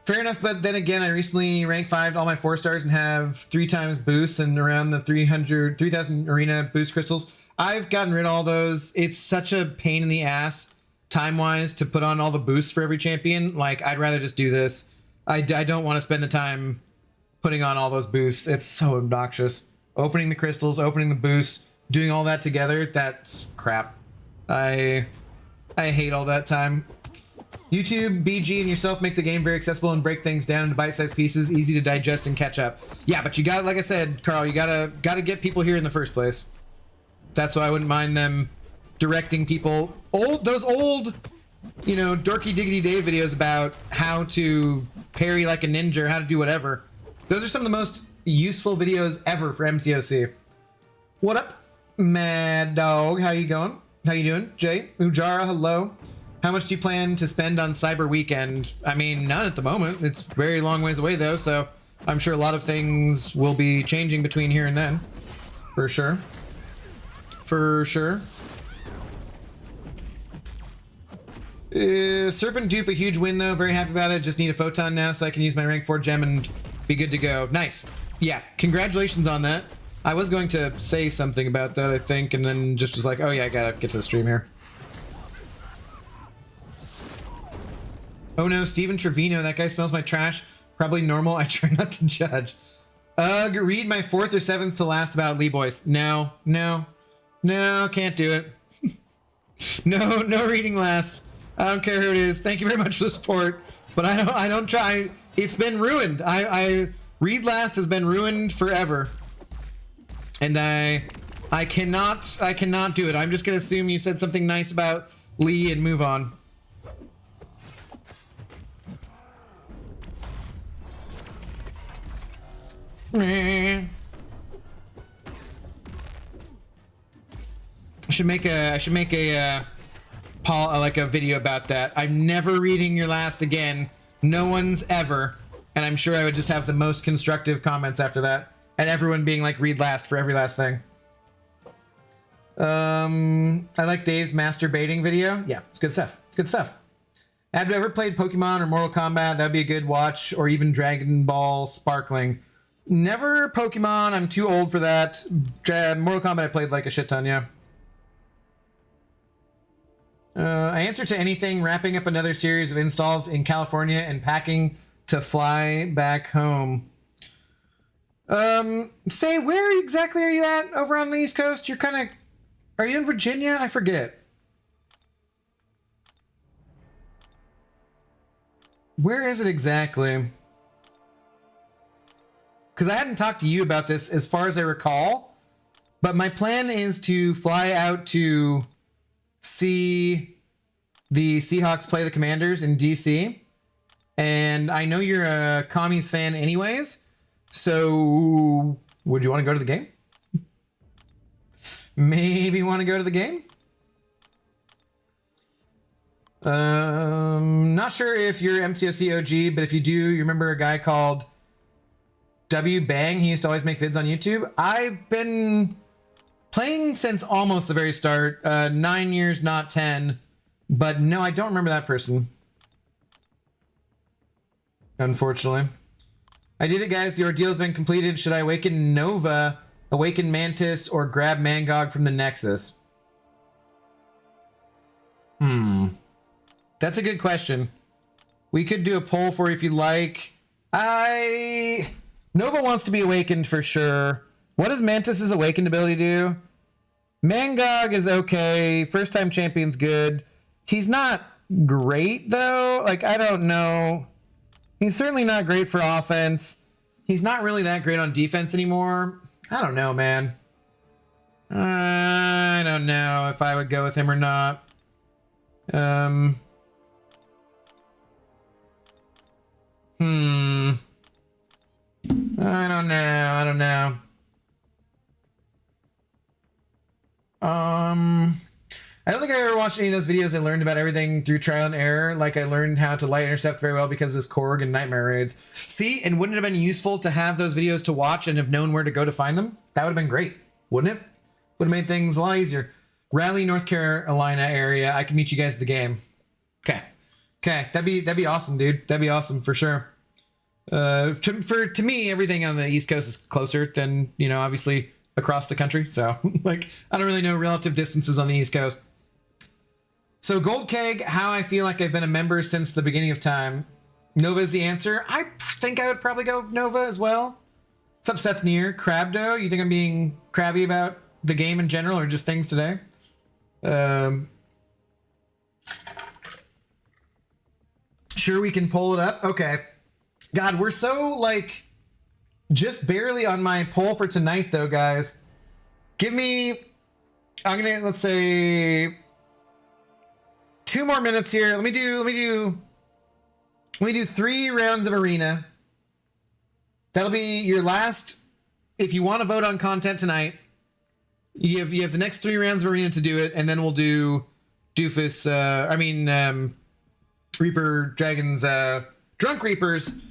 Fair enough, but then again, I recently ranked 5 all my 4 stars and have 3 times boosts and around the 3,000 arena boost crystals. I've gotten rid of all those. It's such a pain in the ass time-wise to put on all the boosts for every champion. Like, I'd rather just do this. I don't want to spend the time putting on all those boosts. It's so obnoxious. Opening the crystals, opening the boosts, doing all that together, that's crap. I hate all that time. YouTube, BG, and yourself make the game very accessible and break things down into bite-sized pieces, easy to digest and catch up. Yeah, but you got, like I said, Carl, you gotta get people here in the first place. That's why I wouldn't mind them directing people. Those old, you know, Dorky Diggity Dave videos about how to parry like a ninja or how to do whatever. Those are some of the most useful videos ever for MCOC. What up, Mad Dog? How you going? How you doing? Jay, Ujara, hello. How much do you plan to spend on Cyber Weekend? I mean, none at the moment. It's very long ways away though, so I'm sure a lot of things will be changing between here and then. For sure. For sure. Serpent Dupe, a huge win though. Very happy about it. Just need a photon now so I can use my rank 4 gem and be good to go. Nice. Yeah, congratulations on that. I was going to say something about that, I think, and then just was like, oh yeah, I gotta get to the stream here. Oh no, Steven Trevino, that guy smells my trash. Probably normal, I try not to judge. Read my 4th or 7th to last about Lee Boys. No, can't do it. no reading last. I don't care who it is. Thank you very much for the support, but I don't try. It's been ruined. I read last has been ruined forever. And I cannot do it. I'm just gonna assume you said something nice about Lee and move on. I should make a like a video about that. I'm never reading your last again. No one's ever. And I'm sure I would just have the most constructive comments after that. And everyone being like, read last for every last thing. I like Dave's masturbating video. Yeah, it's good stuff. It's good stuff. Have you ever played Pokemon or Mortal Kombat? That'd be a good watch. Or even Dragon Ball Sparkling. Never Pokemon. I'm too old for that. Mortal Kombat I played like a shit ton, yeah. I answer to anything, wrapping up another series of installs in California and packing to fly back home. Say, where exactly are you at over on the East Coast? You're kind of... Are you in Virginia? I forget. Where is it exactly? Because I hadn't talked to you about this as far as I recall, but my plan is to fly out to see the Seahawks play the Commanders in DC. And I know you're a Commies fan anyways, so would you want to go to the game? Maybe want to go to the game? Not sure if you're MCOC OG, but if you do, you remember a guy called W Bang? He used to always make vids on YouTube. I've been playing since almost the very start. 9 years, not 10. But no, I don't remember that person. Unfortunately. I did it, guys. The ordeal's been completed. Should I awaken Nova, awaken Mantis, or grab Mangog from the Nexus? That's a good question. We could do a poll for you if you like. Nova wants to be awakened for sure. What does Mantis's awakened ability do? Mangog is okay. First time champion's good. He's not great though. Like, I don't know. He's certainly not great for offense. He's not really that great on defense anymore. I don't know, man. I don't know if I would go with him or not. I don't know. I don't think I ever watched any of those videos. I learned about everything through trial and error. Like I learned how to light intercept very well because of this Korg and Nightmare raids. See, and wouldn't it have been useful to have those videos to watch and have known where to go to find them? That would have been great, wouldn't it? Would have made things a lot easier. Raleigh, North Carolina area. I can meet you guys at the game. Okay. That'd be awesome, dude. That'd be awesome for sure. To me, everything on the East Coast is closer than, you know, obviously across the country. So like, I don't really know relative distances on the East Coast. So Gold Keg, how I feel like I've been a member since the beginning of time. Nova is the answer. I think I would probably go Nova as well. What's up, Seth Neer? Crabdo, you think I'm being crabby about the game in general or just things today? Sure, we can pull it up. Okay. God, we're so like just barely on my poll for tonight though, guys. Give me, I'm gonna, let's say 2 more minutes here. Let me do 3 rounds of arena. That'll be your last. If you want to vote on content tonight, you have the next 3 rounds of arena to do it, and then we'll do doofus, Reaper Dragons, Drunk Reapers.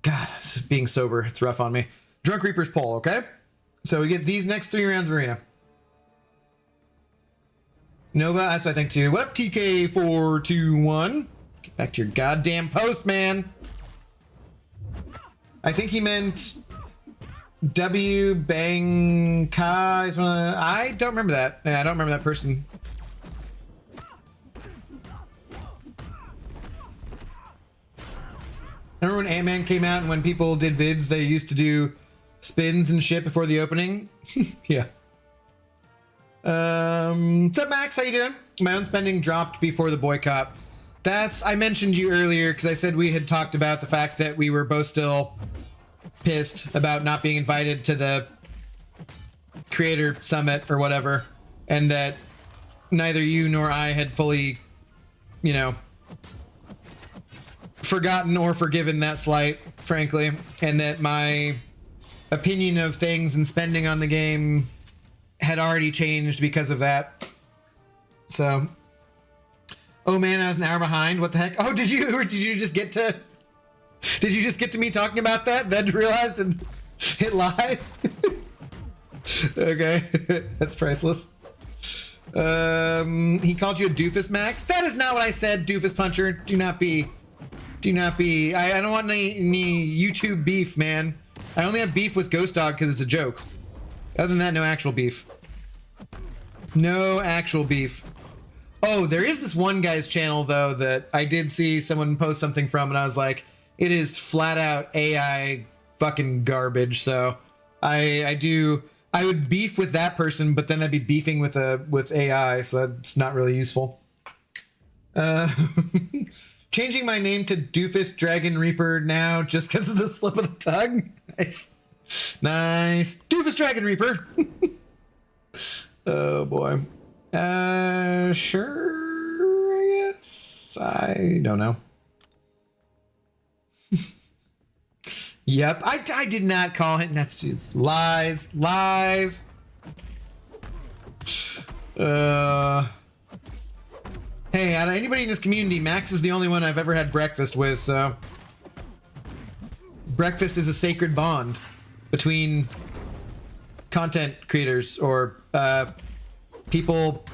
God, being sober, it's rough on me. Drunk Reapers poll, okay? So we get these next 3 rounds of Arena. Nova, that's what I think too. What up, TK421? Get back to your goddamn post, man. I think he meant W Bang Kai. I don't remember that. Yeah, I don't remember that person. Remember when Ant-Man came out and when people did vids, they used to do spins and shit before the opening? Yeah. What's up, Max? How you doing? My own spending dropped before the boycott. I mentioned you earlier because I said we had talked about the fact that we were both still pissed about not being invited to the creator summit or whatever, and that neither you nor I had fully, you know, forgotten or forgiven that slight, frankly, and that my opinion of things and spending on the game had already changed because of that. So, oh man, I was an hour behind. What the heck? Oh, did you just get to me talking about that, then realized and hit live? Okay, that's priceless. He called you a doofus, Max. That is not what I said, doofus puncher. Do not be. I don't want any YouTube beef, man. I only have beef with Ghost Dog because it's a joke. Other than that, no actual beef. No actual beef. Oh, there is this one guy's channel, though, that I did see someone post something from, and I was like, it is flat out AI fucking garbage. So I would beef with that person, but then I'd be beefing with AI, so that's not really useful. Changing my name to Doofus Dragon Reaper now just because of the slip of the tongue. Nice. Doofus Dragon Reaper. Oh boy. Sure, I guess. I don't know. Yep, I did not call him. That's just lies. Hey, out of anybody in this community, Max is the only one I've ever had breakfast with, so... Breakfast is a sacred bond between content creators or people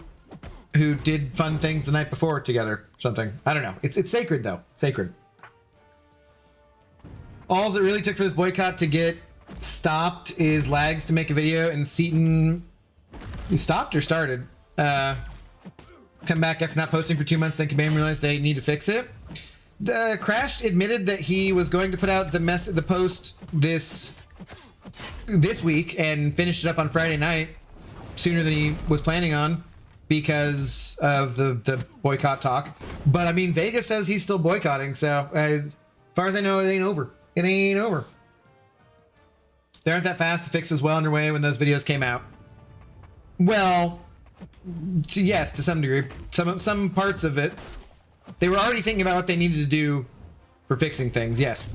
who did fun things the night before together, something. I don't know. It's sacred, though. Sacred. All it really took for this boycott to get stopped is lags to make a video, and Seaton... You stopped or started? Come back after not posting for 2 months, then Kabam realized they need to fix it. The Crash admitted that he was going to put out the post this week and finished it up on Friday night sooner than he was planning on because of the boycott talk. But I mean, Vegas says he's still boycotting, so as far as I know, it ain't over. It ain't over. They aren't that fast. The fix was well underway when those videos came out. Well, yes, to some degree. Some parts of it. They were already thinking about what they needed to do for fixing things, yes.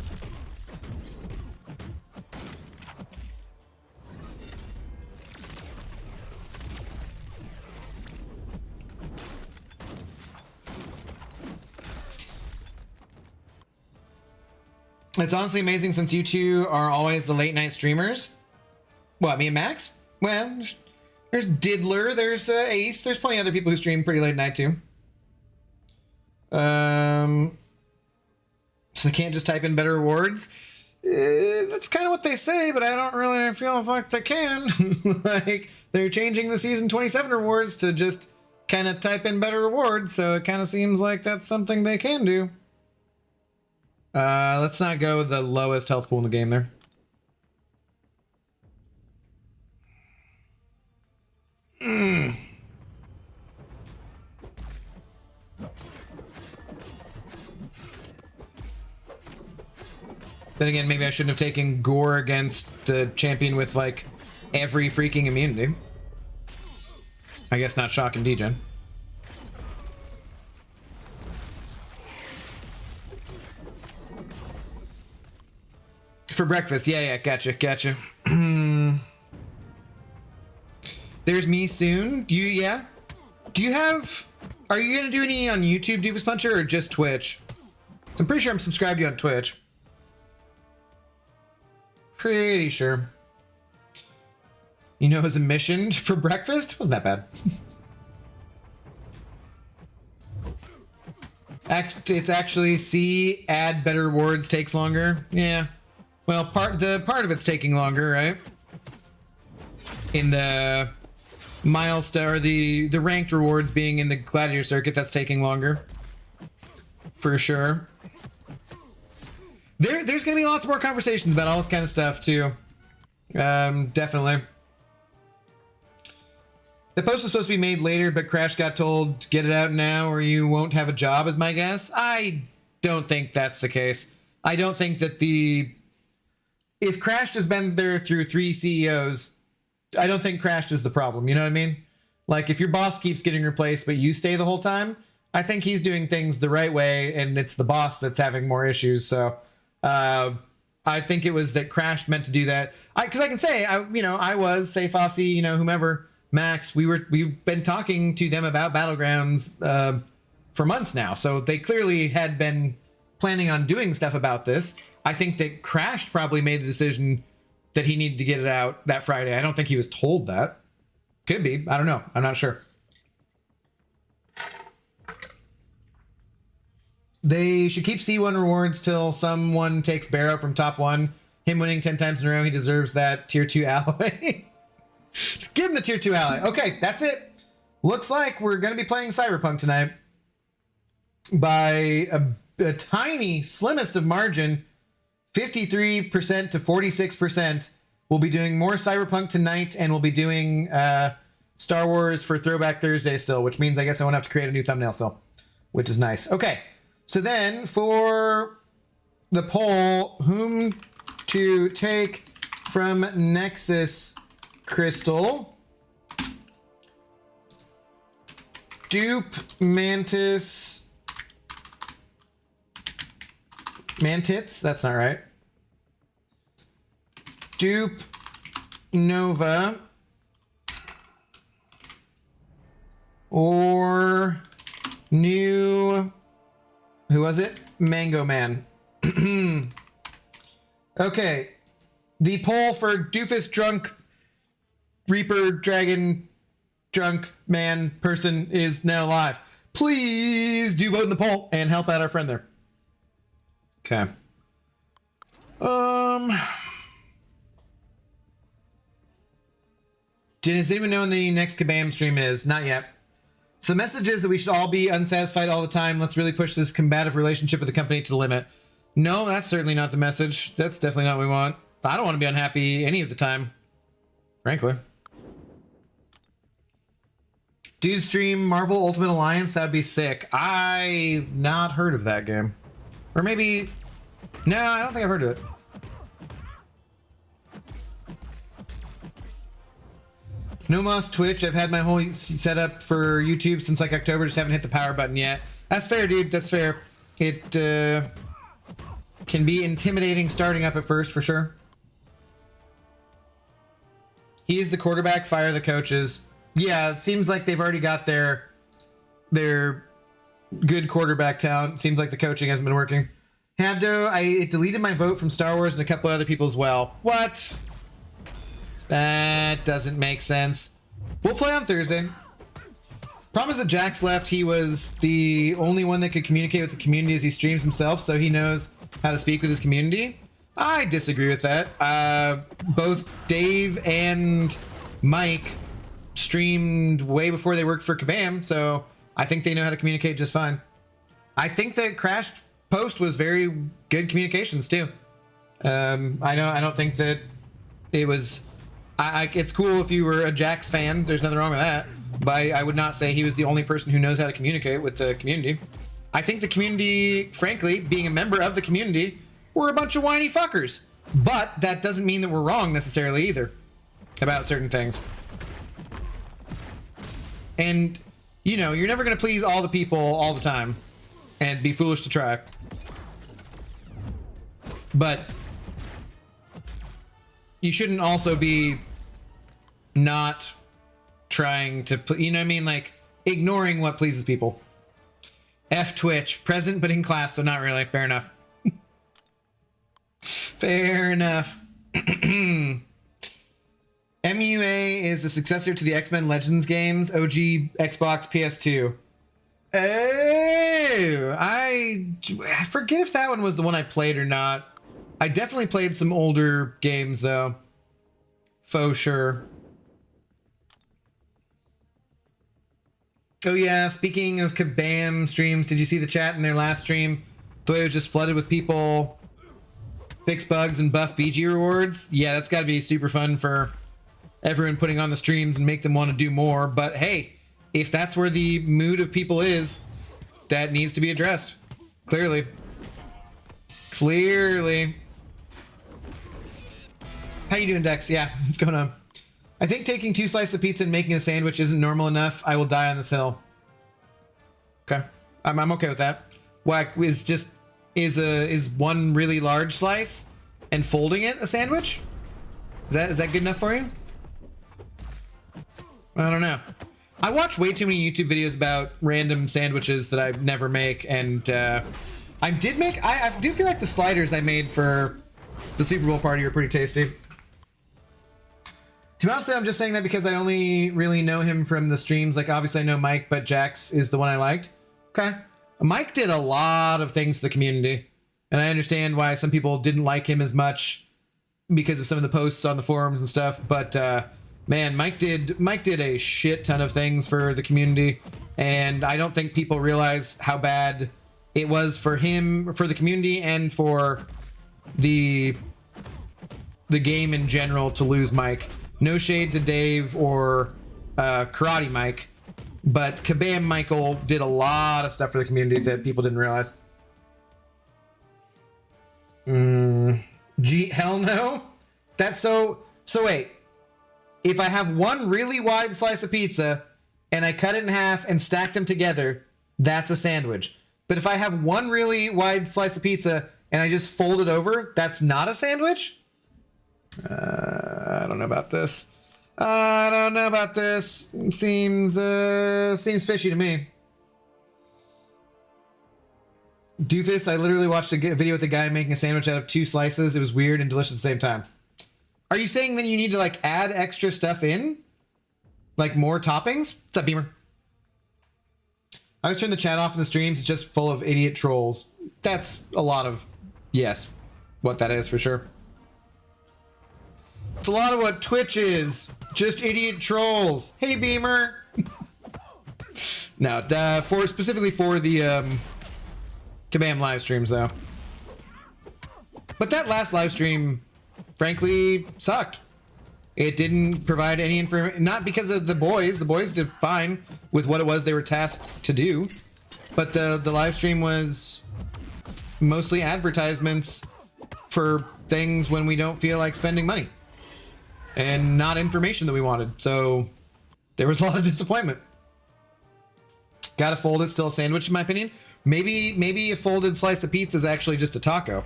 It's honestly amazing since you two are always the late night streamers. What, me and Max? Well, there's Diddler, there's Ace, there's plenty of other people who stream pretty late night too. So they can't just type in better rewards. That's kind of what they say, but I don't really feel like they can. Like, they're changing the season 27 rewards to just kind of type in better rewards, so it kind of seems like that's something they can do. Let's not go with the lowest health pool in the game there. Then again, maybe I shouldn't have taken Gore against the champion with, like, every freaking immunity. I guess not Shock and Degen. For breakfast, yeah, gotcha. There's me soon. Yeah? Do you have Are you gonna do any on YouTube, Doofus Puncher, or just Twitch? I'm pretty sure I'm subscribed to you on Twitch. Pretty sure. You know, it was a mission for breakfast? Wasn't that bad. It's actually C, add better rewards takes longer. Yeah. Well, part of it's taking longer, right? In the milestone, or the ranked rewards being in the gladiator circuit, that's taking longer. For sure. There's gonna be lots more conversations about all this kind of stuff too. Definitely. The post was supposed to be made later, but Crash got told to get it out now or you won't have a job, is my guess. I don't think that's the case. I don't think that if Crash has been there through 3 CEOs, I don't think Crash is the problem. You know what I mean? Like, if your boss keeps getting replaced, but you stay the whole time, I think he's doing things the right way, and it's the boss that's having more issues. So, I think it was that Crash meant to do that. Because I can say, I was, say Fossey, whomever, Max, we've been talking to them about Battlegrounds for months now. So they clearly had been planning on doing stuff about this. I think that Crash probably made the decision that he needed to get it out that Friday. I don't think he was told that. Could be. I don't know. I'm not sure. They should keep C1 rewards till someone takes Barrow from top 1. Him winning 10 times in a row, he deserves that tier 2 ally. Just give him the tier 2 ally. Okay, that's it. Looks like we're going to be playing Cyberpunk tonight. By a tiny, slimmest of margin, 53% to 46%. We'll be doing more Cyberpunk tonight, and we'll be doing Star Wars for Throwback Thursday still, which means I guess I won't have to create a new thumbnail still, which is nice. Okay, so then for the poll, whom to take from Nexus Crystal, Dupe, Mantis, Mantits, that's not right. Dupe, Nova, or new, who was it? Mango Man. Okay, the poll for Doofus Drunk Reaper Dragon Drunk Man person is now live. Please do vote in the poll and help out our friend there. Okay. Does anyone know when the next Kabam stream is? Not yet. So message is that we should all be unsatisfied all the time. Let's really push this combative relationship with the company to the limit. No, that's certainly not the message. That's definitely not what we want. I don't want to be unhappy any of the time, frankly. Daystream Marvel Ultimate Alliance, that'd be sick. I've not heard of that game. Or maybe... No, I don't think I've heard of it. No Moss Twitch. I've had my whole setup for YouTube since like October. Just haven't hit the power button yet. That's fair, dude. That's fair. It can be intimidating starting up at first, for sure. He is the quarterback. Fire the coaches. Yeah, it seems like they've already got their good quarterback talent. Seems like the coaching hasn't been working. Habdo, I deleted my vote from Star Wars and a couple other people as well. What? That doesn't make sense. We'll play on Thursday. Problem is that Jax left. He was the only one that could communicate with the community as he streams himself, so he knows how to speak with his community. I disagree with that. Both Dave and Mike streamed way before they worked for Kabam, so I think they know how to communicate just fine. I think that Crash Post was very good communications too. I don't think that it was... it's cool if you were a Jax fan. There's nothing wrong with that. But I would not say he was the only person who knows how to communicate with the community. I think the community, frankly, being a member of the community, we're a bunch of whiny fuckers. But that doesn't mean that we're wrong necessarily either about certain things. And, you know, you're never going to please all the people all the time and be foolish to try. But you shouldn't also be not trying to, you know what I mean? Like, ignoring what pleases people. F Twitch, present but in class, so not really. Fair enough. Fair enough. MUA is the successor to the X-Men Legends games, OG Xbox PS2. Oh, I forget if that one was the one I played or not. I definitely played some older games though. Faux sure. Oh yeah, speaking of Kabam streams, did you see the chat in their last stream? The way it was just flooded with people, fix bugs and buff BG rewards. Yeah, that's gotta be super fun for everyone putting on the streams and make them want to do more. But hey, if that's where the mood of people is, that needs to be addressed. Clearly. Clearly. How you doing, Dex? Yeah, what's going on? I think taking 2 slices of pizza and making a sandwich isn't normal enough. I will die on this hill. Okay. I'm okay with that. Whack is one really large slice and folding it a sandwich? Is that good enough for you? I don't know. I watch way too many YouTube videos about random sandwiches that I never make, and I do feel like the sliders I made for the Super Bowl party are pretty tasty. To be honest, I'm just saying that because I only really know him from the streams. Like, obviously I know Mike, but Jax is the one I liked. Okay. Mike did a lot of things to the community, and I understand why some people didn't like him as much because of some of the posts on the forums and stuff, but man, Mike did a shit ton of things for the community, and I don't think people realize how bad it was for him, for the community, and for the game in general to lose Mike. No shade to Dave or Karate Mike, but Kabam Michael did a lot of stuff for the community that people didn't realize. Hell no. That's so wait. If I have one really wide slice of pizza and I cut it in half and stack them together, that's a sandwich. But if I have one really wide slice of pizza and I just fold it over, that's not a sandwich? I don't know about this. I don't know about this. Seems fishy to me. Doofus, I literally watched a video with a guy making a sandwich out of 2 slices. It was weird and delicious at the same time. Are you saying that you need to like add extra stuff in? Like more toppings? What's up, Beamer? I always turn the chat off in the streams. It's just full of idiot trolls. That's a lot of, yes, what that is for sure. It's a lot of what Twitch is. Just idiot trolls. Hey, Beamer. No, specifically for the Kabam live streams though. But that last live stream, frankly, sucked. It didn't provide any information, not because of the boys. The boys did fine with what it was they were tasked to do. But the live stream was mostly advertisements for things when we don't feel like spending money. And not information that we wanted. So there was a lot of disappointment. Gotta fold it, still a sandwich in my opinion. Maybe a folded slice of pizza is actually just a taco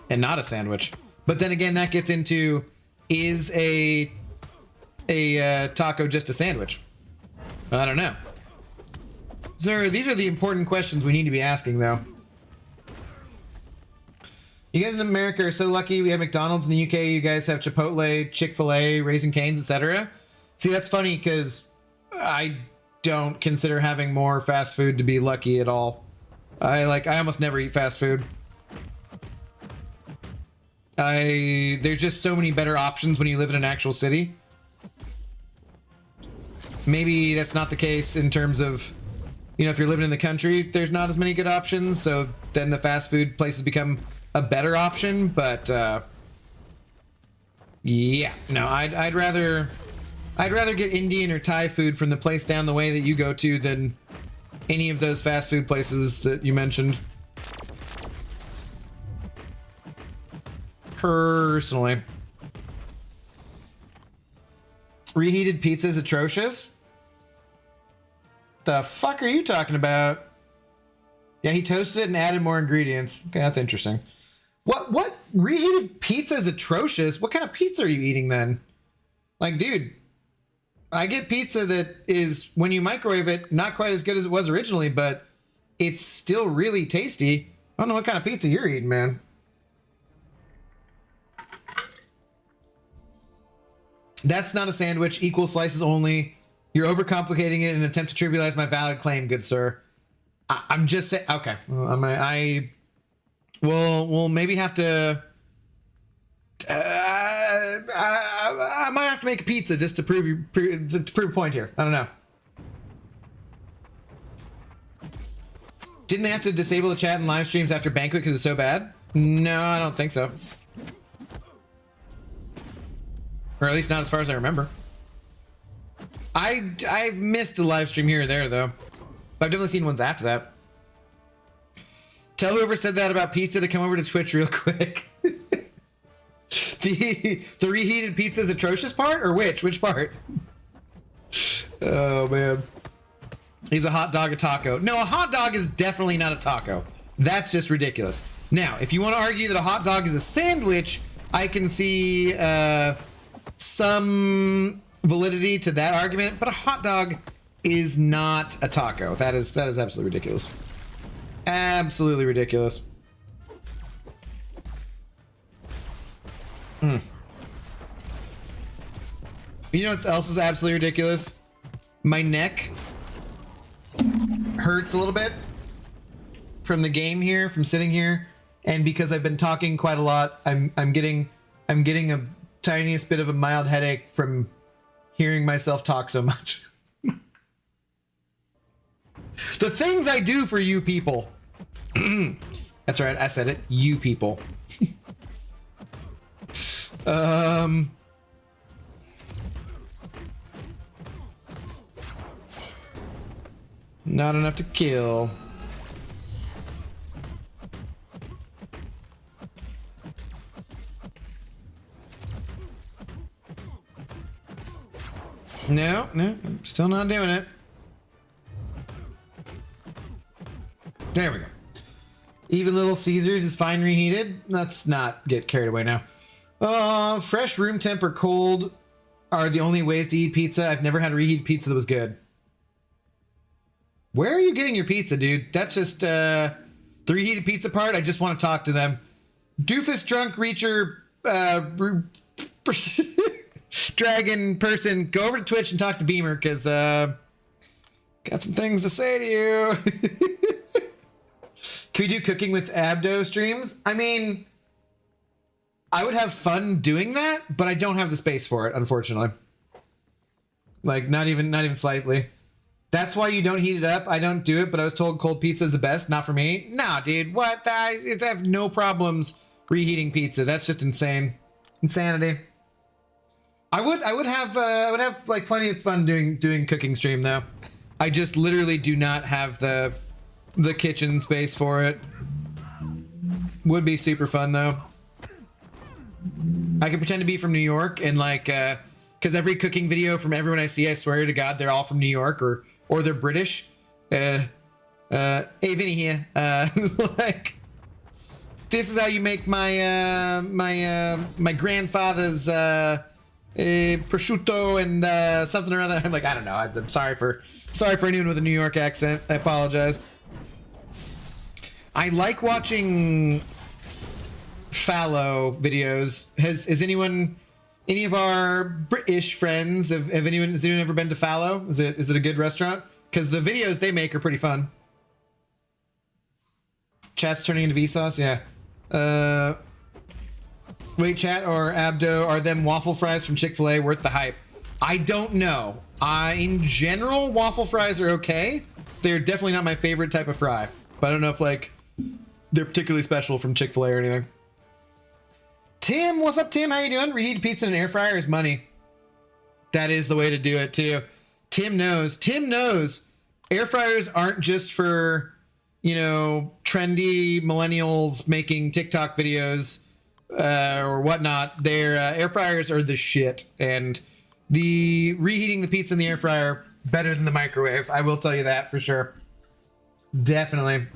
and not a sandwich. But then again, that gets into, is a taco just a sandwich? I don't know. Sir, these are the important questions we need to be asking though. You guys in America are so lucky. We have McDonald's in the UK. You guys have Chipotle, Chick-fil-A, Raising Cane's, etc. See, that's funny because I don't consider having more fast food to be lucky at all. I almost never eat fast food. There's just so many better options when you live in an actual city. Maybe that's not the case in terms of, you know, if you're living in the country, there's not as many good options. So then the fast food places become a better option, but yeah, no, I'd rather get Indian or Thai food from the place down the way that you go to than any of those fast food places that you mentioned. Personally. Reheated pizza is atrocious? The fuck are you talking about? Yeah, he toasted it and added more ingredients. Okay, that's interesting. What? Reheated pizza is atrocious? What kind of pizza are you eating then? Like, dude, I get pizza that is, when you microwave it, not quite as good as it was originally, but it's still really tasty. I don't know what kind of pizza you're eating, man. That's not a sandwich. Equal slices only. You're overcomplicating it in an attempt to trivialize my valid claim, good sir. I'm just saying. Okay, well, I will maybe have to. I might have to make a pizza just to prove a point here. I don't know. Didn't they have to disable the chat and live streams after Banquet because it's so bad? No, I don't think so. Or at least not as far as I remember. I've missed a live stream here or there though. But I've definitely seen ones after that. Tell whoever said that about pizza to come over to Twitch real quick. The reheated pizza is atrocious part, or which part? Oh man. He's a hot dog, a taco. No, a hot dog is definitely not a taco. That's just ridiculous. Now, if you want to argue that a hot dog is a sandwich, I can see some validity to that argument, but a hot dog is not a taco. That is absolutely ridiculous. Absolutely ridiculous. You know what else is absolutely ridiculous? My neck hurts a little bit from the game here, from sitting here, and because I've been talking quite a lot, I'm getting a tiniest bit of a mild headache from hearing myself talk so much. The things I do for you people. That's right, I said it. You people. Not enough to kill. No, still not doing it. There we go. Even Little Caesars is fine reheated. Let's not get carried away now. Fresh, room temp, or cold are the only ways to eat pizza. I've never had a reheated pizza that was good. Where are you getting your pizza, dude? That's just the reheated pizza part. I just want to talk to them. Doofus, drunk, reacher, dragon person, go over to Twitch and talk to Beamer, because got some things to say to you. Can we do cooking with Abdo streams? I mean, I would have fun doing that, but I don't have the space for it, unfortunately. Like, not even slightly. That's why you don't heat it up. I don't do it, but I was told cold pizza is the best. Not for me. Nah, dude. What? I have no problems reheating pizza. That's just insane. Insanity. I would have like plenty of fun doing cooking stream though. I just literally do not have the kitchen space for it. Would be super fun though. I could pretend to be from New York and like, because every cooking video from everyone I see, I swear to God, they're all from New York or they're British. Hey, Vinny here. Like, this is how you make my my grandfather's prosciutto and something or other. I'm like, I don't know. I'm sorry for anyone with a New York accent. I apologize. I like watching fallow videos. Has any of our British friends has anyone ever been to Fallow? Is it a good restaurant? Because the videos they make are pretty fun. Chat's turning into Vsauce, yeah. Wait, chat or Abdo, are them waffle fries from Chick-fil-A worth the hype? I don't know. In general, waffle fries are okay. They're definitely not my favorite type of fry. But I don't know if like they're particularly special from Chick-fil-A or anything. Tim, what's up, Tim? How you doing? Reheated pizza in an air fryer is money. That is the way to do it too. Tim knows. Air fryers aren't just for, you know, trendy millennials making TikTok videos or whatnot. Their air fryers are the shit, and the reheating the pizza in the air fryer better than the microwave. I will tell you that for sure. Definitely.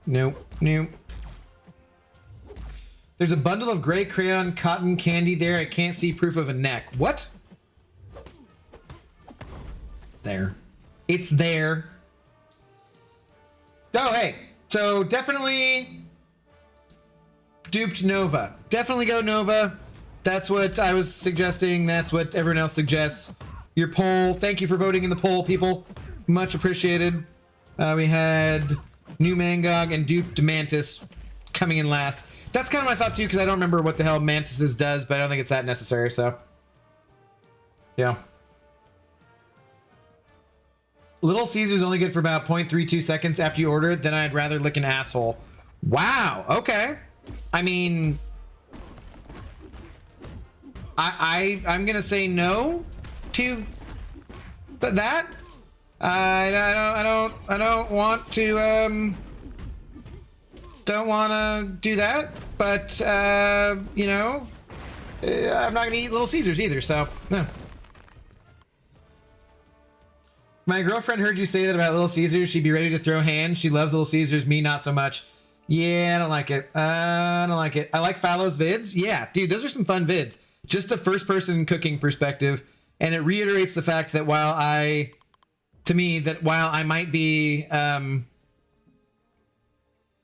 Nope. There's a bundle of gray crayon cotton candy there. I can't see proof of a neck. What? There. It's there. Oh, hey. So definitely duped Nova. Definitely go Nova. That's what I was suggesting. That's what everyone else suggests. Your poll. Thank you for voting in the poll, people. Much appreciated. We had New Mangog and duped Mantis coming in last. That's kind of my thought too, because I don't remember what the hell Mantis's does, but I don't think it's that necessary, so. Yeah. Little Caesar's only good for about 0.32 seconds after you order it, then I'd rather lick an asshole. Wow, okay. I mean, I'm gonna say no to that. I don't want to don't want to do that, but you know, I'm not gonna eat Little Caesars either, so no. My girlfriend heard you say that about Little Caesars. She'd be ready to throw hands. She loves Little Caesars, me not so much. Yeah, I don't like it. I don't like it. I like Fallow's vids. Yeah, dude, those are some fun vids. Just the first person cooking perspective. And it reiterates the fact that while I might be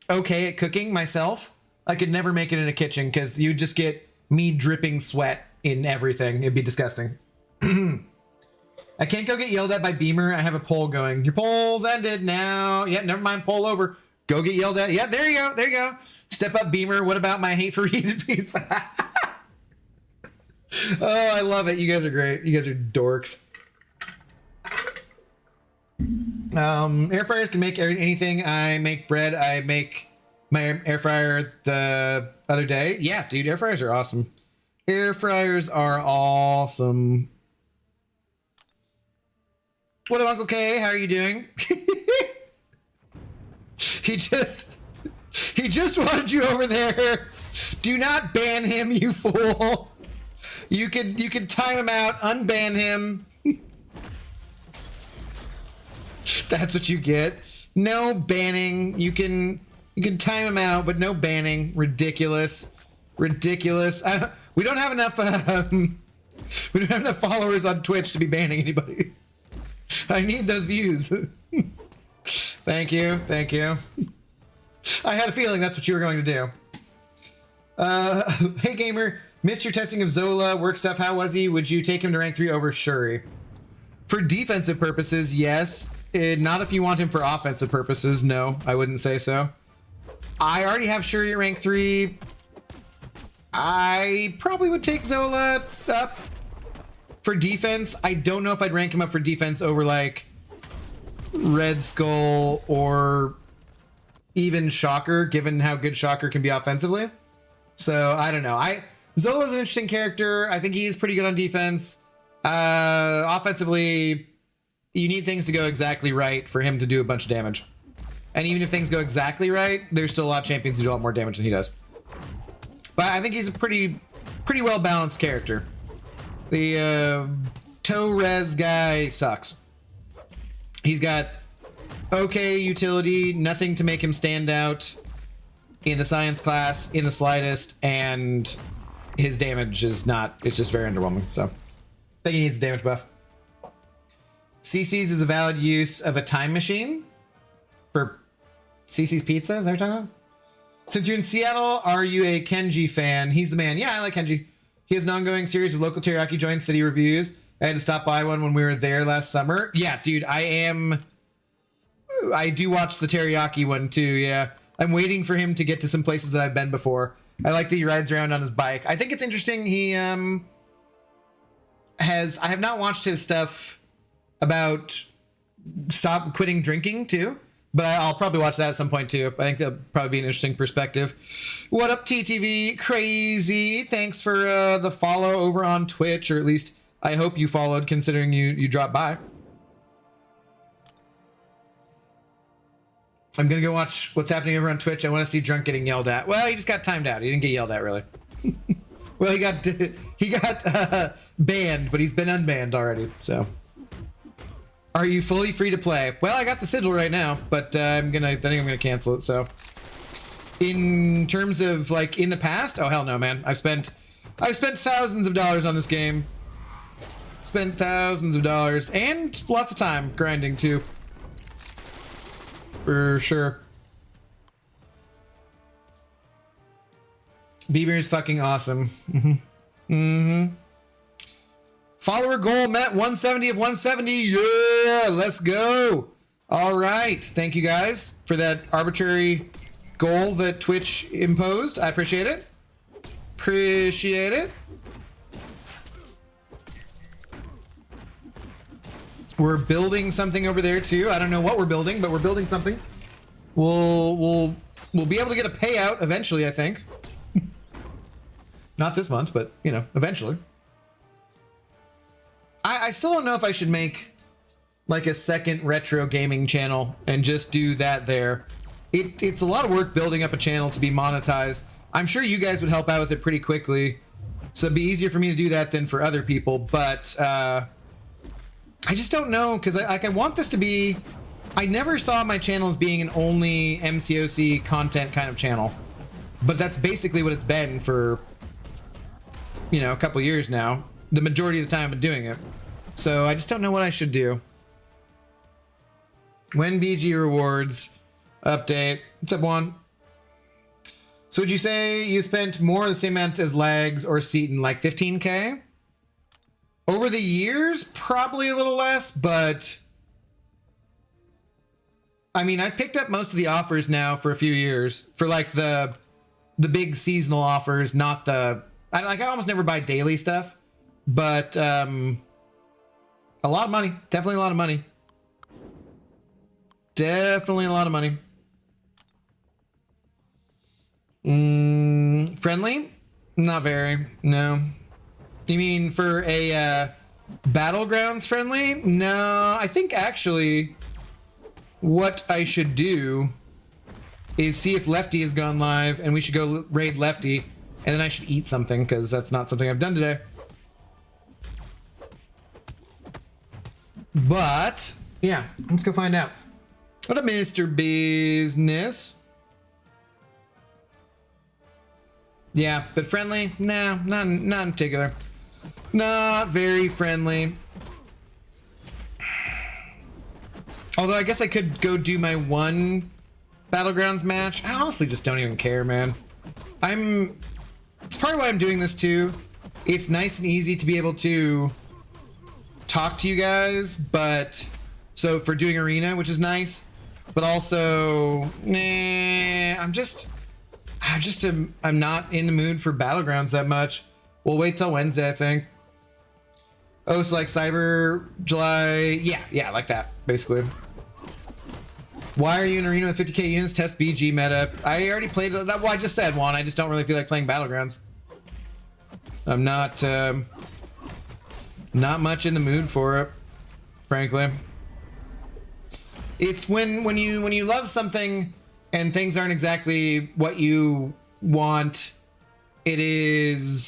okay at cooking myself, I could never make it in a kitchen because you'd just get me dripping sweat in everything. It'd be disgusting. I can't go get yelled at by Beamer. I have a poll going. Your poll's ended now. Yeah, never mind. Poll over. Go get yelled at. Yeah, there you go. There you go. Step up, Beamer. What about my hate for heated pizza? Oh, I love it. You guys are great. You guys are dorks. Air fryers can make anything. I make bread. I make my air fryer the other day. Yeah, dude, air fryers are awesome. Air fryers are awesome. What up, Uncle K? How are you doing? He just wanted you over there. Do not ban him, you fool. You can time him out, unban him. That's what you get. No banning. You can time him out, but no banning. Ridiculous. Ridiculous. We don't have enough we don't have enough followers on Twitch to be banning anybody. I need those views. Thank you. Thank you. I had a feeling that's what you were going to do. Hey gamer, missed your testing of Zola work stuff. How was he? Would you take him to rank 3 over Shuri? For defensive purposes, yes. Not if you want him for offensive purposes. No, I wouldn't say so. I already have Shuri at rank 3. I probably would take Zola up for defense. I don't know if I'd rank him up for defense over like Red Skull or even Shocker, given how good Shocker can be offensively. So I don't know. Zola's an interesting character. I think he's pretty good on defense. Offensively, you need things to go exactly right for him to do a bunch of damage. And even if things go exactly right, there's still a lot of champions who do a lot more damage than he does. But I think he's a pretty well balanced character. The toe res guy sucks. He's got okay utility, nothing to make him stand out in the science class in the slightest, and his damage is not, it's just very underwhelming. So I think he needs a damage buff. CC's is a valid use of a time machine for CC's Pizza, is that what you're talking about? Since you're in Seattle, are you a Kenji fan? He's the man. Yeah, I like Kenji. He has an ongoing series of local teriyaki joints that he reviews. I had to stop by one when we were there last summer. Yeah, dude, I do watch the teriyaki one too, yeah. I'm waiting for him to get to some places that I've been before. I like that he rides around on his bike. I think it's interesting. He I have not watched his stuff about quitting drinking too, but I'll probably watch that at some point too. I think that'll probably be an interesting perspective. What up, TTV Crazy? Thanks for the follow over on Twitch, or at least I hope you followed, considering you dropped by. I'm gonna go watch what's happening over on Twitch. I want to see Drunk getting yelled at. Well, he just got timed out. He didn't get yelled at, really. Well, he got banned, but he's been unbanned already. So, are you fully free to play? Well, I got the sigil right now, but I think I'm gonna cancel it. So, In terms of like in the past, oh hell no, man. I've spent thousands of dollars on this game. Spent thousands of dollars and lots of time grinding too. For sure. Bieber is fucking awesome. Follower goal met 170 of 170. Yeah, let's go. All right. Thank you guys for that arbitrary goal that Twitch imposed. I appreciate it. Appreciate it. We're building something over there too. I don't know what we're building, but we're building something. We'll be able to get a payout eventually, I think. Not this month, but you know, eventually. I still don't know if I should make like a second retro gaming channel and just do that there. It's a lot of work building up a channel to be monetized. I'm sure you guys would help out with it pretty quickly, so it'd be easier for me to do that than for other people. But I just don't know, because I want this to be. I never saw my channel as being an only MCOC content kind of channel, but that's basically what it's been for, you know, a couple years now. The majority of the time I've been doing it, so I just don't know what I should do. When BG rewards. Update. What's up, Juan? So would you say you spent more or the same amount as Lags or Seaton, like 15K? Over the years, probably a little less, but I mean, I've picked up most of the offers now for a few years, for like the big seasonal offers, not the, I almost never buy daily stuff, but a lot of money, definitely a lot of money. Definitely a lot of money. Friendly? Not very, no. You mean for a Battlegrounds friendly? No, I think actually what I should do is see if Lefty has gone live and we should go raid Lefty, and then I should eat something because that's not something I've done today. But yeah, let's go find out. What up, Mr. Business? Yeah, but friendly? No, not in particular. Not very friendly. Although I guess I could go do my one Battlegrounds match. I honestly just don't even care, man. It's part of why I'm doing this too. It's nice and easy to be able to talk to you guys, but so for doing arena, which is nice, but also, I'm not in the mood for Battlegrounds that much. We'll wait till Wednesday, I think. Oh, so like Cyber July, yeah, like that, basically. Why are you in arena with 50k units? Test BG meta. I already played that. Well, I just said one. I just don't really feel like playing Battlegrounds. I'm not much in the mood for it, frankly. It's when you love something and things aren't exactly what you want, it is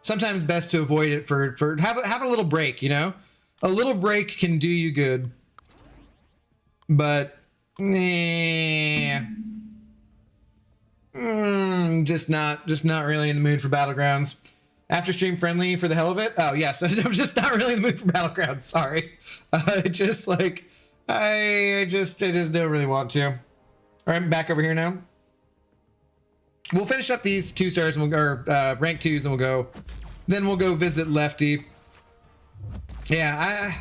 sometimes best to avoid it for have a little break, you know? A little break can do you good. But just not really in the mood for Battlegrounds. After stream friendly for the hell of it. Oh yes, I'm just not really in the mood for Battlegrounds. Sorry, just like I just don't really want to. All right, I'm back over here now. We'll finish up these 2 stars and we'll go rank 2s, and we'll go visit Lefty. Yeah,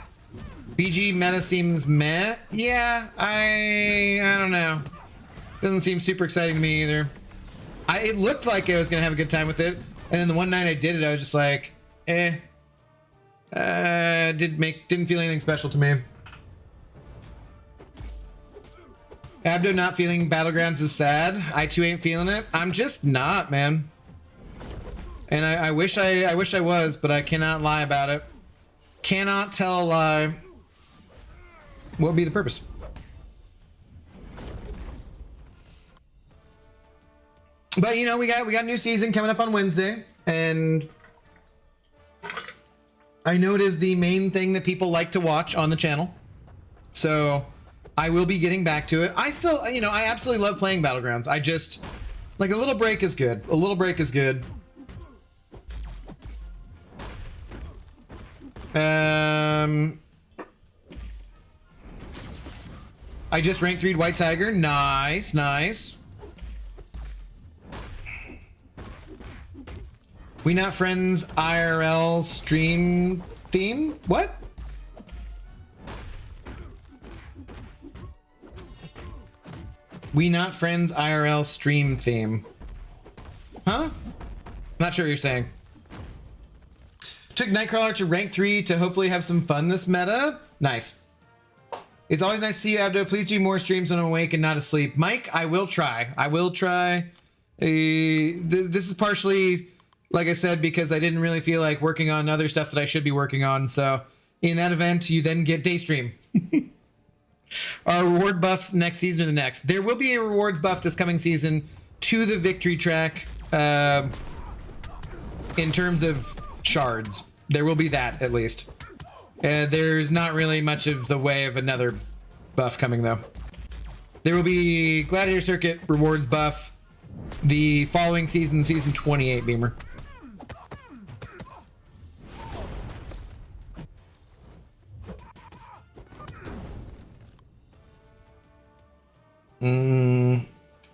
BG meta seems meh. Yeah, I don't know. Doesn't seem super exciting to me either. It looked like I was gonna have a good time with it, and then the one night I did it, I was just like, didn't feel anything special to me. Abdo not feeling Battlegrounds is sad. I too ain't feeling it. I'm just not, man. And I wish I was, but I cannot lie about it. Cannot tell a lie. What would be the purpose? But you know, we got a new season coming up on Wednesday, and I know it is the main thing that people like to watch on the channel. So I will be getting back to it. I still, you know, I absolutely love playing Battlegrounds. I just, like, a little break is good. A little break is good. I just rank 3'd White Tiger. Nice, nice. We Not Friends IRL stream theme? What? We Not Friends IRL stream theme. Huh? Not sure what you're saying. Took Nightcrawler to rank 3 to hopefully have some fun this meta. Nice. It's always nice to see you, Abdo. Please do more streams when I'm awake and not asleep. Mike, I will try. I will try. This is partially, like I said, because I didn't really feel like working on other stuff that I should be working on. So in that event, you then get Daystream. Our reward buffs next season or the next. There will be a rewards buff this coming season to the victory track in terms of shards. There will be that, at least. There's not really much of the way of another buff coming, though. There will be Gladiator Circuit rewards buff the following season, season 28, Beamer.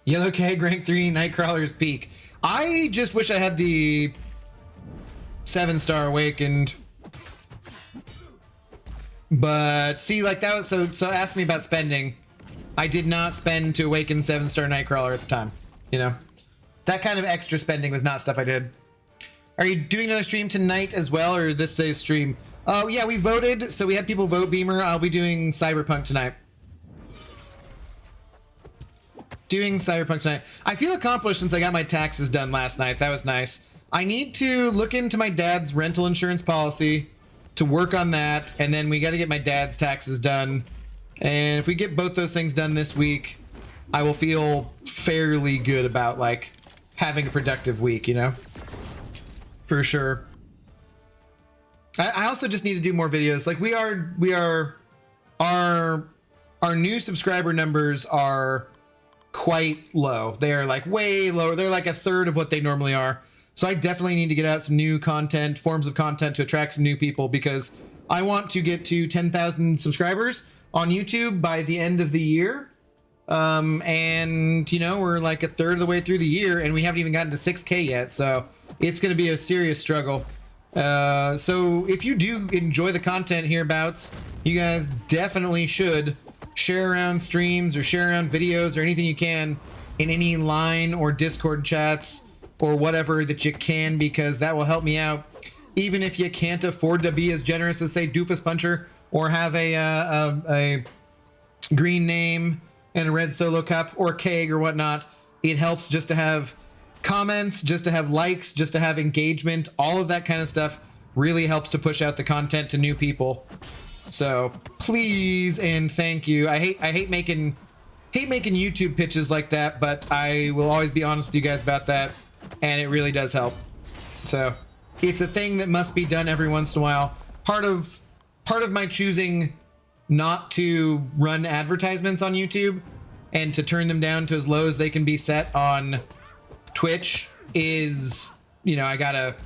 Yellow Keg, rank 3, Nightcrawler's peak. I just wish I had the 7-star awakened. But see, like that was so ask me about spending. I did not spend to awaken 7-star Nightcrawler at the time. You know? That kind of extra spending was not stuff I did. Are you doing another stream tonight as well, or is this today's stream? Oh yeah, we voted, so we had people vote, Beamer. I'll be doing Cyberpunk tonight. Doing Cyberpunk tonight. I feel accomplished since I got my taxes done last night. That was nice. I need to look into my dad's rental insurance policy to work on that, and then we got to get my dad's taxes done. And if we get both those things done this week, I will feel fairly good about like having a productive week, you know? For sure. I also just need to do more videos. Like our new subscriber numbers are quite low. They're like way lower. They're like a third of what they normally are. So I definitely need to get out some new content, forms of content to attract some new people, because I want to get to 10,000 subscribers on YouTube by the end of the year. And you know, we're like a third of the way through the year and we haven't even gotten to 6K yet. So it's going to be a serious struggle. So if you do enjoy the content hereabouts, you guys definitely should share around streams or share around videos or anything you can in any line or Discord chats or whatever that you can, because that will help me out. Even if you can't afford to be as generous as, say, Doofus Puncher, or have a green name and a red solo cup or keg or whatnot, it helps just to have comments, just to have likes, just to have engagement. All of that kind of stuff really helps to push out the content to new people. So please and thank you. I hate making YouTube pitches like that, but I will always be honest with you guys about that. And it really does help. So it's a thing that must be done every once in a while. Part of my choosing not to run advertisements on YouTube and to turn them down to as low as they can be set on Twitch is, you know, I gotta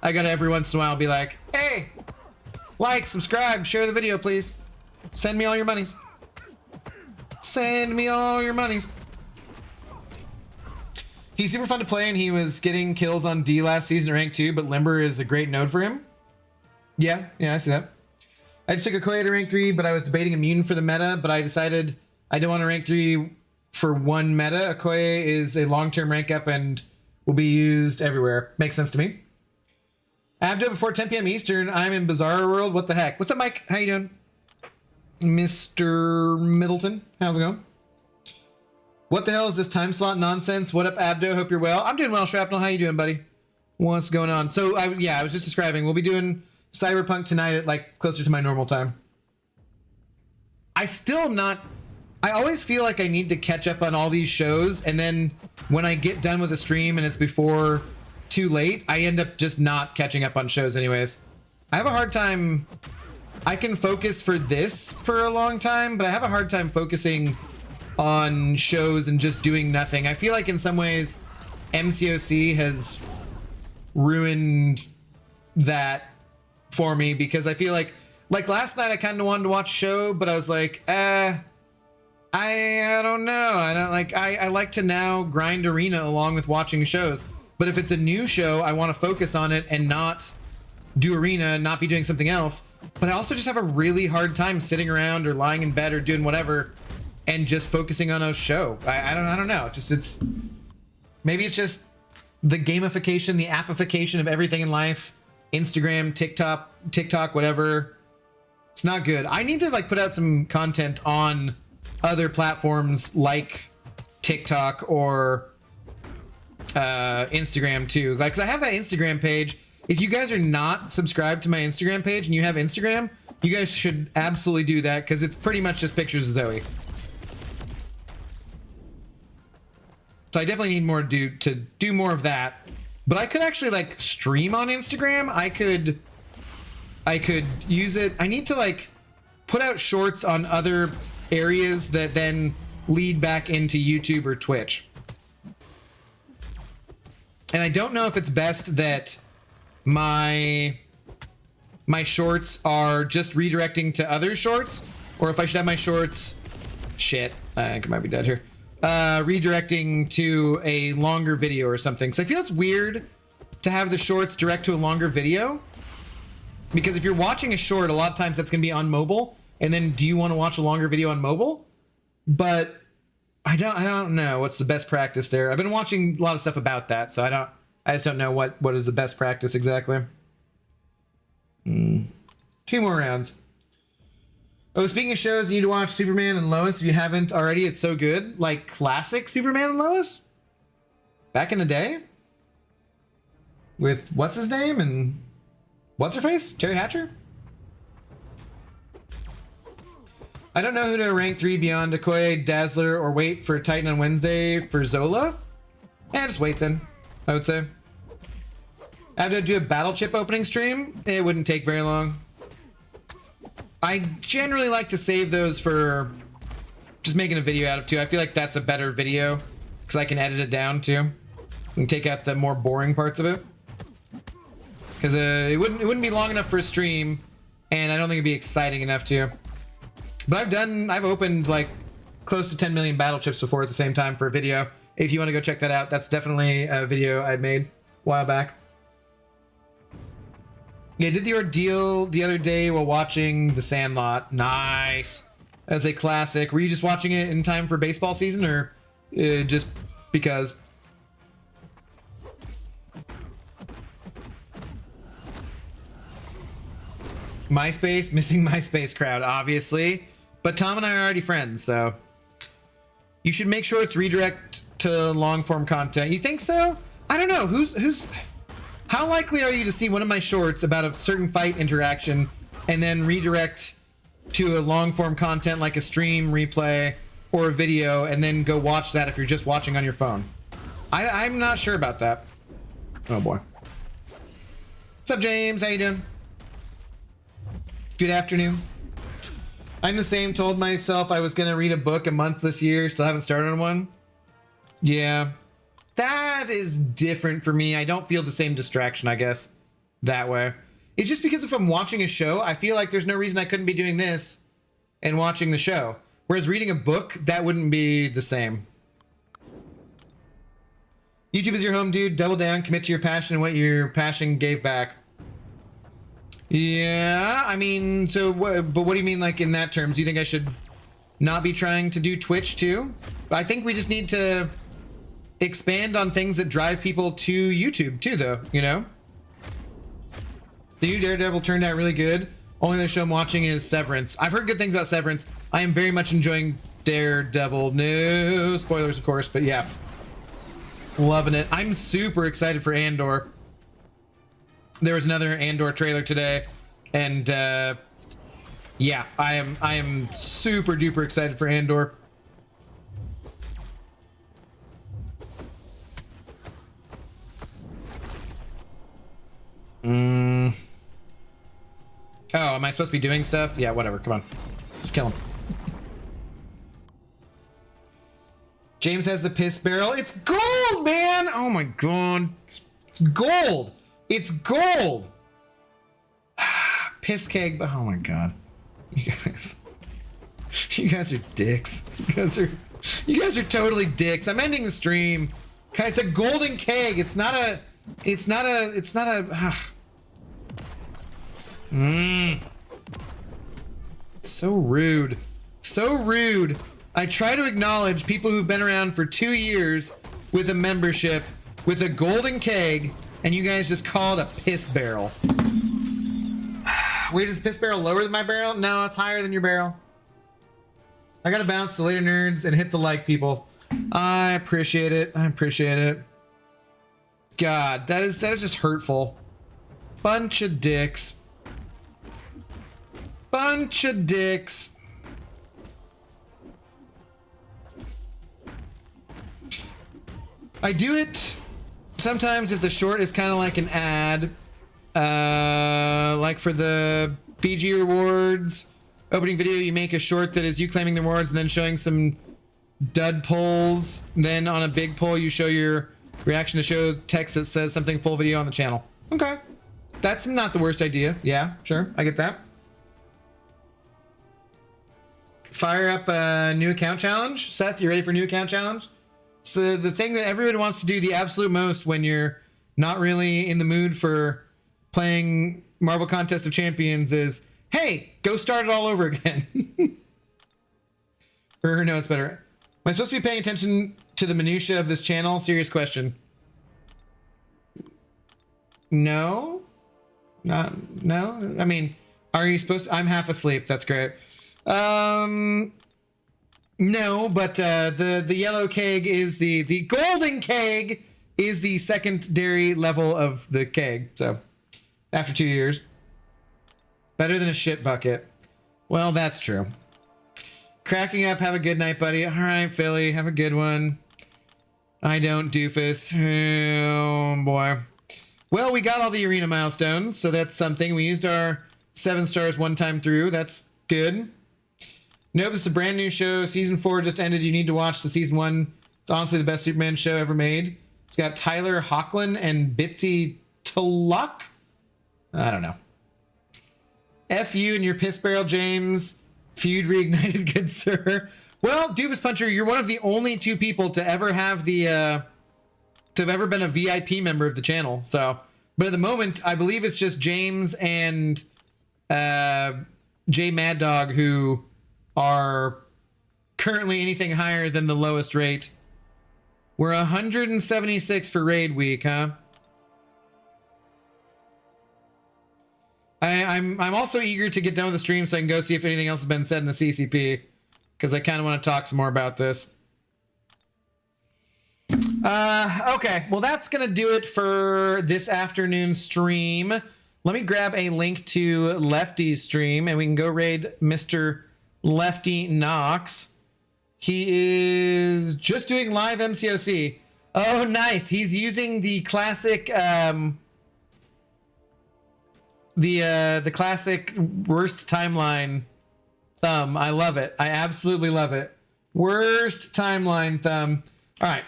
every once in a while be like, hey, like, subscribe, share the video, please. Send me all your monies. Send me all your monies. He's super fun to play, and he was getting kills on D last season, rank 2, but Limber is a great node for him. Yeah, I see that. I just took Okoye to rank 3, but I was debating Immune for the meta, but I decided I don't want to rank 3 for one meta. Okoye is a long-term rank up and will be used everywhere. Makes sense to me. Abdo, before 10 p.m. Eastern, I'm in Bizarro World. What the heck? What's up, Mike? How you doing? Mr. Middleton, how's it going? What the hell is this time slot nonsense? What up, Abdo? Hope you're well. I'm doing well, Shrapnel. How you doing, buddy? What's going on? So, I was just describing. We'll be doing Cyberpunk tonight at, like, closer to my normal time. I always feel like I need to catch up on all these shows, and then when I get done with a stream and it's before too late, I end up just not catching up on shows anyways. I have a hard time I can focus for this for a long time, but I have a hard time focusing on shows and just doing nothing. I feel like in some ways MCOC has ruined that for me, because I feel like last night I kind of wanted to watch a show, but I was like, I don't know. I like to now grind arena along with watching shows. But if it's a new show, I want to focus on it and not do arena, not be doing something else. But I also just have a really hard time sitting around or lying in bed or doing whatever and just focusing on a show. I don't know. Maybe it's just the gamification, the appification of everything in life. Instagram, TikTok, whatever. It's not good. I need to like put out some content on other platforms like TikTok or Instagram too. Like, 'cause I have that Instagram page. If you guys are not subscribed to my Instagram page and you have Instagram, you guys should absolutely do that, because it's pretty much just pictures of Zoe. So I definitely need more to do more of that. But I could actually like stream on Instagram. I could use it. I need to like put out shorts on other areas that then lead back into YouTube or Twitch. And I don't know if it's best that my shorts are just redirecting to other shorts, or if I should have my shorts, shit, I think I might be dead here, redirecting to a longer video or something. So I feel it's weird to have the shorts direct to a longer video, because if you're watching a short, a lot of times that's going to be on mobile, and then do you want to watch a longer video on mobile? But I don't know what's the best practice there. I've been watching a lot of stuff about that, so I just don't know what is the best practice exactly. 2 more rounds. Oh, speaking of shows, you need to watch Superman and Lois if you haven't already. It's so good. Like classic Superman and Lois? Back in the day? With what's his name and what's her face? Terry Hatcher? I don't know who to rank 3 beyond Okoye, Dazzler, or wait for Titan on Wednesday for Zola. Just wait then, I would say. I have to do a battle chip opening stream. It wouldn't take very long. I generally like to save those for just making a video out of too. I feel like that's a better video because I can edit it down too and take out the more boring parts of it. Because it wouldn't be long enough for a stream, and I don't think it'd be exciting enough to. But I've opened like close to 10 million battle chips before at the same time for a video. If you want to go check that out, that's definitely a video I made a while back. Yeah, did the ordeal the other day while watching The Sandlot. Nice. As a classic. Were you just watching it in time for baseball season, or just because? MySpace, missing MySpace crowd, obviously. But Tom and I are already friends, so you should make sure it's redirect to long form content. You think so? I don't know. Who's how likely are you to see one of my shorts about a certain fight interaction and then redirect to a long form content like a stream replay or a video and then go watch that if you're just watching on your phone? I'm not sure about that. Oh boy. What's up, James? How you doing? Good afternoon. I'm the same. Told myself I was going to read a book a month this year. Still haven't started on one. Yeah. That is different for me. I don't feel the same distraction, I guess, that way. It's just because if I'm watching a show, I feel like there's no reason I couldn't be doing this and watching the show. Whereas reading a book, that wouldn't be the same. YouTube is your home, dude. Double down, commit to your passion and what your passion gave back. Yeah, I mean, so but what do you mean, like, in that terms? Do you think I should not be trying to do Twitch too? I think we just need to expand on things that drive people to YouTube too, though, you know? The new Daredevil turned out really good. Only other show I'm watching is Severance. I've heard good things about Severance. I am very much enjoying Daredevil. No spoilers, of course, but yeah. Loving it. I'm super excited for Andor. There was another Andor trailer today, and yeah, I am super duper excited for Andor. Oh, Oh, am I supposed to be doing stuff? Yeah, whatever. Come on. Just kill him. James has the piss barrel. It's gold, man! Oh my god. It's gold. It's gold. Piss keg. Oh my god. You guys are dicks. You guys are totally dicks. I'm ending the stream. It's a golden keg. It's not a. So rude. So rude. I try to acknowledge people who've been around for 2 years with a membership with a golden keg, and you guys just call it a piss barrel. Wait, is piss barrel lower than my barrel? No, it's higher than your barrel. I gotta bounce to later nerds and hit the like, people. I appreciate it. I appreciate it. God, that is just hurtful. Bunch of dicks. Bunch of dicks. I do it sometimes if the short is kind of like an ad, like for the BG rewards opening video, you make a short that is you claiming the rewards and then showing some dud polls. Then on a big poll, you show your reaction to show text that says something full video on the channel. Okay. That's not the worst idea. Yeah, sure. I get that. Fire up a new account challenge. Seth, you ready for new account challenge? So the thing that everyone wants to do the absolute most when you're not really in the mood for playing Marvel Contest of Champions is, hey, go start it all over again. Or no, it's better. Am I supposed to be paying attention to the minutia of this channel? Serious question. No? No? I mean, are you supposed to? I'm half asleep. That's great. No, but the yellow keg is the golden keg is the secondary level of the keg. So after 2 years, better than a shit bucket. Well, that's true. Cracking up. Have a good night, buddy. All right, Philly. Have a good one. I don't, doofus. Oh boy. Well, we got all the arena milestones, so that's something. We used our 7 stars one time through. That's good. Nope, it's a brand new show. Season 4 just ended. You need to watch the season 1. It's honestly the best Superman show ever made. It's got Tyler Hoechlin and Bitsy Tulloch. I don't know. F you and your piss barrel, James. Feud reignited, good sir. Well, Doofus Puncher, you're one of the only 2 people to ever have the to have ever been a VIP member of the channel. So, but at the moment, I believe it's just James and Jay Mad Dog who are currently anything higher than the lowest rate. We're 176 for raid week, huh? I'm also eager to get done with the stream so I can go see if anything else has been said in the CCP, because I kind of want to talk some more about this. Okay, well that's gonna do it for this afternoon stream. Let me grab a link to Lefty's stream and we can go raid Mr. Lefty Knox. He is just doing live MCOC. Oh, nice. He's using the classic, the classic worst timeline thumb. I love it. I absolutely love it. Worst timeline thumb. All right.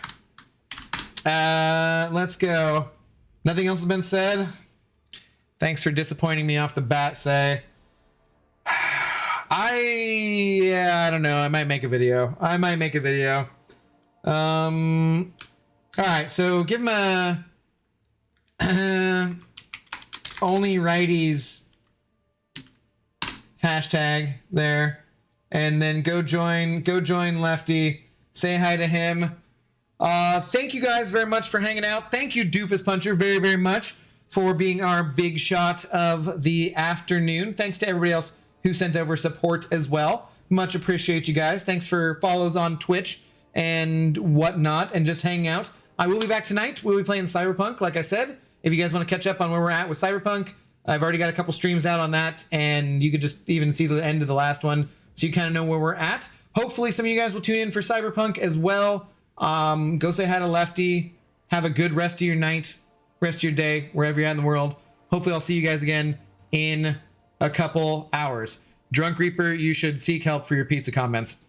Let's go. Nothing else has been said. Thanks for disappointing me off the bat, Say. I don't know. I might make a video. All right, so give him a only righties hashtag there, and then go join Lefty. Say hi to him. Thank you guys very much for hanging out. Thank you, Doofus Puncher, very, very much for being our big shot of the afternoon. Thanks to everybody else who sent over support as well. Much appreciate you guys. Thanks for follows on Twitch and whatnot, and just hanging out. I will be back tonight. We'll be playing Cyberpunk, like I said. If you guys want to catch up on where we're at with Cyberpunk, I've already got a couple streams out on that, and you could just even see the end of the last one, so you kind of know where we're at. Hopefully some of you guys will tune in for Cyberpunk as well. Go say hi to Lefty. Have a good rest of your night, rest of your day, wherever you're at in the world. Hopefully I'll see you guys again in a couple hours. Drunk Reaper, you should seek help for your pizza comments.